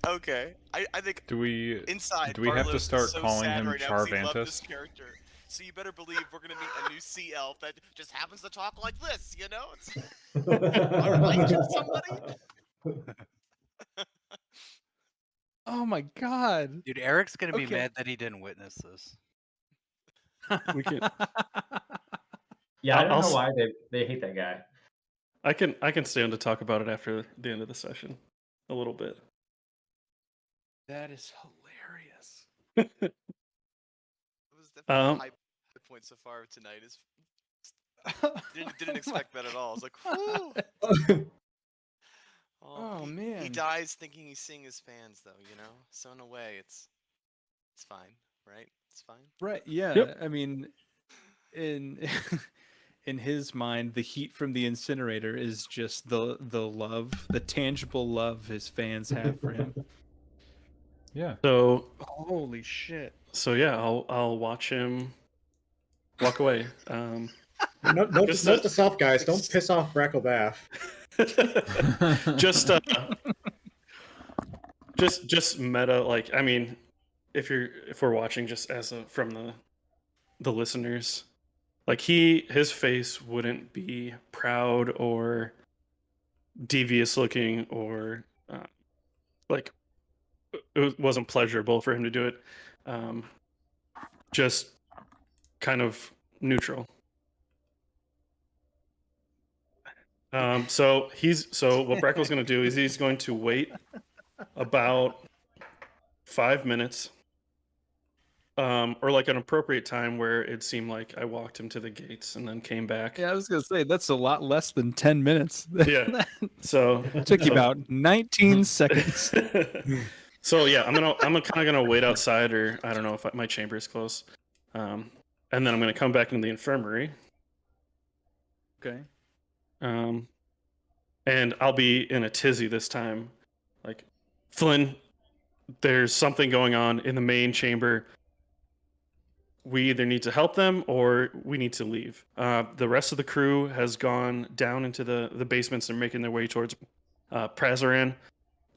I think Do we inside have to start so calling him right now 'cause he loved this Charvantis? character. So you better believe we're gonna meet a new sea elf that just happens to talk like this. It's somebody. Oh my god, dude! Eric's gonna be mad that he didn't witness this. We can. Yeah, I don't know why they hate that guy. I can stay on to talk about it after the end of the session, a little bit. That is hilarious. It was definitely Um, a high point so far tonight. Is didn't Oh expect my that at all. I was like, God. whew. Oh, he man. dies thinking he's seeing his fans, though. You know, so in a way, it's fine, right? It's fine. Right. Yeah. Yep. I mean, in in his mind, the heat from the incinerator is just the love, the tangible love his fans have for him. Yeah. so Holy shit. yeah, I'll watch him walk away. Note Just to self, guys. Don't piss off Bracklebath. just just meta, like, I mean, if we're watching just as from the listeners, like, his face wouldn't be proud or devious looking, or like, it wasn't pleasurable for him to do it. Just kind of neutral. So what Breckel's going to do is he's going to wait about 5 minutes, or like an appropriate time where it seemed like I walked him to the gates and then came back. Yeah, I was gonna say that's a lot less than 10 minutes. Yeah. So Took you about 19 seconds. So yeah, I'm kind of gonna wait outside, or I don't know if my chamber is close, and then I'm gonna come back into the infirmary. Okay. And I'll be in a tizzy this time. Like, Flynn, there's something going on in the main chamber. We either need to help them or we need to leave. The rest of the crew has gone down into the basements. They're making their way towards Prazaran.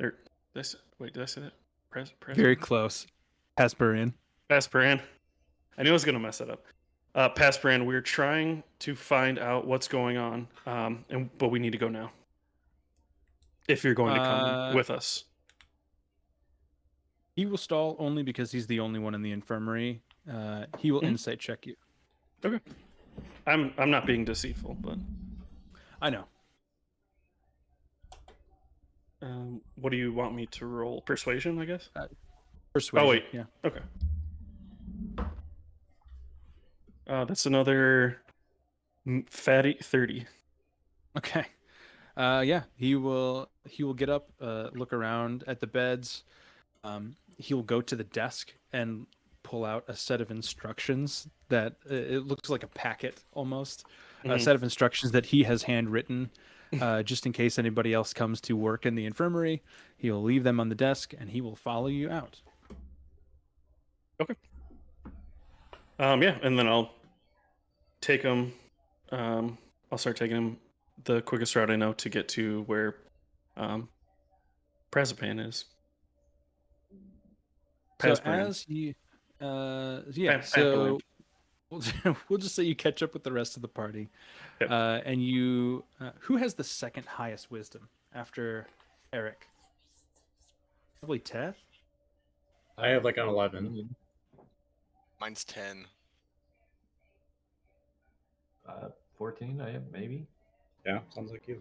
Wait, did I say that? Prazaran? Very close. Hesperin. Pasparan. I knew I was going to mess that up. Pasparan, we're trying to find out what's going on, but we need to go now. If you're going to come with us. He will stall only because he's the only one in the infirmary. He will insight check you. Okay. I'm not being deceitful, but I know. what do you want me to roll? Persuasion, I guess. Persuasion. Oh wait. Yeah. Okay. That's another fatty 30. Okay. Yeah. He will get up, look around at the beds. He will go to the desk and pull out a set of instructions that it looks like a packet almost. A set of instructions that he has handwritten, just in case anybody else comes to work in the infirmary. He will leave them on the desk and he will follow you out. Okay. Yeah, and then I'll take him. I'll start taking him the quickest route I know to get to where Prazapan is. So Pasparan. as you, Pasparan. so we'll just say you catch up with the rest of the party, Yep. and you. Who has the second highest wisdom after Eric? Probably Teth. I have like an 11. Mine's 10. 14, I have maybe. Yeah, sounds like you.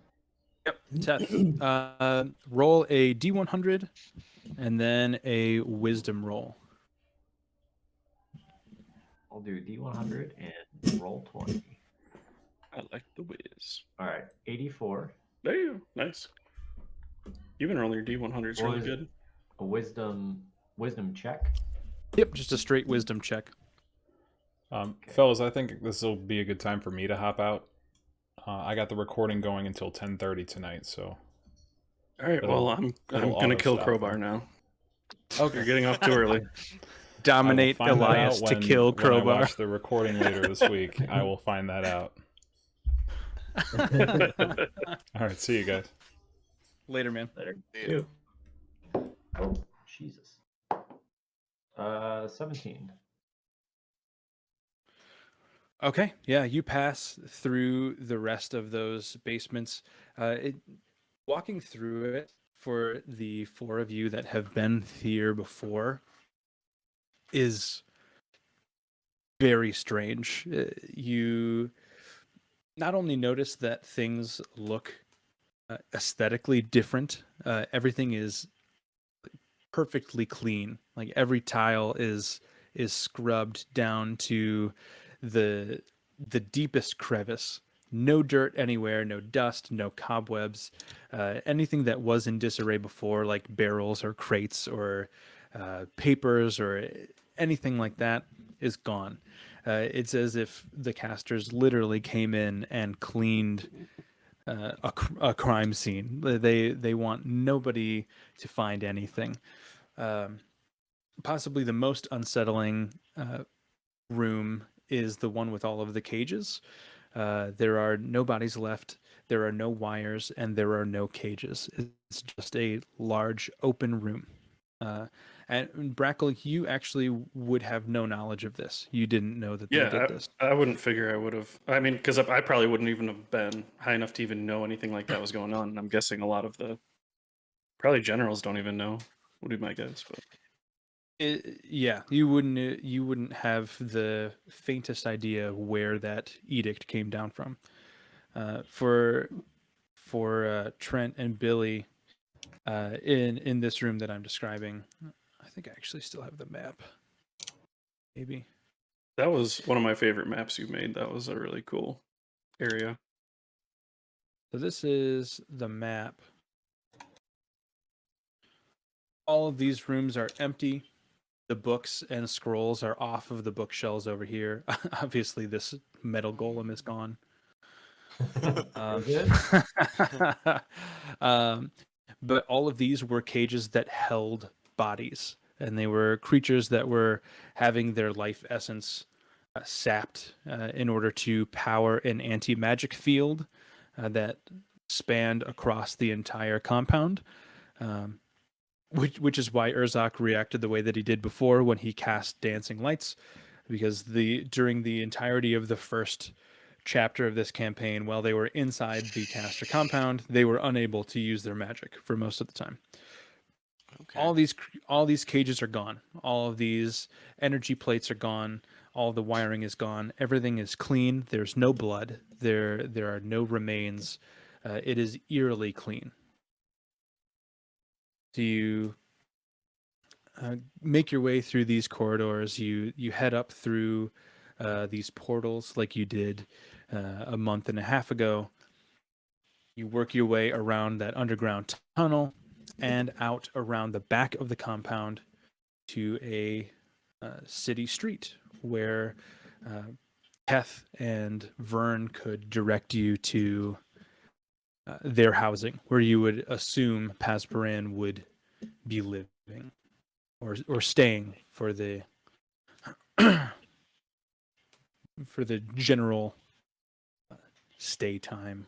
Yep. Teth. Roll a D100, and then a wisdom roll. I'll do D100 and roll 20. I like the whiz. All right, 84. There you go. Nice. You've been rolling your D100s really good. A wisdom check. Yep, just a straight wisdom check. Fellas, I think this will be a good time for me to hop out. I got the recording going until 10:30 tonight, so. All right. Well, I'm gonna kill Crowbar now. Okay, you're getting off too early. Dominate Elias to kill Crowbar. When I watch the recording later this week, I will find that out. All right, see you guys. Later, man. Later. Yeah. Oh, Jesus. 17. Okay, yeah, you pass through the rest of those basements. Walking through it for the four of you that have been here before is very strange. You not only notice that things look aesthetically different, everything is perfectly clean. Like every tile is scrubbed down to the deepest crevice. No dirt anywhere, no dust, no cobwebs. Anything that was in disarray before, like barrels or crates or papers or anything like that, is gone. It's as if the casters literally came in and cleaned a crime scene. They want nobody to find anything. Possibly the most unsettling room is the one with all of the cages. There are no bodies left. There are no wires, and there are no cages. It's just a large open room. And Brackle, you actually would have no knowledge of this. You didn't know that they Yeah, did this. I wouldn't figure I would have. I mean, because I probably wouldn't even have been high enough to even know anything like that was going on. And I'm guessing a lot of the probably generals don't even know. Would be my guess, but Yeah, you wouldn't have the faintest idea where that edict came down from. For Trent and Billy, in this room that I'm describing, I think I actually still have the map. Maybe. that was one of my favorite maps you made. That was a really cool area. So this is the map. All of these rooms are empty. The books and scrolls are off of the bookshelves over here. Obviously, this metal golem is gone. Um, but all of these were cages that held bodies, and they were creatures that were having their life essence sapped in order to power an anti-magic field that spanned across the entire compound. Which is why Urzak reacted the way that he did before when he cast dancing lights, because during the entirety of the first chapter of this campaign, while they were inside the caster compound, they were unable to use their magic for most of the time. Okay. All these cages are gone. All of these energy plates are gone. All the wiring is gone. Everything is clean. There's no blood. There are no remains. It is eerily clean. Do you make your way through these corridors? You head up through these portals like you did a month and a half ago. You work your way around that underground tunnel and out around the back of the compound to a city street where Keth and Vern could direct you to their housing, where you would assume Pasparan would be living or staying for the for the general stay time.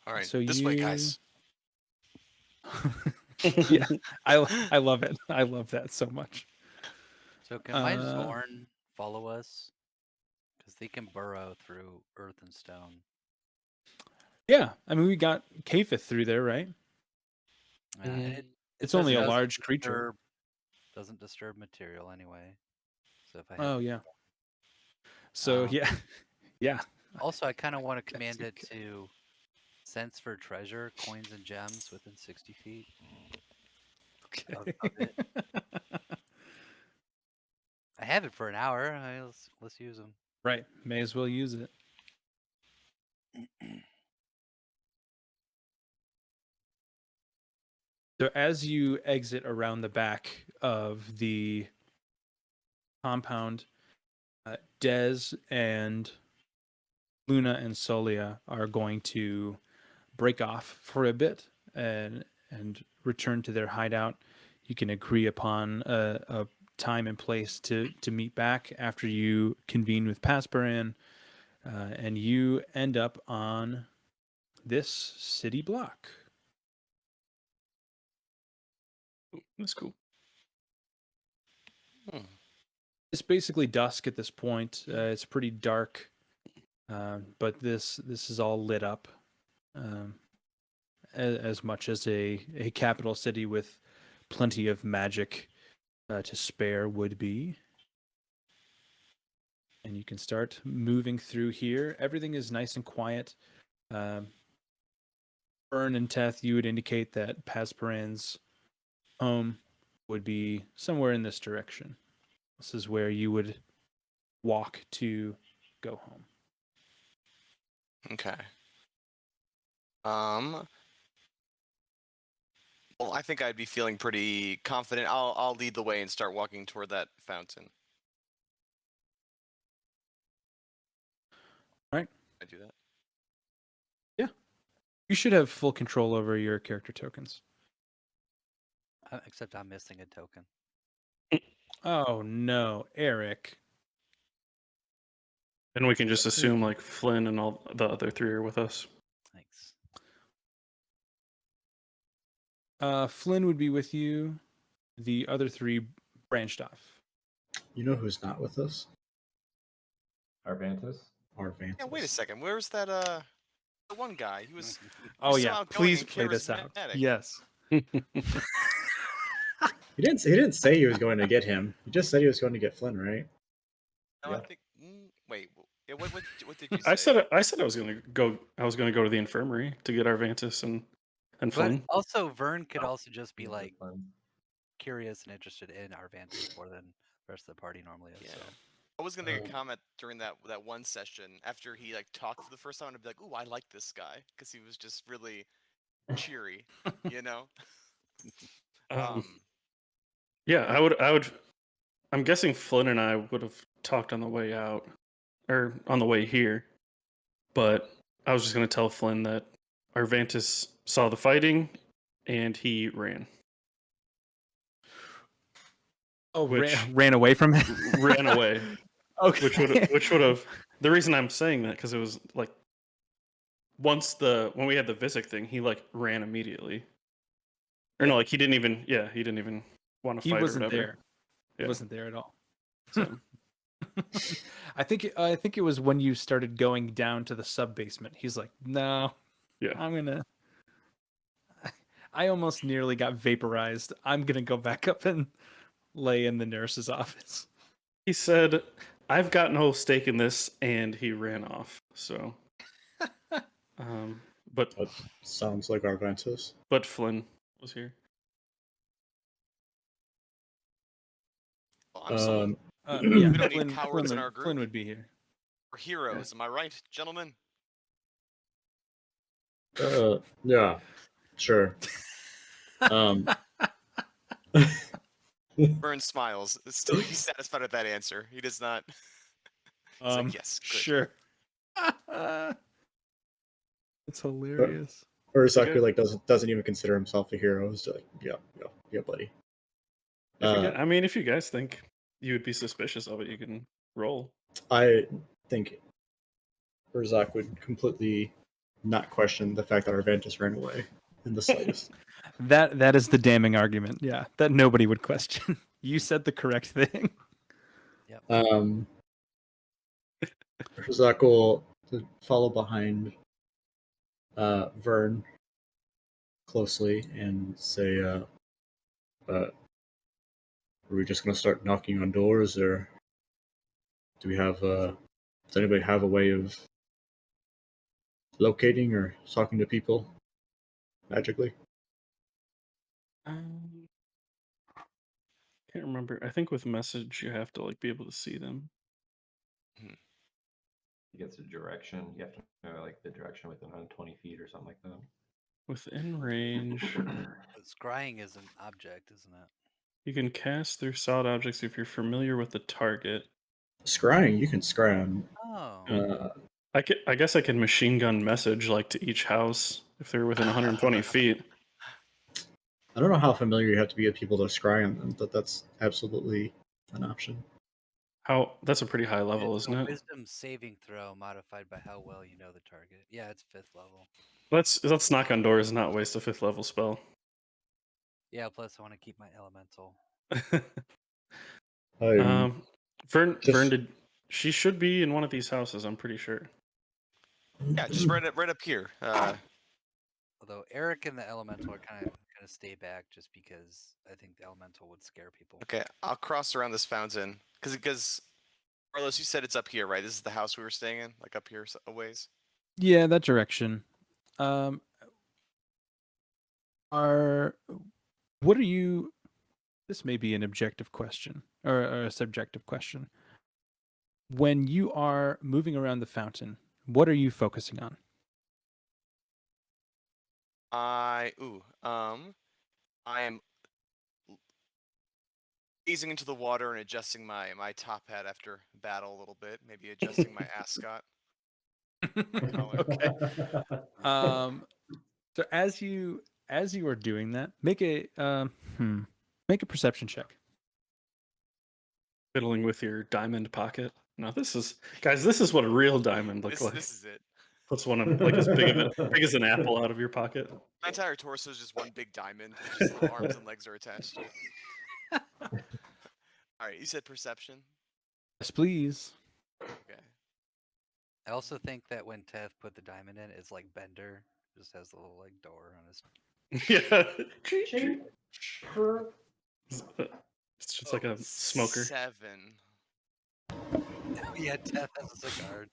All right, So this way, guys. Yeah, I love it. I love that so much. So can my Zorn follow us? Because they can burrow through earth and stone. Yeah, I mean we got Kafith through there, right? And it It's says only it a doesn't large creature. doesn't disturb material anyway. So if I Oh have yeah. So yeah, yeah. Also, I kind of want to command That's it to sense for treasure, coins, and gems within 60 feet of it. I have it for an hour. Let's use them. Right, may as well use it. So as you exit around the back of the compound, Dez and Luna and Solia are going to break off for a bit and return to their hideout. You can agree upon a time and place to meet back after you convene with Pasparan, and you end up on this city block. That's cool. It's basically dusk at this point. It's pretty dark, but this is all lit up, as much as a capital city with plenty of magic to spare would be. And you can start moving through here. Everything is nice and quiet. Burn and Teth, you would indicate that Pasperan's home would be somewhere in this direction. This is where you would walk to go home. Okay. Well, I think I'd be feeling pretty confident. I'll lead the way and start walking toward that fountain. Right. I do that. You should have full control over your character tokens. Except I'm missing a token. Oh no, Eric. And we can just assume like Flynn and all the other three are with us. Thanks. Flynn would be with you. The other three branched off. You know who's not with us? Arvantis? Arvantis. Yeah, wait a second. Where's that the one guy? He was Oh so yeah, outgoing please and play this out. charismatic. Yes. He didn't say he was going to get him. He just said he was going to get Flynn, right? No, Yeah. I think. Wait. Yeah, what did you say? I said I was gonna go. I was gonna go to the infirmary to get Arvantis and But Flynn. also, Vern could Oh, also just be He's like with Flynn. curious and interested in Arvantis more than the rest of the party normally is. Yeah. So I was gonna make a comment during that one session after he like talked for the first time and be like, "Ooh, I like this guy," because he was just really cheery, you know. Yeah, I would. I'm guessing Flynn and I would have talked on the way out, or on the way here. But I was just gonna tell Flynn that Arvantis saw the fighting, and he ran. Oh, Which ran away from it. ran away. Okay. Which would have. The reason I'm saying that because it was like once when we had the Visic thing, he like ran immediately. Or no, like he didn't even want to He fight or wasn't whatever. there. He Yeah. wasn't there at all. So I think it was when you started going down to the sub basement. He's like, "No, yeah. I'm gonna." I almost nearly got vaporized. I'm gonna go back up and lay in the nurse's office. He said, "I've got no stake in this," and he ran off. So, but That sounds like Arvantis. Flynn was here. Well, I'm sold. Yeah, We don't need cowards in our Flynn group. would be here. We're heroes. Am I right, gentlemen? Yeah, sure. Burn smiles. Still, he's satisfied with that answer. He does not. He's like, yes, good. Sure. It's hilarious. Urzaku like doesn't even consider himself a hero. He's like, yeah, buddy. If you guys think you would be suspicious of it, you can roll. I think Urzak would completely not question the fact that Arvantis ran away in the slightest. That is the damning argument. Yeah, that nobody would question. You said the correct thing. Urzak will follow behind Vern closely and say, are we just going to start knocking on doors, or do we have does anybody have a way of locating or talking to people magically? Can't remember. I think with message you have to like be able to see them. He gets a direction. You have to know like the direction within 120 feet or something like that. Within range. Scrying is an object, isn't it? You can cast through solid objects if you're familiar with the target. Scrying, you can scry on. Oh. I guess I can machine gun message like to each house if they're within 120 feet. I don't know how familiar you have to be with people to scry on them, but that's absolutely an option. That's a pretty high level, It's isn't a it? wisdom saving throw modified by how well you know the target. Yeah, it's 5th level. Let's knock on doors and not waste a 5th level spell. Yeah, plus I want to keep my elemental. Vern did. She should be in one of these houses. I'm pretty sure. Yeah, just right up here. Although Eric and the elemental are kind of stay back just because I think the elemental would scare people. Okay, I'll cross around this fountain because Carlos, you said it's up here, right? This is the house we were staying in, like up here a ways. Yeah, that direction. what are you? This may be an objective question or a subjective question. When you are moving around the fountain, what are you focusing on? I am gazing into the water and adjusting my top hat after battle a little bit. Maybe adjusting my ascot. Okay. So as you are doing that, make a perception check. Fiddling with your diamond pocket. No, this is This is what a real diamond looks like. This is it. Puts one of like as big as an apple out of your pocket. My entire torso is just one big diamond. It's just the arms and legs are attached to it. All right, you said perception. Yes, please. Okay. I also think that when Teth put the diamond in, it's like Bender just has the little like door on his. Yeah. It's just like a smoker. 7. Yeah, Teth has a cigar.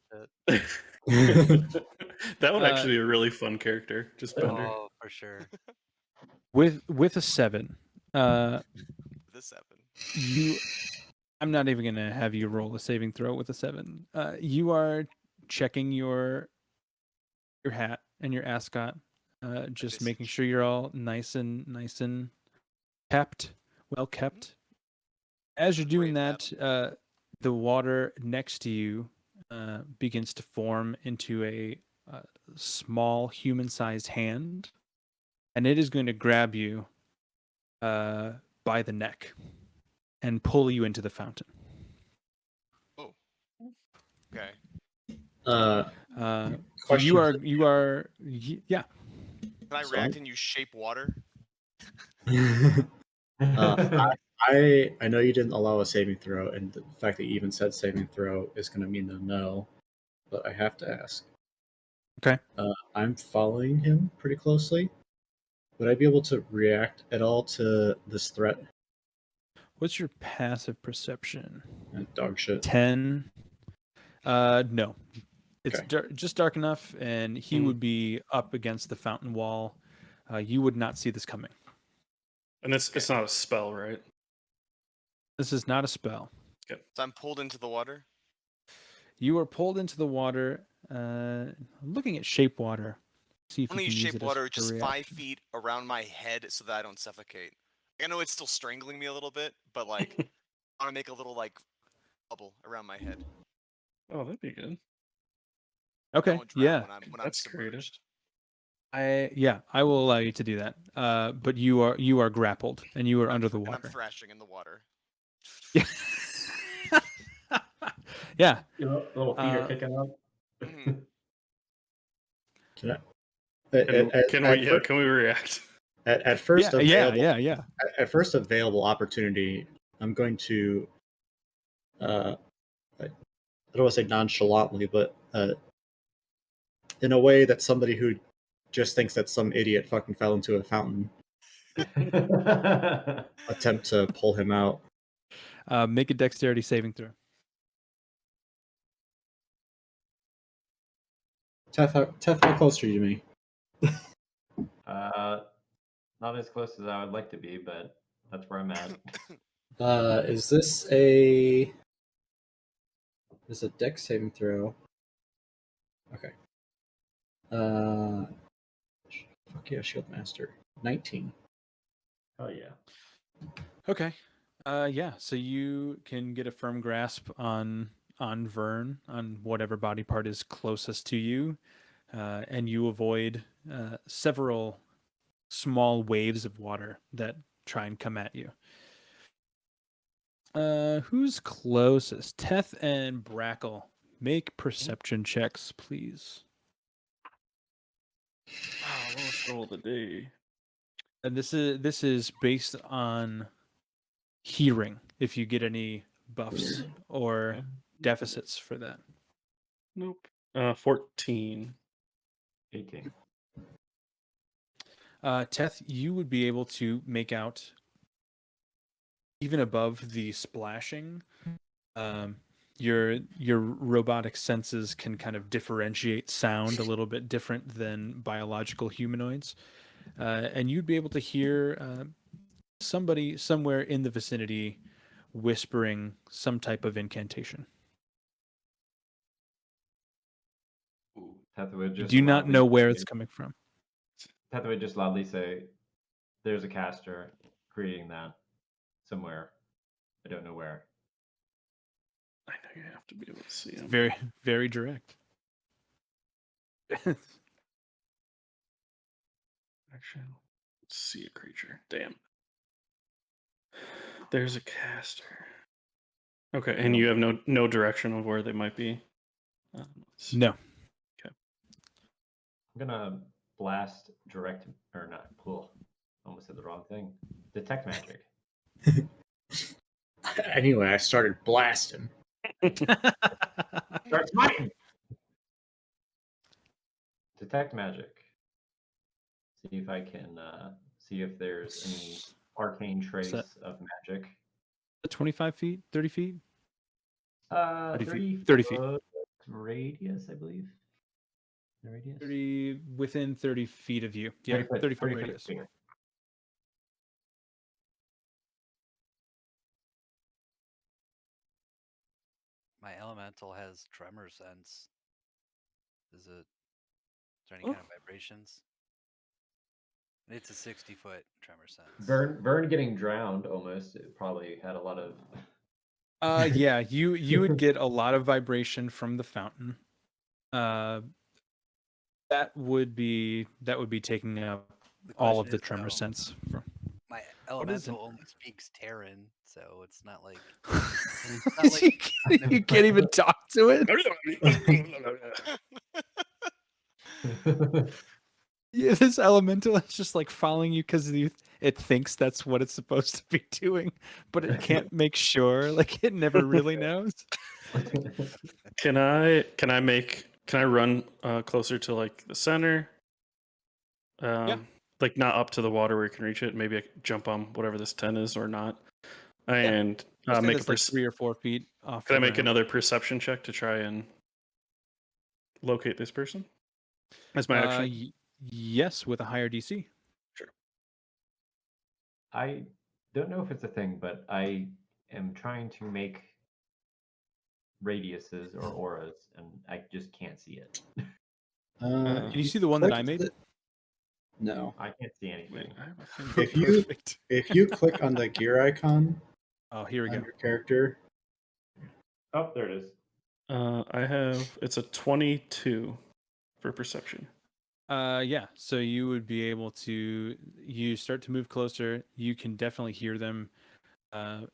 That would actually be a really fun character. Just Bender. Oh, for sure. With a 7, The 7. I'm not even gonna have you roll a saving throw with a 7. You are checking your hat and your ascot, just making sure you're all nice and kept, well kept. As you're doing that, the water next to you begins to form into a small human-sized hand, and it is going to grab you by the neck and pull you into the fountain. Oh. Okay. So you are yeah. Can I react and use shape water? I know you didn't allow a saving throw, and the fact that you even said saving throw is going to mean a no, but I have to ask. Okay. I'm following him pretty closely. Would I be able to react at all to this threat? What's your passive perception? Dog shit. 10. No. It's Okay. just dark enough, and he would be up against the fountain wall. You would not see this coming. And it's not a spell, right? This is not a spell. So I'm pulled into the water? You are pulled into the water. Looking at shape water. See if I'm you gonna can use use shape it water as a just 5 reaction. feet around my head so that I don't suffocate. I know it's still strangling me a little bit, but like I want to make a little like bubble around my head. Oh, that'd be good. Okay. I won't drown Yeah. when I'm That's creative. submerged. I will allow you to do that. But you are grappled and you are under the And I'm water. thrashing in the water. Yeah. Yeah. Your little feet are kicking up. Mhm. Can I? Can we react? At first available, yeah. At first available opportunity, I'm going to. I don't want to say nonchalantly, but in a way that somebody who just thinks that some idiot fucking fell into a fountain attempt to pull him out. Make a dexterity saving throw. Teth, how close are you to me? Not as close as I would like to be, but that's where I'm at. Is this a dex saving throw? Okay. Fuck yeah, Shield Master. 19. Oh yeah. Okay. Yeah. So you can get a firm grasp on Vern, on whatever body part is closest to you, and you avoid several small waves of water that try and come at you. Who's closest? Teth and Brackle. Make perception checks, please. Wow, lowest roll of the day. And this is based on hearing. If you get any buffs or deficits for that. Nope. 14. 18. Teth, you would be able to make out, even above the splashing, your robotic senses can kind of differentiate sound a little bit different than biological humanoids. and you'd be able to hear somebody somewhere in the vicinity whispering some type of incantation. Teth would You just do not loudly know where say- it's coming from. Teth would just loudly say, "There's a caster creating that somewhere. I don't know where." I know you have to be able to see him. Very, very direct. Action. See a creature. Damn. There's a caster. Okay, and you have no direction of where they might be. No. I'm gonna blast direct or not. Cool. Almost said the wrong thing. Detect magic. Anyway, I started blasting. Start smiting. Detect magic. See if I can see if there's any arcane trace of magic. 25 feet, 30 feet? 30 feet. 30 feet. Radius, I believe. The radius? 30 within 30 feet of you. Yeah, 30 foot radius. Feet. My elemental has tremor sense. Is there any kind of vibrations? It's a 60-foot tremor sense. Vern getting drowned almost. It probably had a lot of. Yeah, you would get a lot of vibration from the fountain. That would be taking up all of the tremor sense. My What is elemental it? only speaks Terran, so it's not like it's not like you can't even talk to it. Yeah, this elemental is just like following you because it thinks that's what it's supposed to be doing, but it can't make sure. Like it never really knows. Can I run closer to like the center? Yeah. Like not up to the water where you can reach it. Maybe I could jump on whatever this 10 is or not. And I'll say make that's like 3 or 4 feet off. Can the I make ground. another perception check to try and locate this person? That's my action. Yes, with a higher DC. Sure. I don't know if it's a thing, but I am trying to make radiuses or auras, and I just can't see it. Can you see the one that I made? No. I can't see anything. If you click on the gear icon, here we go. Your character. Oh, there it is. It's a 22 for perception. Yeah. So you would be able to. You start to move closer. You can definitely hear them.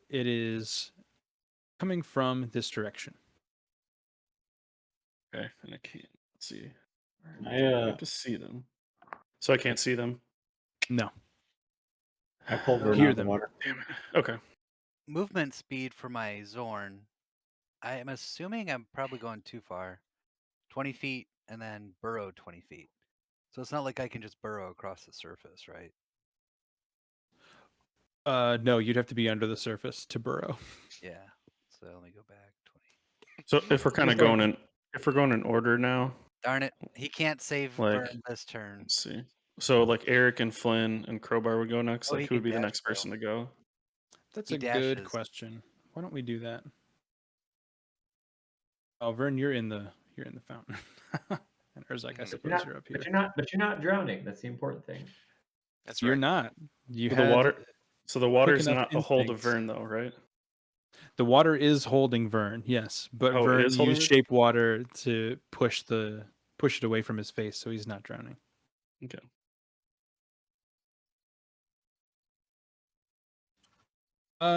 It is coming from this direction. Okay, and I can't see. I have to see them, so I can't see them. No. I pulled Vern hear out of the them. water. Damn it. Okay. movement speed for my Zorn. I am assuming I'm probably going too far. 20 feet and then burrow 20 feet. So it's not like I can just burrow across the surface, right? No, you'd have to be under the surface to burrow. Yeah. So let me go back 20. So if we're kind of going in order now. Darn it. He can't save Vern this turn. Let's see. So like Eric and Flynn and Crowbar would go next. Like who would be the next person to go? That's a good question. Why don't we do that? Oh, Vern, you're in the fountain. And Urzak, I suppose you're up here. But you're not drowning. That's the important thing. That's right. You're not. You the water. So the water is not a hold of instincts. Vern, though, right? The water is holding Vern, yes, but Vern used shape water to push it away from his face, so he's not drowning. Okay.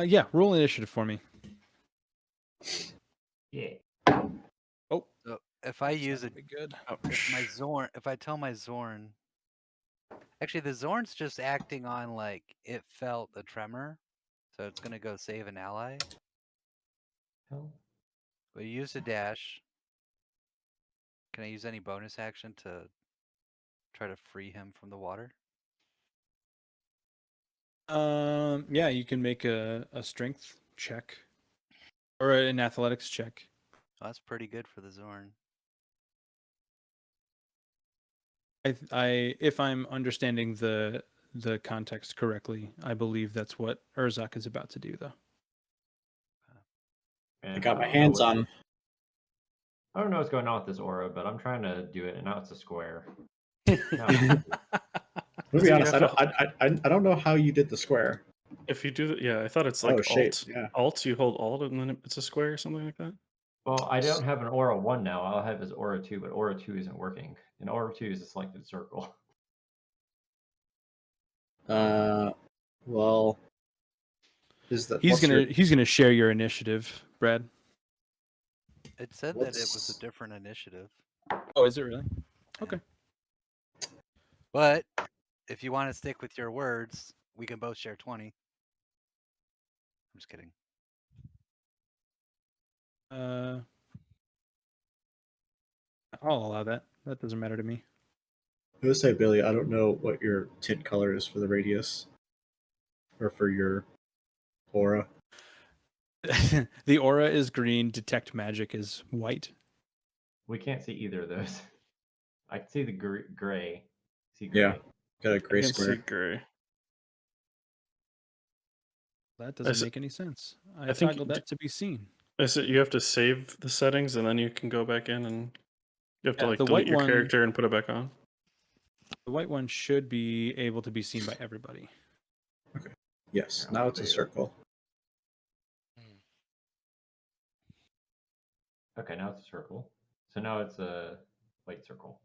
Yeah, roll initiative for me. Yeah. Oh. So if I use it, good. If I tell my Zorn, actually the Zorn's just acting on like it felt a tremor, so it's gonna go save an ally. Hell. But use a dash. Can I use any bonus action to try to free him from the water? Yeah, you can make a strength check or an athletics check. Oh, that's pretty good for the Zorn. If I'm understanding the context correctly, I believe that's what Urzak is about to do, though. I And got my don't know hands on. I don't know what's going on with this aura, but I'm trying to do it, and now it's a square. Now To be So you honest, have to- I don't know how you did the square. If you do that, yeah, I thought it's Oh, like shape, Alt. yeah. Alt, you hold Alt, and then it's a square or something like that. well, I don't have an aura 1 now. I'll have his aura 2, but aura 2 isn't working. And aura 2 is a selected circle. Well, is that He's gonna share your initiative, Brad. It said that it was a different initiative. Oh, is it really? Yeah. Okay. But if you want to stick with your words, we can both share 20. I'm just kidding. I'll allow that. That doesn't matter to me. I would say, Billy, I don't know what your tint color is for the radius or for your aura. The aura is green. Detect magic is white. We can't see either of those. I can see the gray. See Yeah. gray. Got a I gray can square. see gray. That doesn't s- make any sense. I I think toggled that to be seen. Is it you have to save the settings and then you can go back in and you have to Yeah, like the delete white your one- character and put it back on. The white one should be able to be seen by everybody. Yes, Yeah, now I'll it's a see it. circle. Okay, now it's a circle. So now it's a white circle.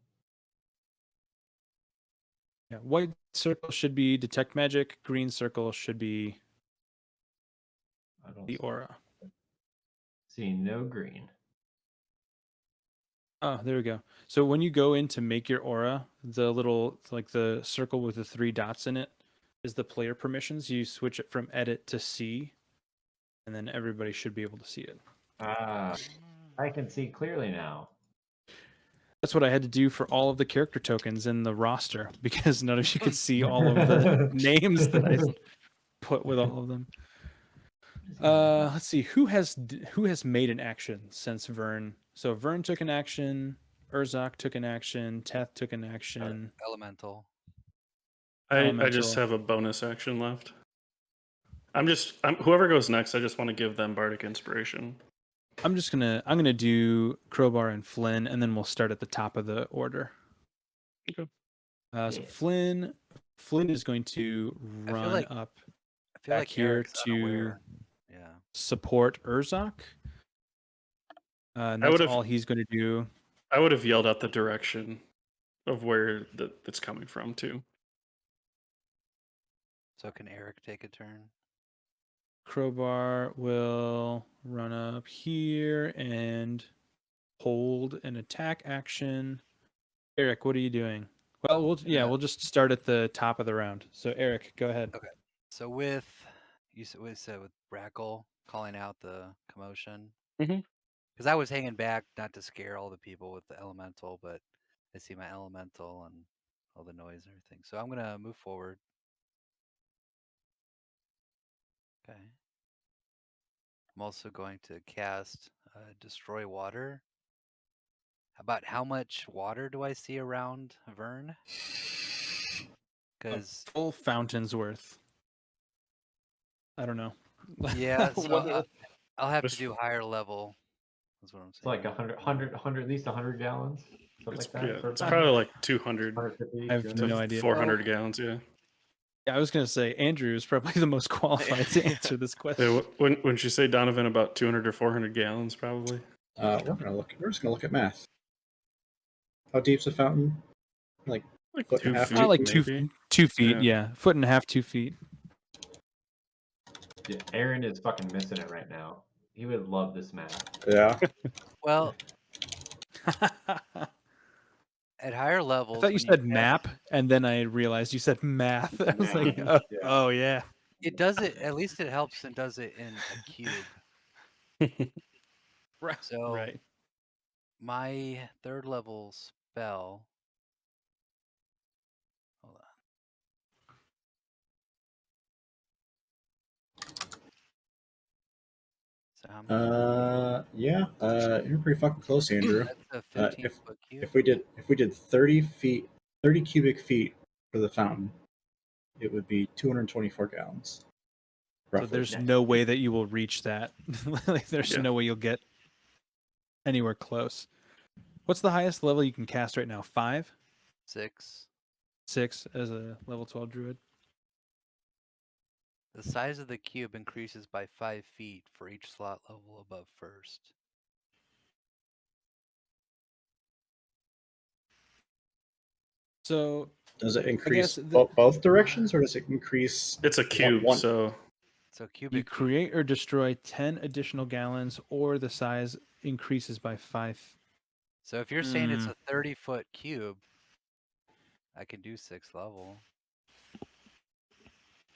Yeah, white circle should be detect magic. Green circle should be I don't the aura. see no green. Oh, there we go. So when you go in to make your aura, the little like the circle with the 3 dots in it is the player permissions. You switch it from edit to see, and then everybody should be able to see it. Ah, I can see clearly now. That's what I had to do for all of the character tokens in the roster because none of you could see all of the names that I put with all of them. Let's see who has made an action since Vern. So Vern took an action, Urzak took an action, Teth took an action. Elemental. I just Elemental. have a bonus action left. I'm whoever goes next, I just want to give them bardic inspiration. I'm gonna do Crowbar and Flynn, and then we'll start at the top of the order. Okay. So Flynn is going to run up I feel back like here Eric's to unaware. Yeah. support Urzak. And I that's would've- all he's going to do. I would have yelled out the direction of where it's coming from too. So can Eric take a turn? Crowbar will run up here and hold an attack action. Eric, what are you doing? Well, we'll just start at the top of the round. So Eric, go ahead. Okay. So with with Brackle calling out the commotion. Mhm. Because I was hanging back not to scare all the people with the elemental, but I see my elemental and all the noise and everything. So I'm gonna move forward. Okay. I'm also going to cast Destroy Water. About how much water do I see around Vern? Because Full fountain's worth. I don't know. yeah, so I'll have to Just- do higher level. That's what I'm saying. It's like 100, at least 100 gallons. Something like that. Yeah, it's Sort of probably like 200 150, I have 200. no idea. 400 gallons. Yeah. Yeah, I was going to say Andrew is probably the most qualified to answer this question. Yeah, wouldn't you say Donovan about 200 or 400 gallons probably? We're just gonna look at math. How deep's the fountain? Like foot and a half, 2 feet, two Like feet? 2 feet, Yeah. yeah. Foot and a half, 2 feet. Yeah, Aaron is fucking missing it right now. He would love this map. Yeah. Well, I at higher levels, thought you when said cast- map, and then I realized you said math. I was like, Math, oh yeah. it does it. At least it helps and does it in a cube. Right. So Right. my 3rd level spell. Hold on. So how many? Yeah. You're pretty fucking close, Andrew. That's a 15-foot cube. If we did 30 feet, 30 cubic feet for the fountain, it would be 224 gallons. Roughly. So there's no way that you will reach that. Like, there's Yeah. no way you'll get anywhere close. What's the highest level you can cast right now? 5? 6. 6 as a level 12 druid? The size of the cube increases by 5 feet for each slot level above first. So does it increase guess both directions, or does it increase? It's a cube, one? so So you cubic feet. create or destroy 10 additional gallons, or the size increases by 5. So if you're saying it's a 30-foot cube, I can do 6th level.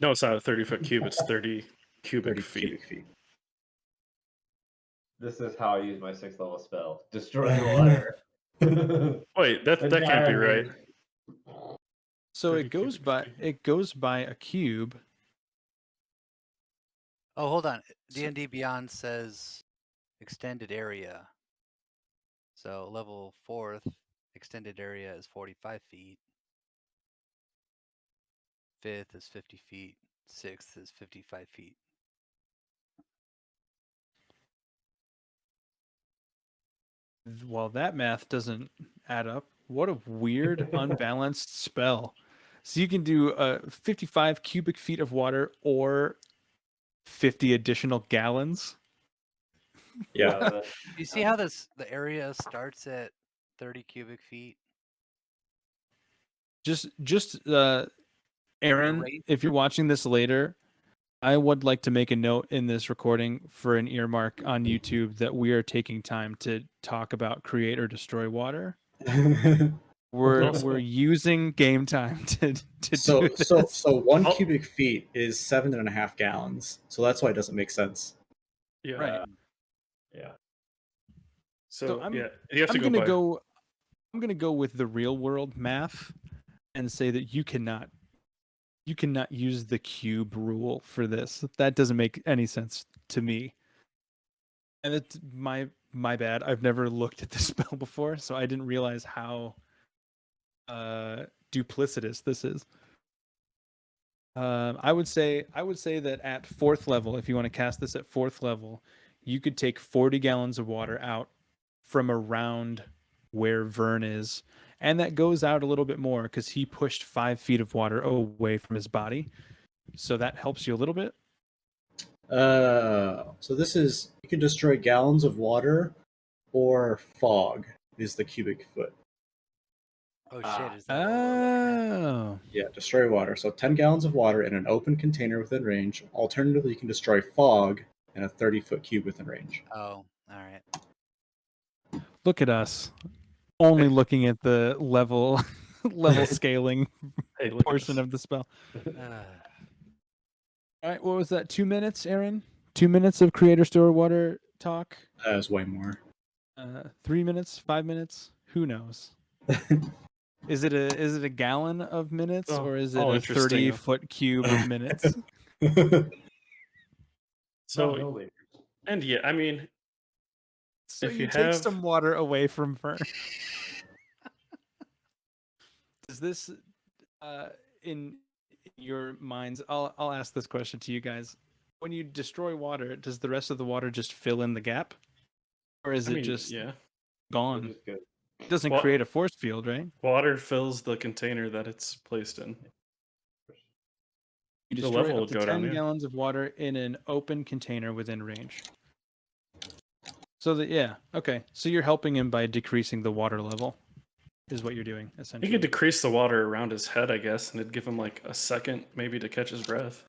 no, it's not a 30-foot cube. It's 30 cubic 30 feet. cubic feet. This is how I use my 6th level spell. Destroy water. Wait, that can't be right. So 30 it goes cubic by feet. a cube. Oh, hold on. D&D Beyond says extended area. So level 4th extended area is 45 feet. 5th is 50 feet. 6th is 55 feet. Well, that math doesn't add up. What a weird, unbalanced spell. So you can do 55 cubic feet of water or 50 additional gallons. Yeah. You see how the area starts at 30 cubic feet? Just Aaron, rate- if you're watching this later, I would like to make a note in this recording for an earmark on YouTube that we are taking time to talk about create or destroy water. We're using game time to so do this. so 1 cubic feet is 7.5 gallons. So that's why it doesn't make sense. Yeah. Right. Yeah. So I'm, yeah, you have to I'm go I'm gonna go with the real world math and say that you cannot use the cube rule for this. That doesn't make any sense to me. And it's my bad. I've never looked at this spell before, so I didn't realize how duplicitous this is. I would say that at 4th level, if you want to cast this at 4th level, you could take 40 gallons of water out from around where Vern is, and that goes out a little bit more because he pushed 5 feet of water away from his body, so that helps you a little bit. So this is, you can destroy gallons of water or fog is the cubic foot. Oh shit, is that what we're looking at? Oh, Yeah, destroy water. So 10 gallons of water in an open container within range. Alternatively, you can destroy fog in a 30-foot cube within range. Oh, all right. look at us, only looking at the level scaling Hey, look at portion us. of the spell. All right, what was that? 2 minutes, Aaron? 2 minutes of creator store water talk? That is way more. 3 minutes? 5 minutes? Who knows? Is it a gallon of minutes, or is it a interesting. 30-foot cube of minutes? So no liters. and yeah, I mean, So if you you take have some water away from Fern. Does this, in your minds? I'll ask this question to you guys. When you destroy water, does the rest of the water just fill in the gap, or is I it mean, just yeah, gone? Which is good. It doesn't Wa- create a force field, right? water fills the container that it's placed in. You The destroy level up would to go 10 down, yeah. gallons of water in an open container within range. So that, yeah, okay. So you're helping him by decreasing the water level, is what you're doing, He essentially. could decrease the water around his head, I guess, and it'd give him like a second maybe to catch his breath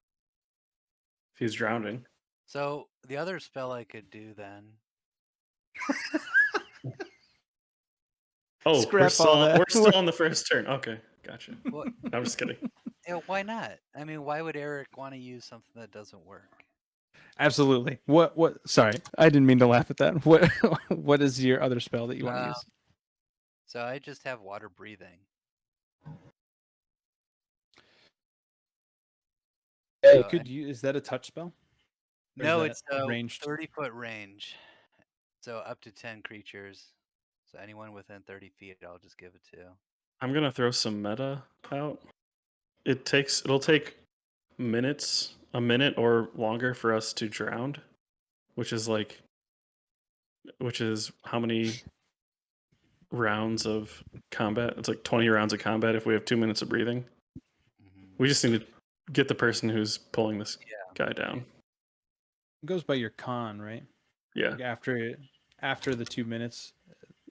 if he's drowning. So the other spell I could do then. Oh, Scrap all that. we're still on the first turn. Okay, gotcha. What? I'm just kidding. Why not? I mean, why would Eric want to use something that doesn't work? Absolutely. What sorry, I didn't mean to laugh at that. What is your other spell that you want to use? So I just have water breathing. Hey, could you, is that a touch spell? Or No, is it's that a ranged? 30-foot range. So up to 10 creatures. So anyone within 30 feet, I'll just give it to. I'm gonna throw some meta out. It'll take minutes, a minute or longer for us to drown, which is how many rounds of combat? It's like 20 rounds of combat if we have 2 minutes of breathing. We just need to get the person who's pulling this guy down. It goes by your con, right? Yeah. Like after the 2 minutes,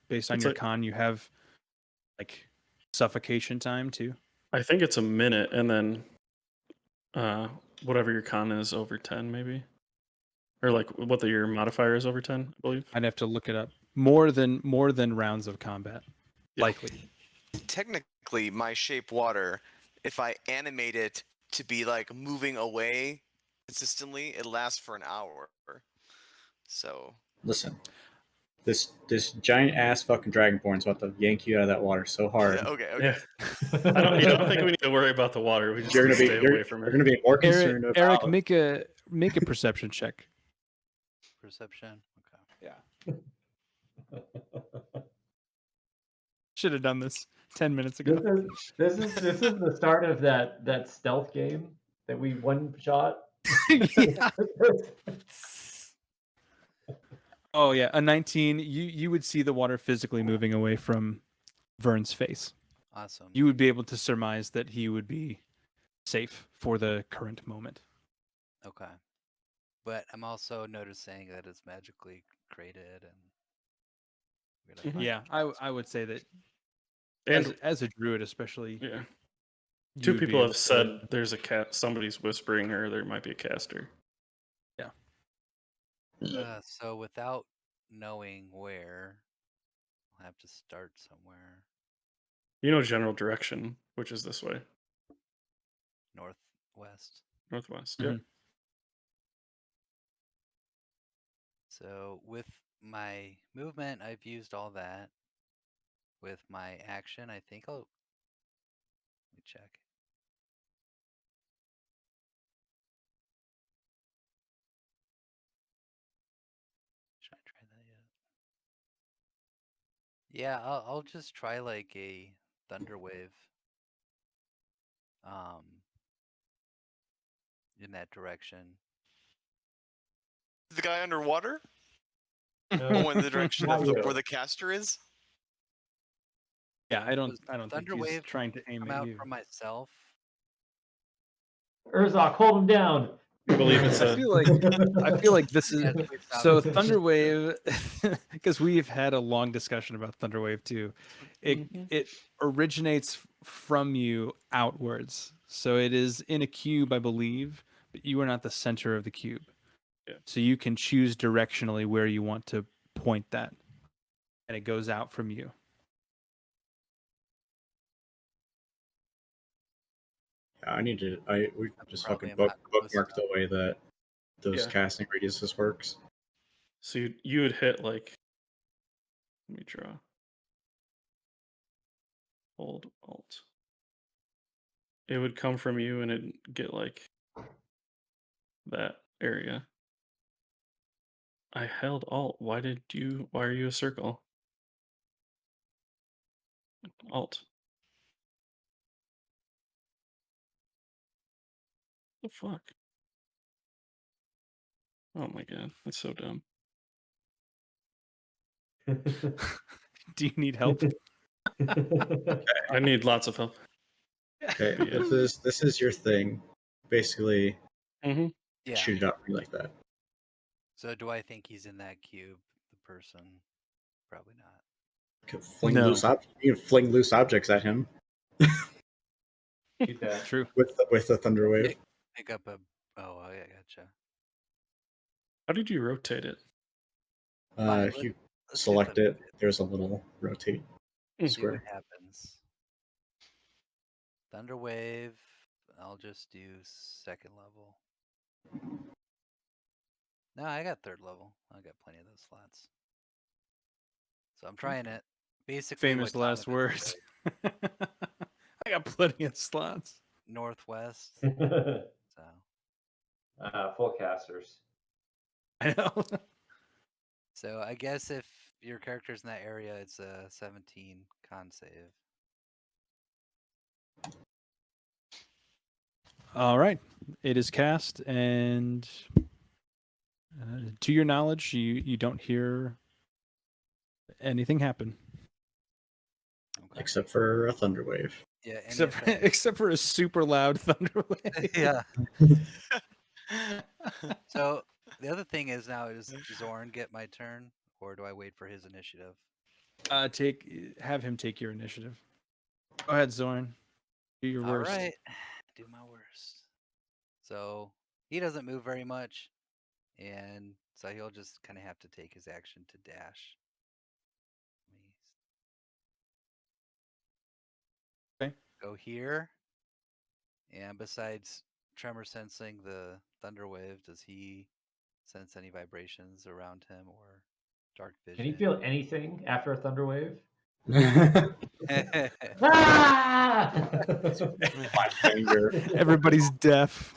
based on It's your like- con, you have like suffocation time too. I think it's a minute, and then whatever your con is over 10, maybe, or like what your modifier is over 10, I believe. I'd have to look it up. More than rounds of combat, Yeah. likely. Technically, my shape water, if I animate it to be like moving away consistently, it lasts for an hour. So Listen, this giant ass fucking dragonborn's about to yank you out of that water so hard. okay. Yeah. I don't think we need to worry about the water. We just You're need gonna to be stay away from you're her. gonna be more concerned Eric, about. make a perception check. Perception. Okay. Yeah. Should have done this 10 minutes ago. This is the start of that stealth game that we one shot. Yeah. Oh yeah, a 19. You would see the water physically moving away from Vern's face. Awesome. You would be able to surmise that he would be safe for the current moment. Okay. But I'm also noticing that it's magically created, and we're gonna find Yeah, it. I would say that And as a druid, especially. yeah, you two would be people able have to- said there's a cat. Somebody's whispering her. There might be a caster. Yeah. So without knowing where, I'll have to start somewhere. You know general direction, which is this way, Northwest. northwest. Mhm. Yep. So with my movement, I've used all that. With my action, I think let me check. Should I try that yet? Yeah, I'll just try like a thunder wave. In that direction. The guy underwater? No, Oh, in the direction not of you. where the caster is? Yeah, I don't Does think thunder he's wave trying to aim come at out you. from myself. Urzok, hold him down. I believe it's I feel like this is Yeah, that's what it so sounded like. Thunderwave, because we've had a long discussion about Thunderwave too. It originates from you outwards, so it is in a cube, I believe, but you are not the center of the cube. Yeah. So you can choose directionally where you want to point that, and it goes out from you. We just Probably fucking am not close bookmarked the way that those Yeah. casting radiuses works. So you would hit like. Let me draw. Hold Alt. It would come from you and it'd get like that area. I held Alt. Why are you a circle? Alt. The fuck? Oh my god, that's so dumb. Do you need help? I need lots of help. Okay, Yeah. this is your thing. Basically, Mm-hmm. Yeah. shoot it out for you like that. So do I think he's in that cube? The person? Probably not. You can fling No. you can fling loose objects at him Shoot that. True. with the thunder wave. Pick up a. Oh, I gotcha. How did you rotate it? Fine, If you let's do select thunder it, there's a little rotate See what square. happens. Thunder wave. I'll just do second level. No, I got third level. I got plenty of those slots. So I'm trying it. Basically, Famous what last Donovan words. said, I got plenty of slots. northwest. So Full casters. I know. So I guess if your character's in that area, it's a 17 con save. All right, it is cast, and to your knowledge, you don't hear anything happen. Okay. Except for a thunder wave. Yeah. Any Except for, effect? except for a super loud thunder wave. Yeah. So the other thing is now, does Zorn get my turn, or do I wait for his initiative? Have him take your initiative. Go ahead, Zorn. Do your All worst. right, do my worst. So he doesn't move very much, and so he'll just kind of have to take his action to dash. Let me Okay. go here, and besides tremor sensing the thunder wave, does he sense any vibrations around him or dark vision? Can he feel anything after a thunder wave? My finger. Everybody's deaf.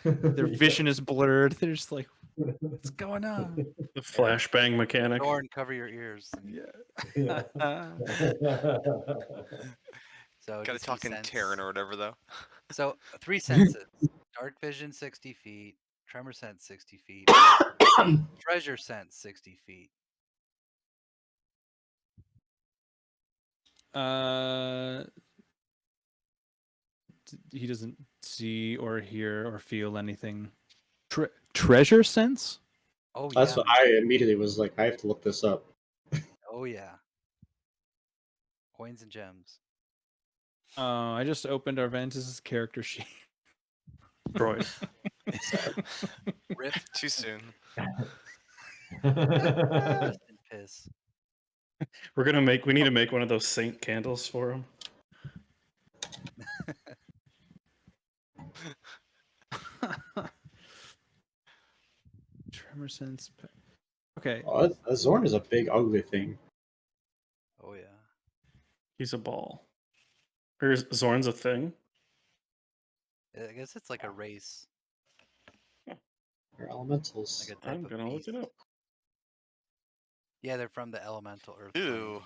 Their vision is blurred. They're just like, what's going on? The flashbang mechanic. Zorn, cover your ears. Yeah. So Gotta does he talk in sense? Terran or whatever, though. So 3 senses: dark vision 60 feet, tremor sense 60 feet, treasure sense 60 feet. He doesn't see or hear or feel anything. Treasure sense? Oh That's yeah. what I immediately was like, I have to look this up. Oh yeah. Coins and gems. I just opened Arvantis' character sheet. Droid. Rip. Too soon. Rest in piss. We need to make one of those saint candles for him. Tremor sense. Okay. Oh, a Zorn is a big, ugly thing. Oh yeah. He's a ball. Or is Zorn's a thing? I guess it's like a race, They're elementals. like a type I'm of gonna look beast. it up. Yeah, they're from the elemental earth. Ew.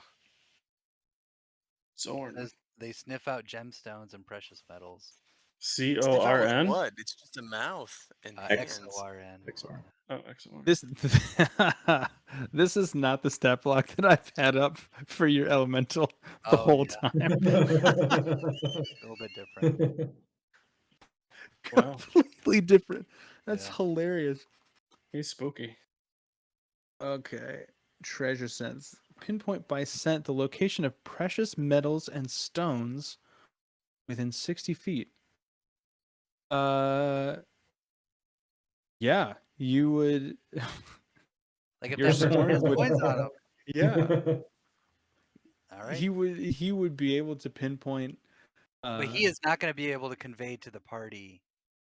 Zorn. They sniff out gemstones and precious metals. C Sniff O out R with N. what? It's just a mouth and X- hands. XORN. XR. Oh, excellent. This this is not the stat block that I've had up for your elemental the Oh, whole yeah. time. A little bit different. Wow. Completely different. That's Yeah. hilarious. He's spooky. Okay. Treasure sense. Pinpoint by scent the location of precious metals and stones within 60 feet. Yeah, you would. Like if Your that person Zorn has would- coins on him. Yeah, All right. he would be able to pinpoint. But he is not going to be able to convey to the party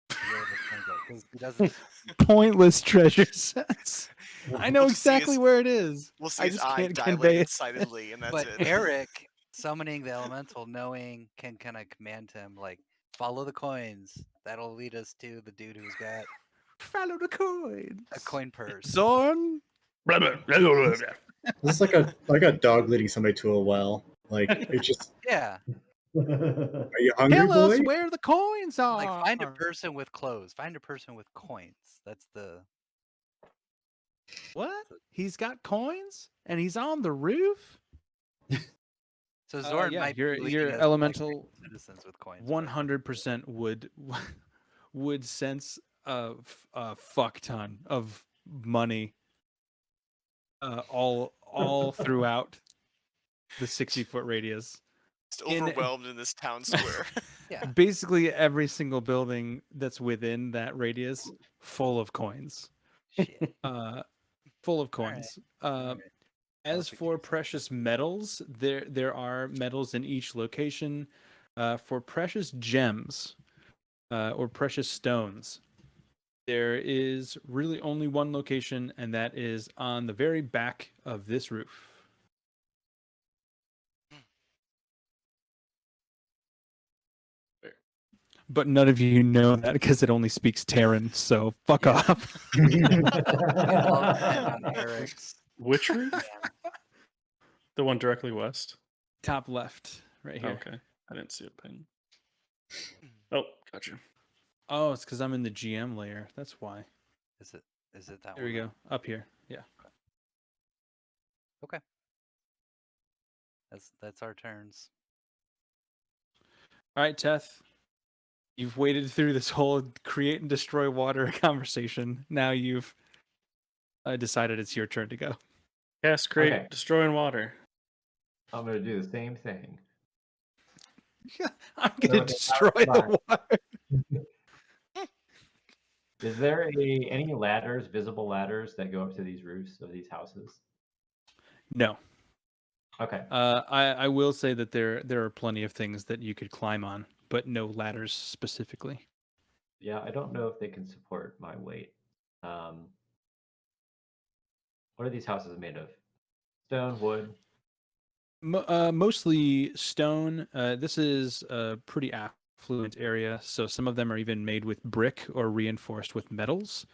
where the coins are because he doesn't. pointless treasure sense. I know We'll just see exactly his- where it is. We'll see I his just eye can't dilate convey it. excitedly, and that's But it. Eric summoning the elemental, knowing, can kind of command him like, follow the coins. That'll lead us to the dude who's got Follow the coins. a coin purse. Zorn. Blah, blah, blah, blah, blah, blah. This is like a dog leading somebody to a well. Like it's just, Yeah. are you hungry, Tell us boy? where the coins are. Like find a person with clothes. Find a person with coins. That's the. What? He's got coins and he's on the roof. So Zorn Yeah, might be your leading us to, like, elemental citizens with coins. 100% would sense a fuck ton of money all throughout the 60-foot radius. Just in- overwhelmed in this town square. Yeah. Basically every single building that's within that radius full of coins. Shit. Full of All right. coins. All right. As Perfect for example. precious metals, there are metals in each location. For precious gems or precious stones, there is really only one location, and that is on the very back of this roof. But none of you know that because it only speaks Terran, so fuck Yeah. off. It all depends on Eric's. Which roof? plan. The one directly west. Top left, right Oh, here. okay. I didn't see a ping. Oh, gotcha. Oh, it's because I'm in the GM layer. That's why. Is it that There one? we go. Up here. Yeah. Okay. That's our turns. All right, Teth. You've waded through this whole create and destroy water conversation. Now you've decided it's your turn to go. Cast Create, Okay. Destroying Water. I'm gonna do the same thing. Yeah, I'm gonna okay, destroy the water. Is there any ladders, visible ladders that go up to these roofs of these houses? No. Okay. I will say that there are plenty of things that you could climb on, but no ladders specifically. Yeah, I don't know if they can support my weight. What are these houses made of? Stone, wood? Mostly stone. This is a pretty affluent area, so some of them are even made with brick or reinforced with metals,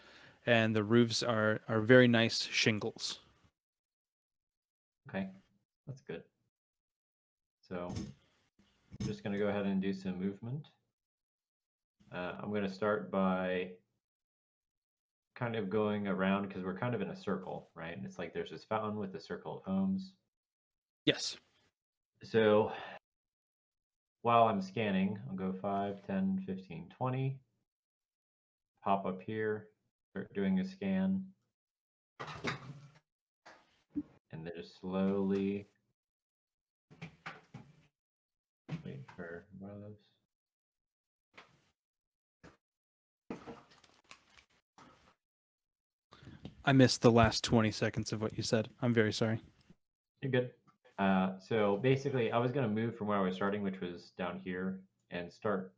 and the roofs are very nice shingles. Okay, that's good. So I'm just going to go ahead and do some movement. I'm going to start by kind of going around because we're kind of in a circle, right? And it's like there's this fountain with a circle of homes. Yes. So while I'm scanning, I'll go 5, 10, 15, 20. Pop up here, start doing a scan. And then just slowly wait for one of those. I missed the last 20 seconds of what you said. I'm very sorry. You're good. So basically, I was going to move from where I was starting, which was down here, and start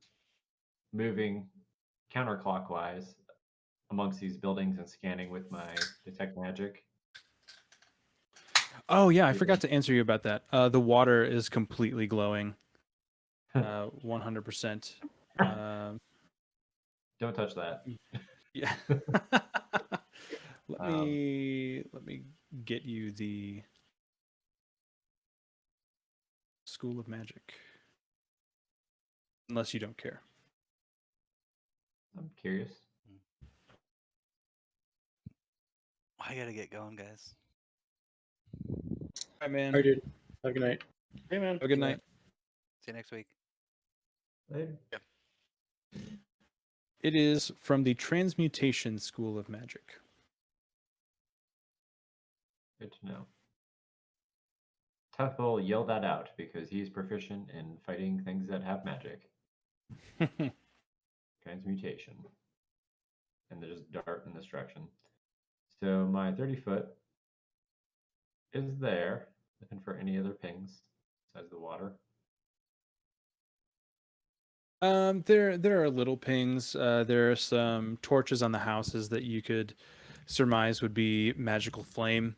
moving counterclockwise amongst these buildings and scanning with my detect magic. Oh yeah, I forgot to answer you about that. The water is completely glowing. 100%. Don't touch that. Yeah. let me get you the School of Magic. Unless you don't care. I'm curious. I gotta get going, guys. Hi, man. All right, dude. Have a good night. Hey, man. Have a good night. See you next week. Later. It is from the Transmutation School of Magic. Good to know. Tough will yell that out because he's proficient in fighting things that have magic. Transmutation. And they just dart in this direction. So my 30-foot is there, looking for any other pings besides the water. There are little pings. There are some torches on the houses that you could surmise would be magical flame.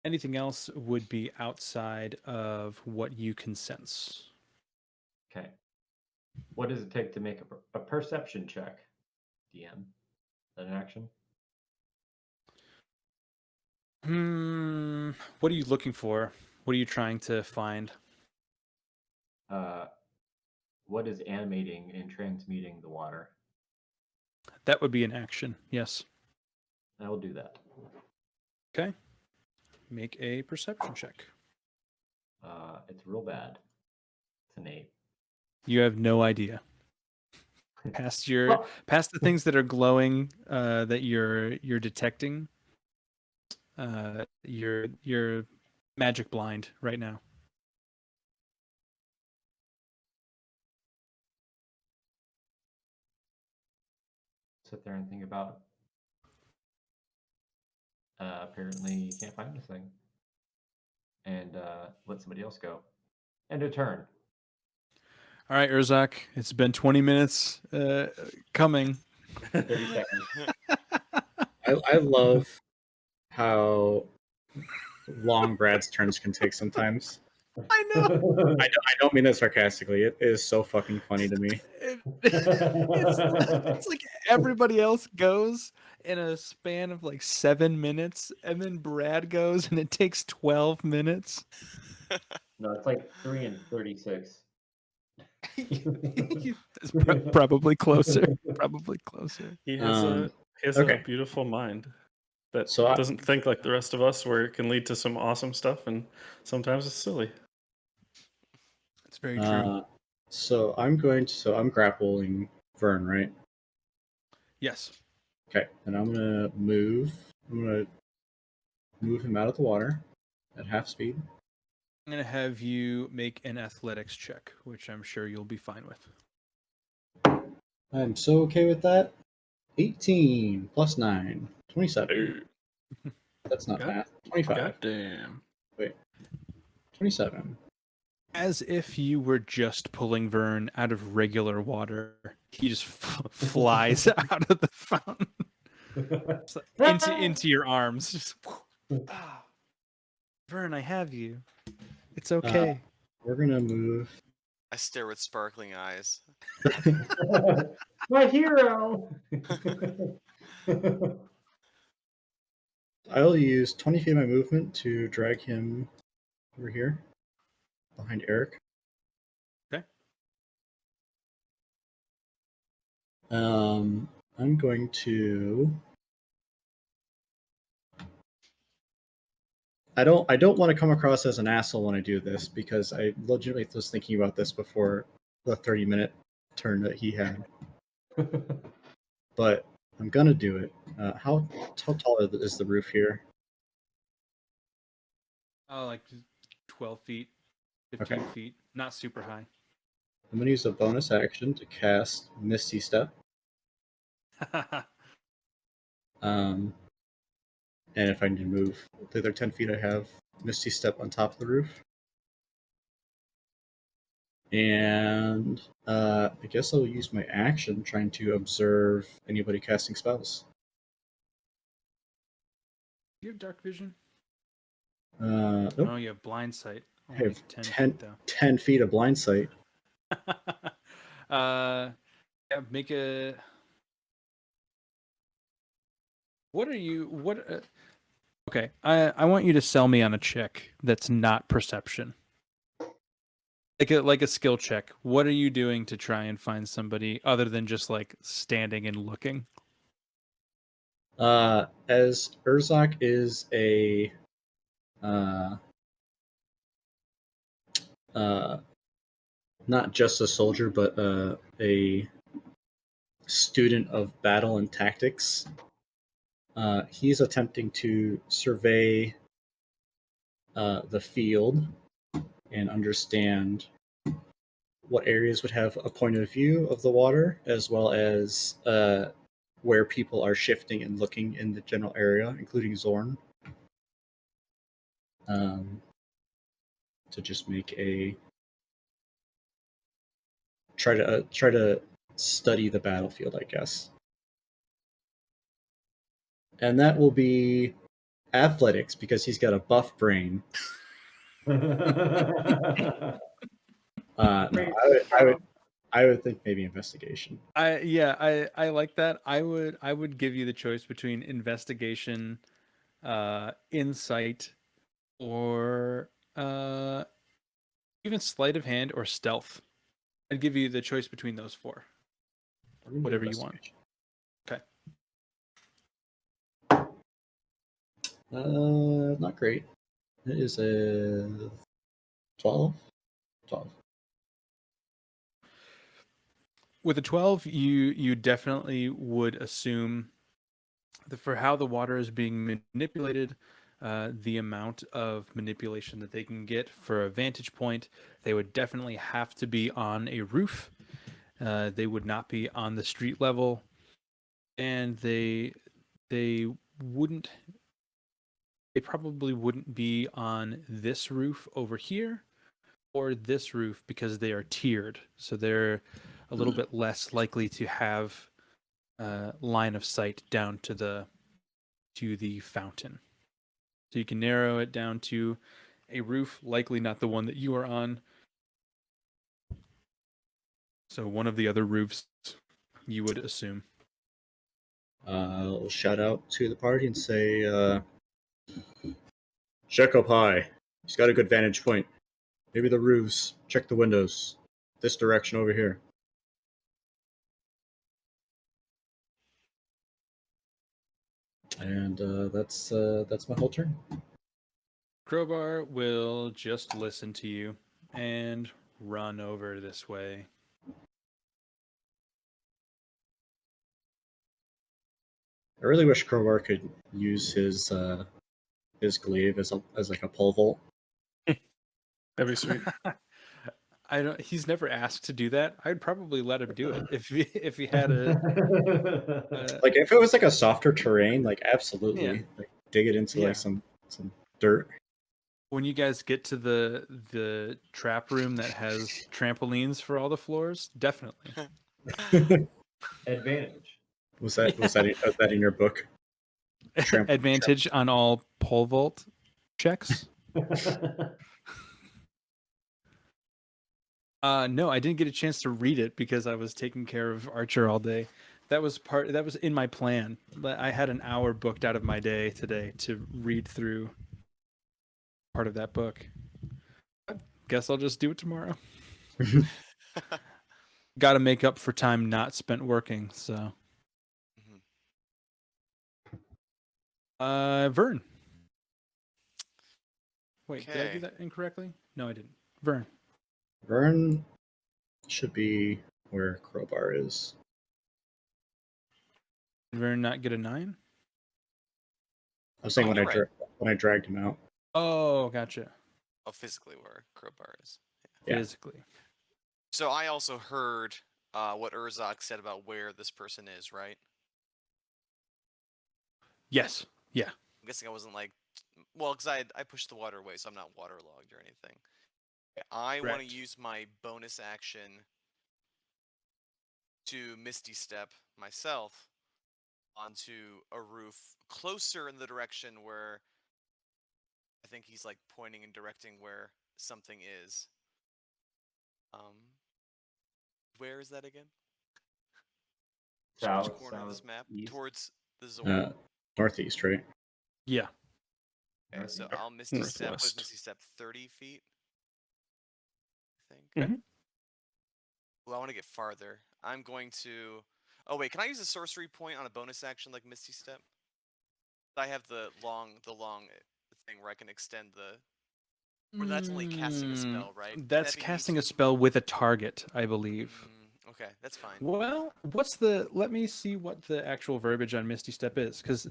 Anything else would be outside of what you can sense. Okay. What does it take to make a perception check, DM? Is that an action? What are you looking for? What are you trying to find? What is animating and transmuting the water? That would be an action, yes. I will do that. Okay. Make a perception check. It's real bad. It's an 8. You have no idea. Past the things that are glowing that you're detecting. You're magic blind right now. Sit there and think about. Apparently, you can't find this thing. And let somebody else go. End of turn. All right, Urzak, it's been 20 minutes coming. 30 seconds. I love how long Brad's turns can take sometimes. I know. I don't mean that sarcastically. It is so fucking funny to me. It's like everybody else goes in a span of like 7 minutes, and then Brad goes and it takes 12 minutes. No, it's like 3 and 36. It's probably closer. Probably closer. He has okay. a beautiful mind that So doesn't think like the rest of us, where it can lead to some awesome stuff, and sometimes it's silly. It's very true. So I'm grappling Vern, right? Yes. Okay, and I'm gonna move him out of the water at half speed. I'm going to have you make an athletics check, which I'm sure you'll be fine with. I'm so okay with that. 18 plus 9, 27. That's not God- math. 25. Goddamn. Wait, 27. As if you were just pulling Vern out of regular water, he just flies out of the fountain into your arms. Just, ah, Vern, I have you. It's okay. We're gonna move. I stare with sparkling eyes. My hero. I'll use 20 feet of my movement to drag him over here behind Eric. Okay. I'm going to. I don't want to come across as an asshole when I do this because I legitimately was thinking about this before the 30-minute turn that he had. But I'm gonna do it. How tall is the roof here? Oh, like 12 feet, 15 feet. Not super high. I'm gonna use a bonus action to cast Misty Step. And if I need to move the other 10 feet, I have Misty Step on top of the roof. And I guess I'll use my action trying to observe anybody casting spells. Do you have dark vision? Nope. Oh, you have blind sight. I have 10 10, feet, though. 10 feet of blind sight. Yeah, make a. What are you? What? Okay, I want you to sell me on a check that's not perception. Like a skill check. What are you doing to try and find somebody other than just like standing and looking? As Urzak is a not just a soldier, but a student of battle and tactics, he's attempting to survey the field and understand what areas would have a point of view of the water, as well as where people are shifting and looking in the general area, including Zorn. To just make a try to study the battlefield, I guess. And that will be athletics because he's got a buff brain. No, I would think maybe investigation. I like that. I would give you the choice between investigation, insight, or even sleight of hand or stealth. I'd give you the choice between those four. Whatever you want. Okay. Not great. It is a 12. 12. With a 12, you definitely would assume that for how the water is being manipulated, the amount of manipulation that they can get for a vantage point, they would definitely have to be on a roof. They would not be on the street level, and they wouldn't. They probably wouldn't be on this roof over here or this roof because they are tiered, so they're a little bit less likely to have line of sight down to the fountain. So you can narrow it down to a roof, likely not the one that you are on. So one of the other roofs, you would assume. I'll shout out to the party and say, check up high. He's got a good vantage point. Maybe the roofs. Check the windows. this direction over here. And that's my whole turn. Crowbar will just listen to you and run over this way. I really wish Crowbar could use his glaive as like a pole vault. That'd be sweet. I don't. He's never asked to do that. I'd probably let him do it if he had a. Like if it was like a softer terrain, like absolutely, Yeah. like dig it into Yeah. like some dirt. When you guys get to the trap room that has trampolines for all the floors, definitely. Advantage. Was that in your book? Advantage on all pole vault checks. No, I didn't get a chance to read it because I was taking care of Archer all day. That was in my plan. I had an hour booked out of my day today to read through part of that book. Guess I'll just do it tomorrow. Got to make up for time not spent working, so. Vern. Wait, did I do that incorrectly? No, I didn't. Vern. Vern should be where Crowbar is. Did Vern not get a 9? I was saying Oh, when you're I dragged him out. Oh, gotcha. Oh, physically where Crowbar is. Yeah. Physically. So I also heard what Urzak said about where this person is, right? Yes. Yeah. I'm guessing I wasn't like, well, because I pushed the water away, so I'm not waterlogged or anything. I want to Correct. use my bonus action to Misty Step myself onto a roof closer in the direction where I think he's like pointing and directing where something is. Where is that again? South, Which corner of this map? southeast. Towards the Zora? Northeast, right? Yeah. Okay, so Northeast. I'll Misty Step. What is Northwest. Misty Step? 30 feet? I think. Mhm. Well, I want to get farther. I'm going to... Oh, wait, can I use a sorcery point on a bonus action like Misty Step? I have the long thing where I can extend the... Or that's only casting a spell, right? Can That's that be casting used a spell with a target, I believe. Okay, that's fine. Well, let me see what the actual verbiage on Misty Step is, because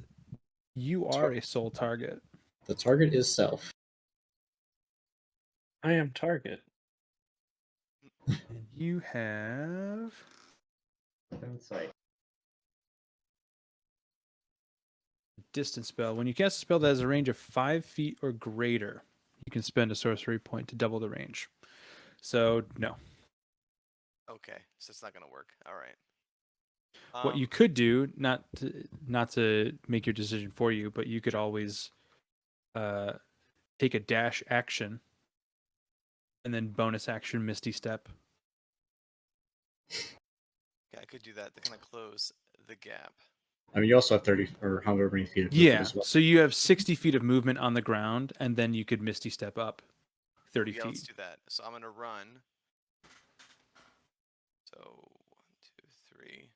you are a sole target. The target is self. I am target. And you have Insight. distance spell. When you cast a spell that has a range of 5 feet or greater, you can spend a sorcery point to double the range. So, no. Okay, so it's not going to work. All right. What you could do, not to make your decision for you, but you could always take a dash action and then bonus action Misty Step. Yeah, I could do that to kind of close the gap. I mean, you also have 30 or however many feet of movement Yeah, as well. so you have 60 feet of movement on the ground, and then you could Misty Step up 30 Yeah, feet. let's do that. So I'm going to run. So 1, 2, 3,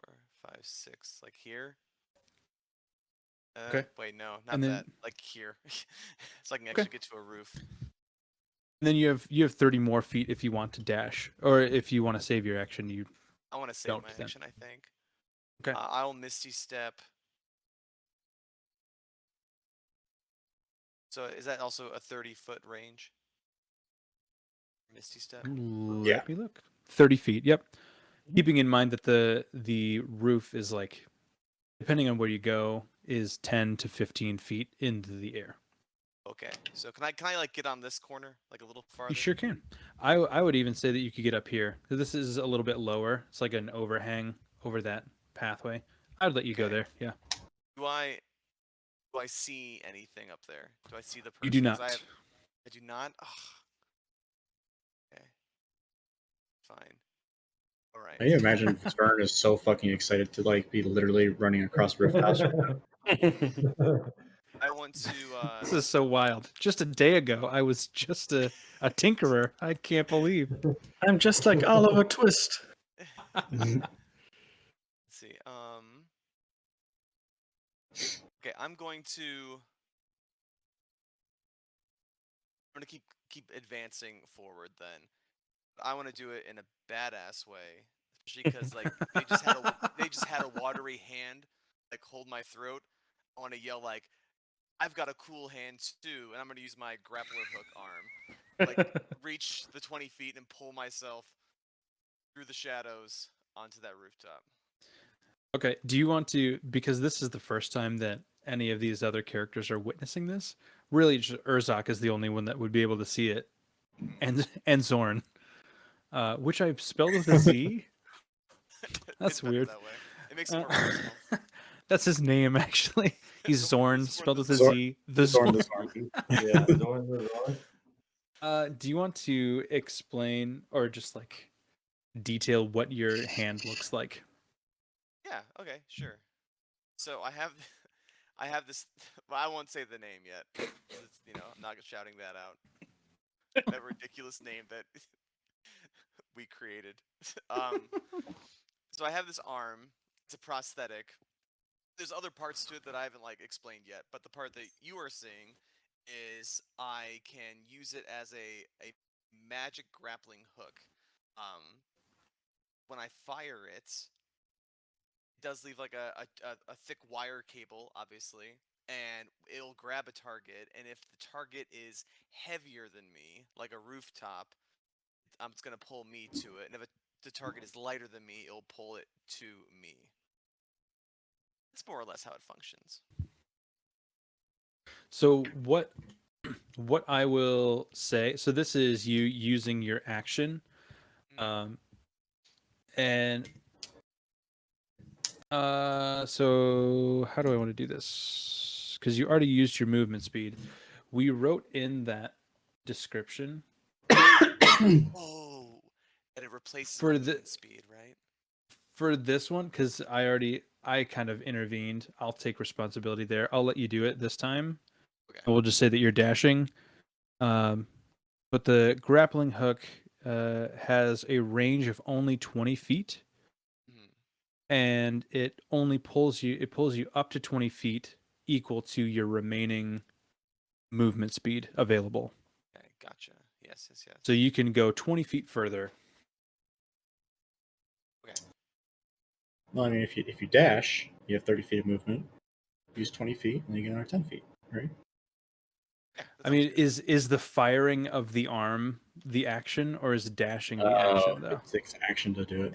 4, 5, 6, like here. Okay. Wait, no, not And then- that. Like here, so I can actually get to a roof. And then you have 30 more feet if you want to dash, or if you want to save your action. I want to save Don't my then. action, I think. Okay. I'll Misty Step. So is that also a 30-foot range? Misty Step. Let me look. 30 feet. Yep. Keeping in mind that the roof is like, depending on where you go, is 10 to 15 feet into the air. Okay. So can I like get on this corner like a little farther? You sure can. I would even say that you could get up here. This is a little bit lower. It's like an overhang over that pathway. I'd let you go there. Yeah. Do I see anything up there? Do I see the person? You do 'Cause not. I do not. Ugh. Okay. Fine. All right. I can imagine Vern is so fucking excited to like be literally running across roof house. I want to. This is so wild. Just a day ago, I was just a tinkerer. I can't believe. I'm just like Oliver Twist. Let's see. Okay, I'm going to keep advancing forward then. I want to do it in a badass way, especially because like they just had a watery hand like hold my throat. I want to yell like, "I've got a cool hand too," and I'm gonna use my grappler hook arm, like reach the 20 feet and pull myself through the shadows onto that rooftop. Okay. Do you want to, because this is the first time that any of these other characters are witnessing this? Really, just Urzok is the only one that would be able to see it, and Zorn, which I've spelled with a Z. That's It's better weird. that way. It makes it more personal. That's his name, actually. He's Zorn, spelled with a Zorn. Z. The Zorn Zorn. the Zorn. Yeah, Zorn the Zorn. Do you want to explain or just like detail what your hand looks like? Yeah. Okay. Sure. So I have, I have this. Well, I won't say the name yet. It's, I'm not shouting that out. That ridiculous name that we created. So I have this arm. It's a prosthetic. There's other parts to it that I haven't like explained yet, but the part that you are seeing is I can use it as a magic grappling hook. When I fire it does leave like a thick wire cable, obviously, and it'll grab a target. And if the target is heavier than me, like a rooftop, it's gonna pull me to it. And if the target is lighter than me, it'll pull it to me. That's more or less how it functions. So what I will say, so this is you using your action, and so how do I want to do this? Because you already used your movement speed. We wrote in that description Oh, and it replaces for my the movement speed, right? for this one, because I kind of intervened. I'll take responsibility there. I'll let you do it this time. Okay. We'll just say that you're dashing. But the grappling hook has a range of only 20 feet, and it pulls you up to 20 feet, equal to your remaining movement speed available. Okay, gotcha. Yes. So you can go 20 feet further. Okay. Well, I mean, if you dash, you have 30 feet of movement. Use 20 feet, and you get another 10 feet, right? Yeah, I mean, is the firing of the arm the action, or is dashing the action though? It takes action to do it.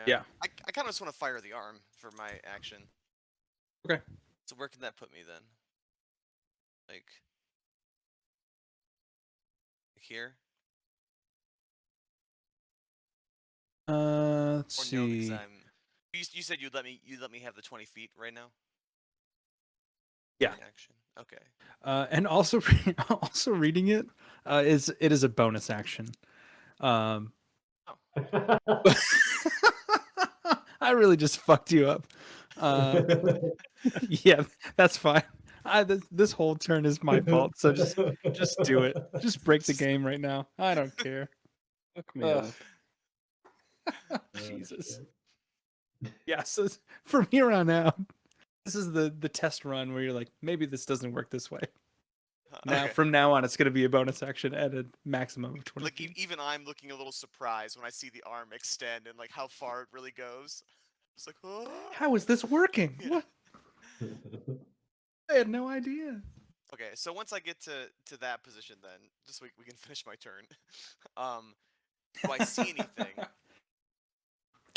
Yeah. I kind of just want to fire the arm for my action. Okay. So where can that put me then? Like here? Let's Or no, because see. You said you'd let me have the 20 feet right now. Yeah. Action. Okay. And also reading it is a bonus action. I really just fucked you up. Yeah, that's fine. This whole turn is my fault. So just do it. Just break the game right now. I don't care. Fuck me up. Jesus. Yeah. So from here on out, this is the test run where you're like, maybe this doesn't work this way. Now, from now on, it's going to be a bonus action at a maximum of 20 Like feet. even I'm looking a little surprised when I see the arm extend and like how far it really goes. It's like, oh. How is this working? Yeah. What? I had no idea. Okay, so once I get to that position, then just so we can finish my turn. Do I see anything?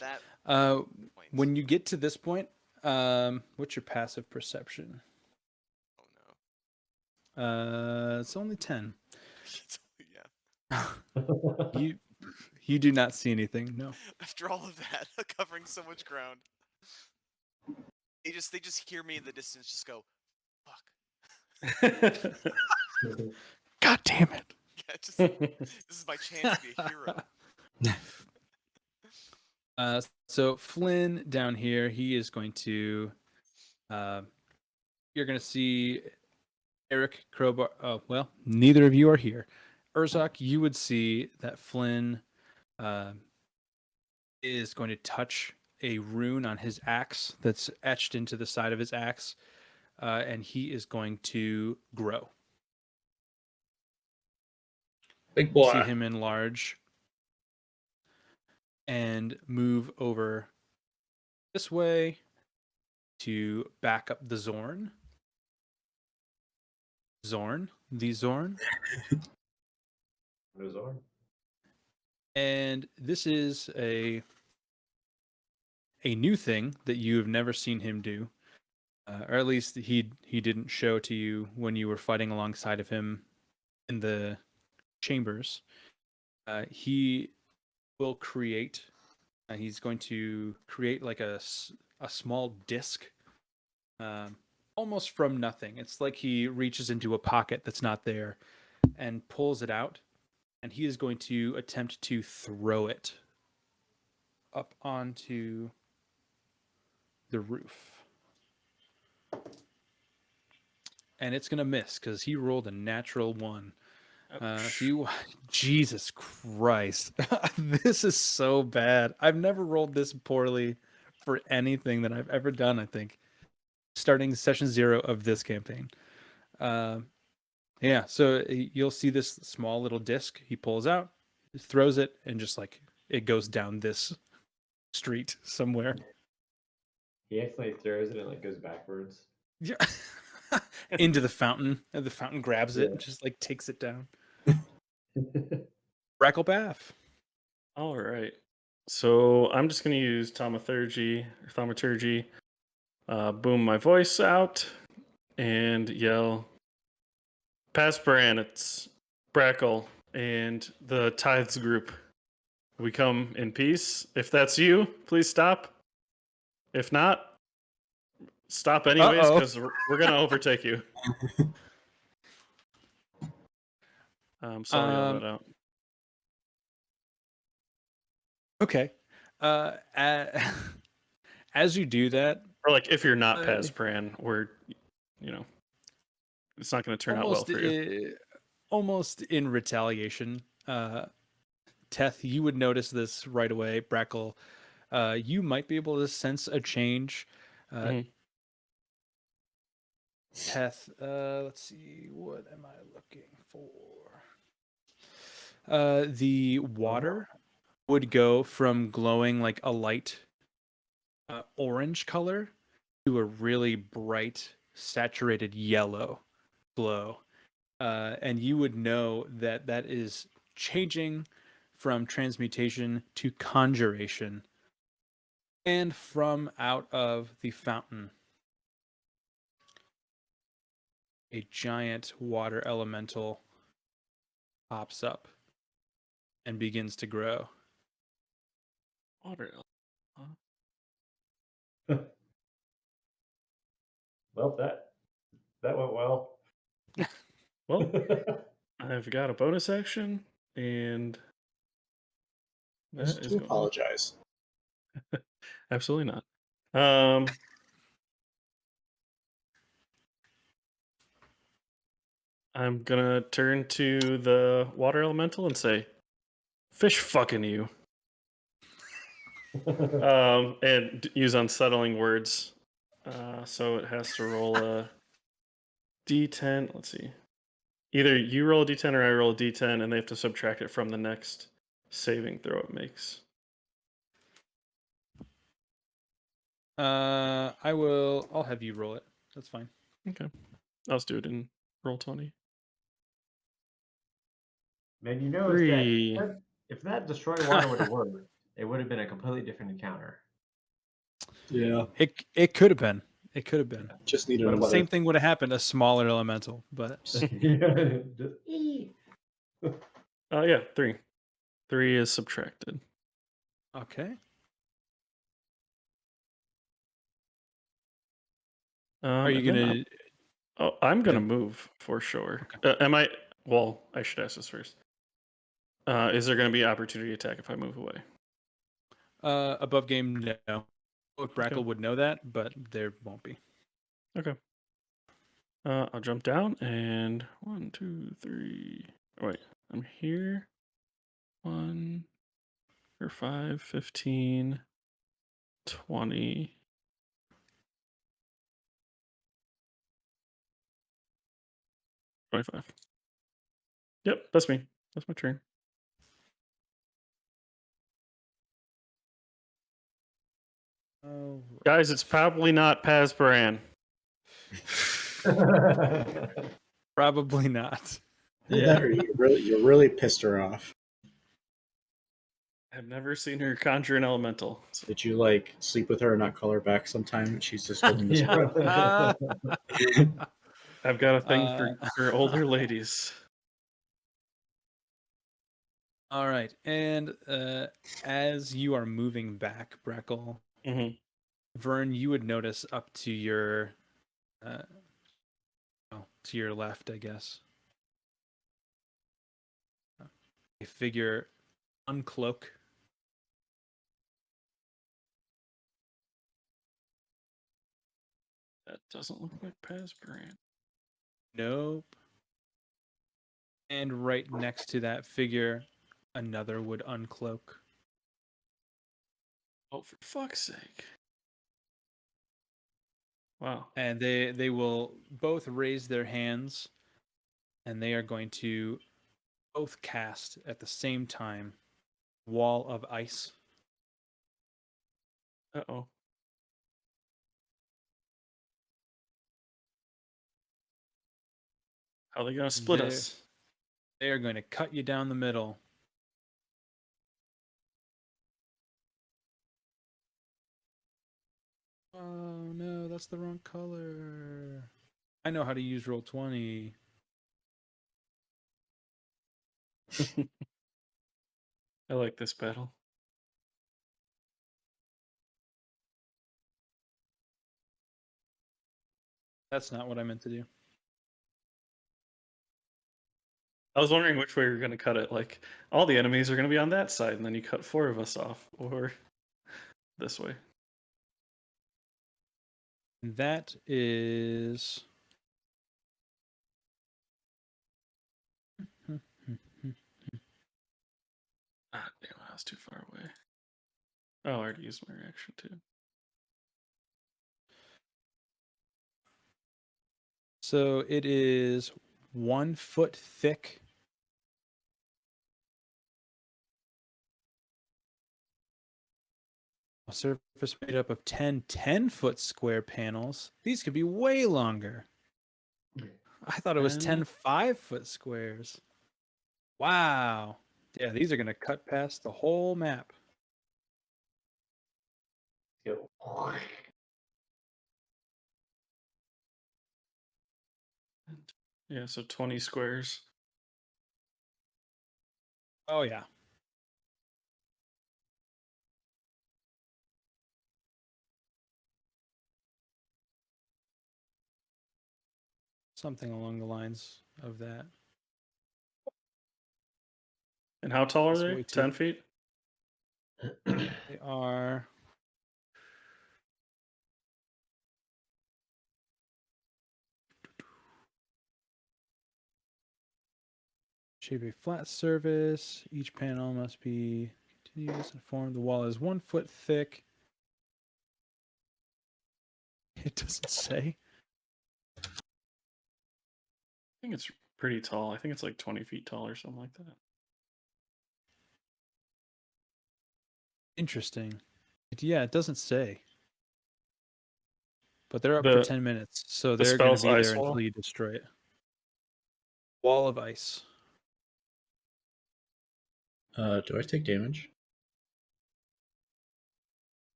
That when you get to this point, what's your passive perception? Oh no. It's only 10. Yeah. You do not see anything. No. After all of that, covering so much ground, they just hear me in the distance, just go, "Fuck." God damn it. Yeah, this is my chance to be a hero. So Flynn down here, he is going to. You're going to see Eric, Crowbar. Oh, well, neither of you are here. Urzok, you would see that Flynn is going to touch a rune on his axe that's etched into the side of his axe, and he is going to grow. Big You boy. see him enlarge and move over this way to back up the Zorn. The Zorn. Azura. And this is a new thing that you have never seen him do, or at least he didn't show to you when you were fighting alongside of him in the chambers. He will create. He's going to create like a small disc, almost from nothing. It's like he reaches into a pocket that's not there and pulls it out, and he is going to attempt to throw it up onto the roof. And it's going to miss because he rolled a natural one. So you, Jesus Christ, this is so bad. I've never rolled this poorly for anything that I've ever done. I think starting session 0 of this campaign. Yeah, so you'll see this small little disc he pulls out, throws it, and just like it goes down this street somewhere. He accidentally throws it and like goes backwards. Yeah. Into the fountain, and the fountain grabs it and just like takes it down. Bracklebath. All right. So I'm just going to use thaumaturgy, boom my voice out, and yell, Pasparan, it's Brackle and the Tithes group. We come in peace. If that's you, please stop. If not, stop anyways, because we're going to overtake you. So I'll yell that out. Okay. As you do that, or like if you're not Pasparan, we're, it's not going to turn out well for you. Almost in retaliation, Teth, you would notice this right away. Brackle, you might be able to sense a change. Teth, let's see, what am I looking for? The water would go from glowing like a light orange color to a really bright, saturated yellow glow. And you would know that that is changing from transmutation to conjuration. And from out of the fountain, a giant water elemental pops up and begins to grow. Water. Well, that went well. Well, I've got a bonus action, and that Just is to going. apologize. Absolutely not. I'm gonna turn to the water elemental and say, "Fish fucking you," and use unsettling words. So it has to roll a d10. Let's see. Either you roll a d10 or I roll a d10, and they have to subtract it from the next saving throw it makes. I'll have you roll it. That's fine. Okay. I'll just do it in roll 20. Man, you know, if that destroy water would have worked, it would have been a completely different encounter. Yeah. It could have been. It could have been. Just needed The another. same thing would have happened, a smaller elemental, but Yeah, 3. 3 is subtracted. okay. Are you gonna? I'm gonna move for sure. Okay. Am I? Well, I should ask this first. Is there gonna be opportunity attack if I move away? Above game, no. Brackle would know that, but there won't be. Okay. I'll jump down and 1, 2, 3. Oh, wait, I'm here. 1 or 5, 15, 20. 25. Yep, that's me. That's my turn. Oh, Guys, it's probably not Pazbaran. probably not. Yeah, you're really pissed her off. I've never seen her conjure an elemental. So. Did you like sleep with her and not call her back sometime? And she's just holding this. Ah. I've got a thing for older ladies. All right, and as you are moving back, Breckle, Vern, you would notice up to your, to your left, I guess, a figure uncloak. That doesn't look like Pazbaran. Nope. And right next to that figure, another would uncloak. Oh, for fuck's sake. Wow. And they will both raise their hands, and they are going to both cast at the same time Wall of Ice. Uh-oh. How are they going to split us? They are going to cut you down the middle. Oh no, that's the wrong color. I know how to use Roll20. I like this battle. That's not what I meant to do. I was wondering which way you're going to cut it. Like, all the enemies are going to be on that side, and then you cut 4 of us off. Or this way. That is... Ah, damn, I was too far away. Oh, I already used my reaction, too. So it is 1 foot thick. A surface made up of 10 10-foot square panels. These could be way longer. I thought it was 10 5-foot squares. Wow. Yeah, these are going to cut past the whole map. Yeah, so 20 squares. Oh, yeah. Something along the lines of that. And how tall are That's they? way too- 10 feet? They are... shape a flat surface. Each panel must be continuous and form. The wall is 1 foot thick. It doesn't say. I think it's pretty tall. I think it's like 20 feet tall or something like that. Interesting. Yeah, it doesn't say. But they're up for 10 minutes, so they're going to be there until you destroy it. Wall of ice. Do I take damage?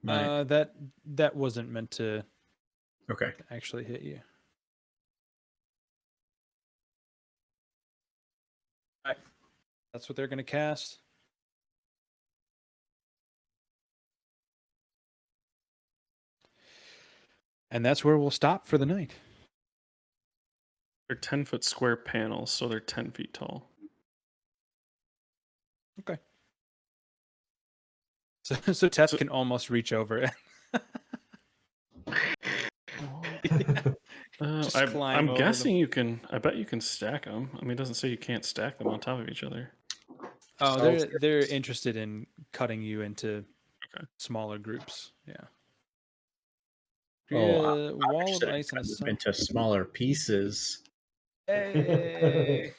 That wasn't meant to actually hit you. All right. That's what they're going to cast. And that's where we'll stop for the night. They're 10-foot square panels, so they're 10 feet tall. Okay. So Tess can almost reach over it. Just I'm climb over guessing them. you can. I bet you can stack them. I mean, it doesn't say you can't stack them on top of each other. Oh, So- they're interested in cutting you into Okay. smaller groups. Yeah. Oh, Create I'm a wall of interested in ice and a cutting them sun. into smaller pieces. Hey.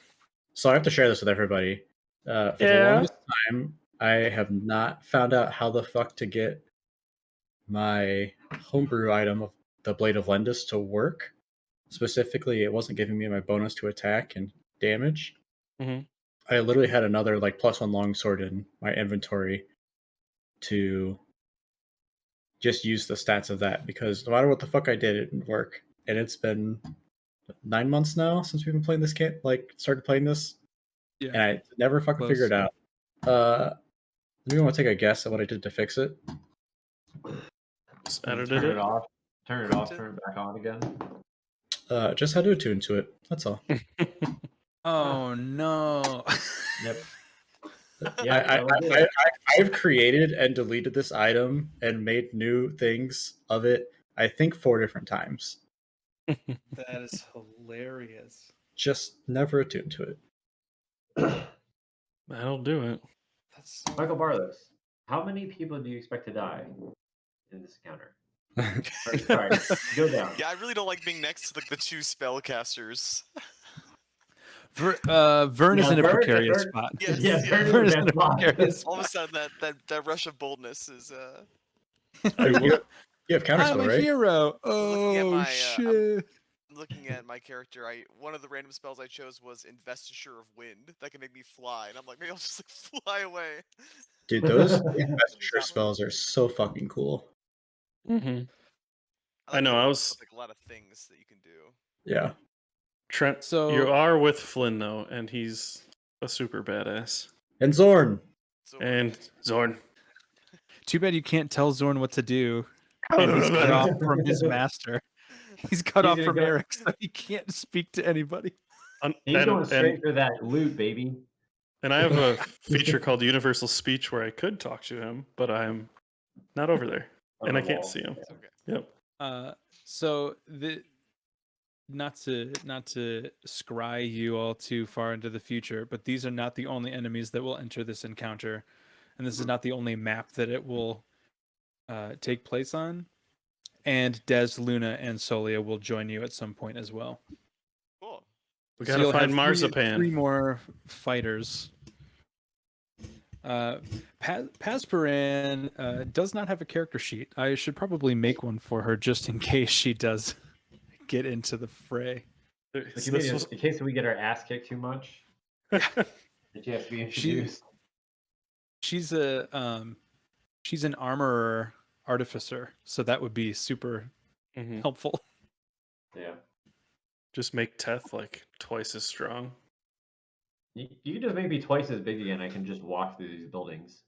So I have to share this with everybody. For the Yeah. longest time, I have not found out how the fuck to get my homebrew item of the Blade of Lendis to work. Specifically, it wasn't giving me my bonus to attack and damage. Mhm. I literally had another like +1 longsword in my inventory to just use the stats of that because no matter what the fuck I did, it didn't work. And it's been 9 months now since we've been playing this started playing this. Yeah. And I never fucking Close. figured it out. Maybe want to take a guess at what I did to fix it. Just Turn edited it it. off. Turn it off. Turn it back on again. Just had to attune to it. That's all. Oh no. Yep. Yeah, that was it. I've created and deleted this item and made new things of it. I think 4 different times. That is hilarious. Just never attuned to it. That'll do it. That's so Michael Barlos, how many people do you expect to die in this encounter? Or, sorry, go down. Yeah, I really don't like being next to the 2 spellcasters. Vern is Yeah, in a Vern- precarious Vern- spot. Yes, Yeah, yeah. Vern Vern is is the in best a spot. precarious All of a spot. sudden, that rush of boldness is. You have counterspell, I'm a right? hero. Looking at Oh my, shit. Looking at my character, one of the random spells I chose was Investiture of Wind. That can make me fly, and I'm like, maybe I'll just like fly away. Dude, those investiture spells are so fucking cool. Mm-hmm. I know, the I ones was- with, like, a lot of things that you can do. Yeah. Trent, So- you are with Flynn though, and he's a super badass. And Zorn. So And Zorn. Too bad you can't tell Zorn what to do. And he's cut off from his master. He's cut He's off gonna from go- Eric, so he can't speak to anybody. He's going straight for that loot, baby. And I have a feature called Universal Speech where I could talk to him, but I'm not over there, On and the I can't wall. see him. it's okay. Yep. So not to scry you all too far into the future, but these are not the only enemies that will enter this encounter, and this is not the only map that it will take place on. And Des, Luna, and Solia will join you at some point as well. Cool. We So gotta you'll find have Marzipan. Three more fighters. Pasparan does not have a character sheet. I should probably make one for her just in case she does get into the fray. Like, you mean in case we get our ass kicked too much, that she has to be introduced. She's an armorer artificer, so that would be super Mhm. helpful. Yeah. Just make Teth like twice as strong. You can just make me twice as big again. I can just walk through these buildings.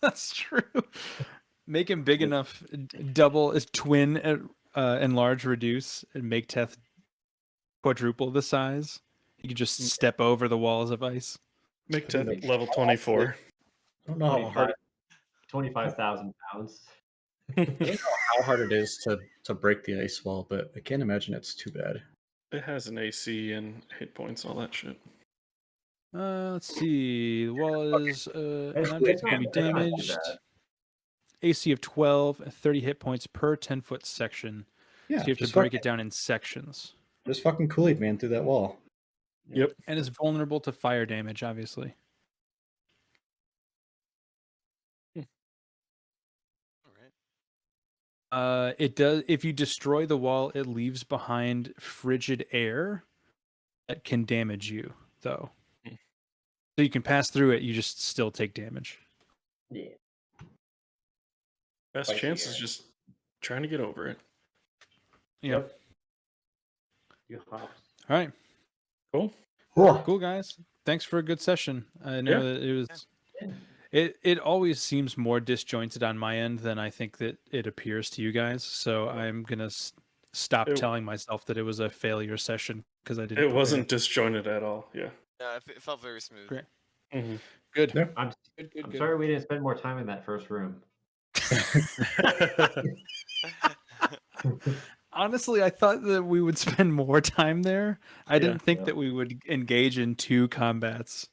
That's true. Make him big enough, double, twin, enlarge, reduce, and make Teth quadruple the size. You can just step over the walls of ice. Make I Teth think level 24. I don't know how hard 25,000 pounds. how hard it is to break the ice wall, but I can't imagine it's too bad. It has an AC and hit points, all that shit. Let's see. The wall is It's an object not- can be it's not too damaged. bad. AC of 12, 30 hit points per 10-foot section. Yeah, So you have to just break it down in sections. Just fucking Kool-Aid man through that wall. Yep. And is vulnerable to fire damage, obviously. All right. It does. If you destroy the wall, it leaves behind frigid air that can damage you, though. Hmm. So you can pass through it. You just still take damage. Yeah. Best Spicy chance air. is just trying to get over it. Yeah. Yep. You hops. All right. Cool. Cool, guys. Thanks for a good session. I know Yeah. that it was. Yeah. It always seems more disjointed on my end than I think that it appears to you guys. So I'm gonna stop It- telling myself that it was a failure session because I didn't. It prepare. wasn't disjointed at all. Yeah. It felt very smooth. Great. Mhm. Good. Yeah. I'm Good. sorry we didn't spend more time in that first room. Honestly, I thought that we would spend more time there. I Yeah. didn't think that we would engage in 2 combats.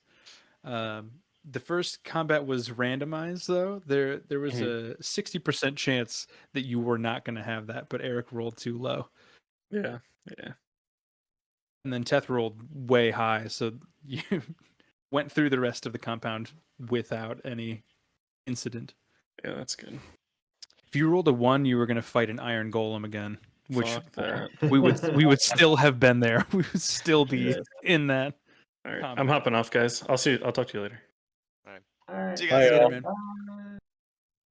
The first combat was randomized, though. There was a 60% chance that you were not going to have that, but Eric rolled too low. Yeah. And then Teth rolled way high, so you went through the rest of the compound without any incident. Yeah, that's good. If you rolled a 1, you were going to fight an iron golem again, which Fuck that. we would still have been there. We would still be in that. All right, combat. I'm hopping off, guys. I'll talk to you later. All right. All right. See you Bye, guys. y'all. man.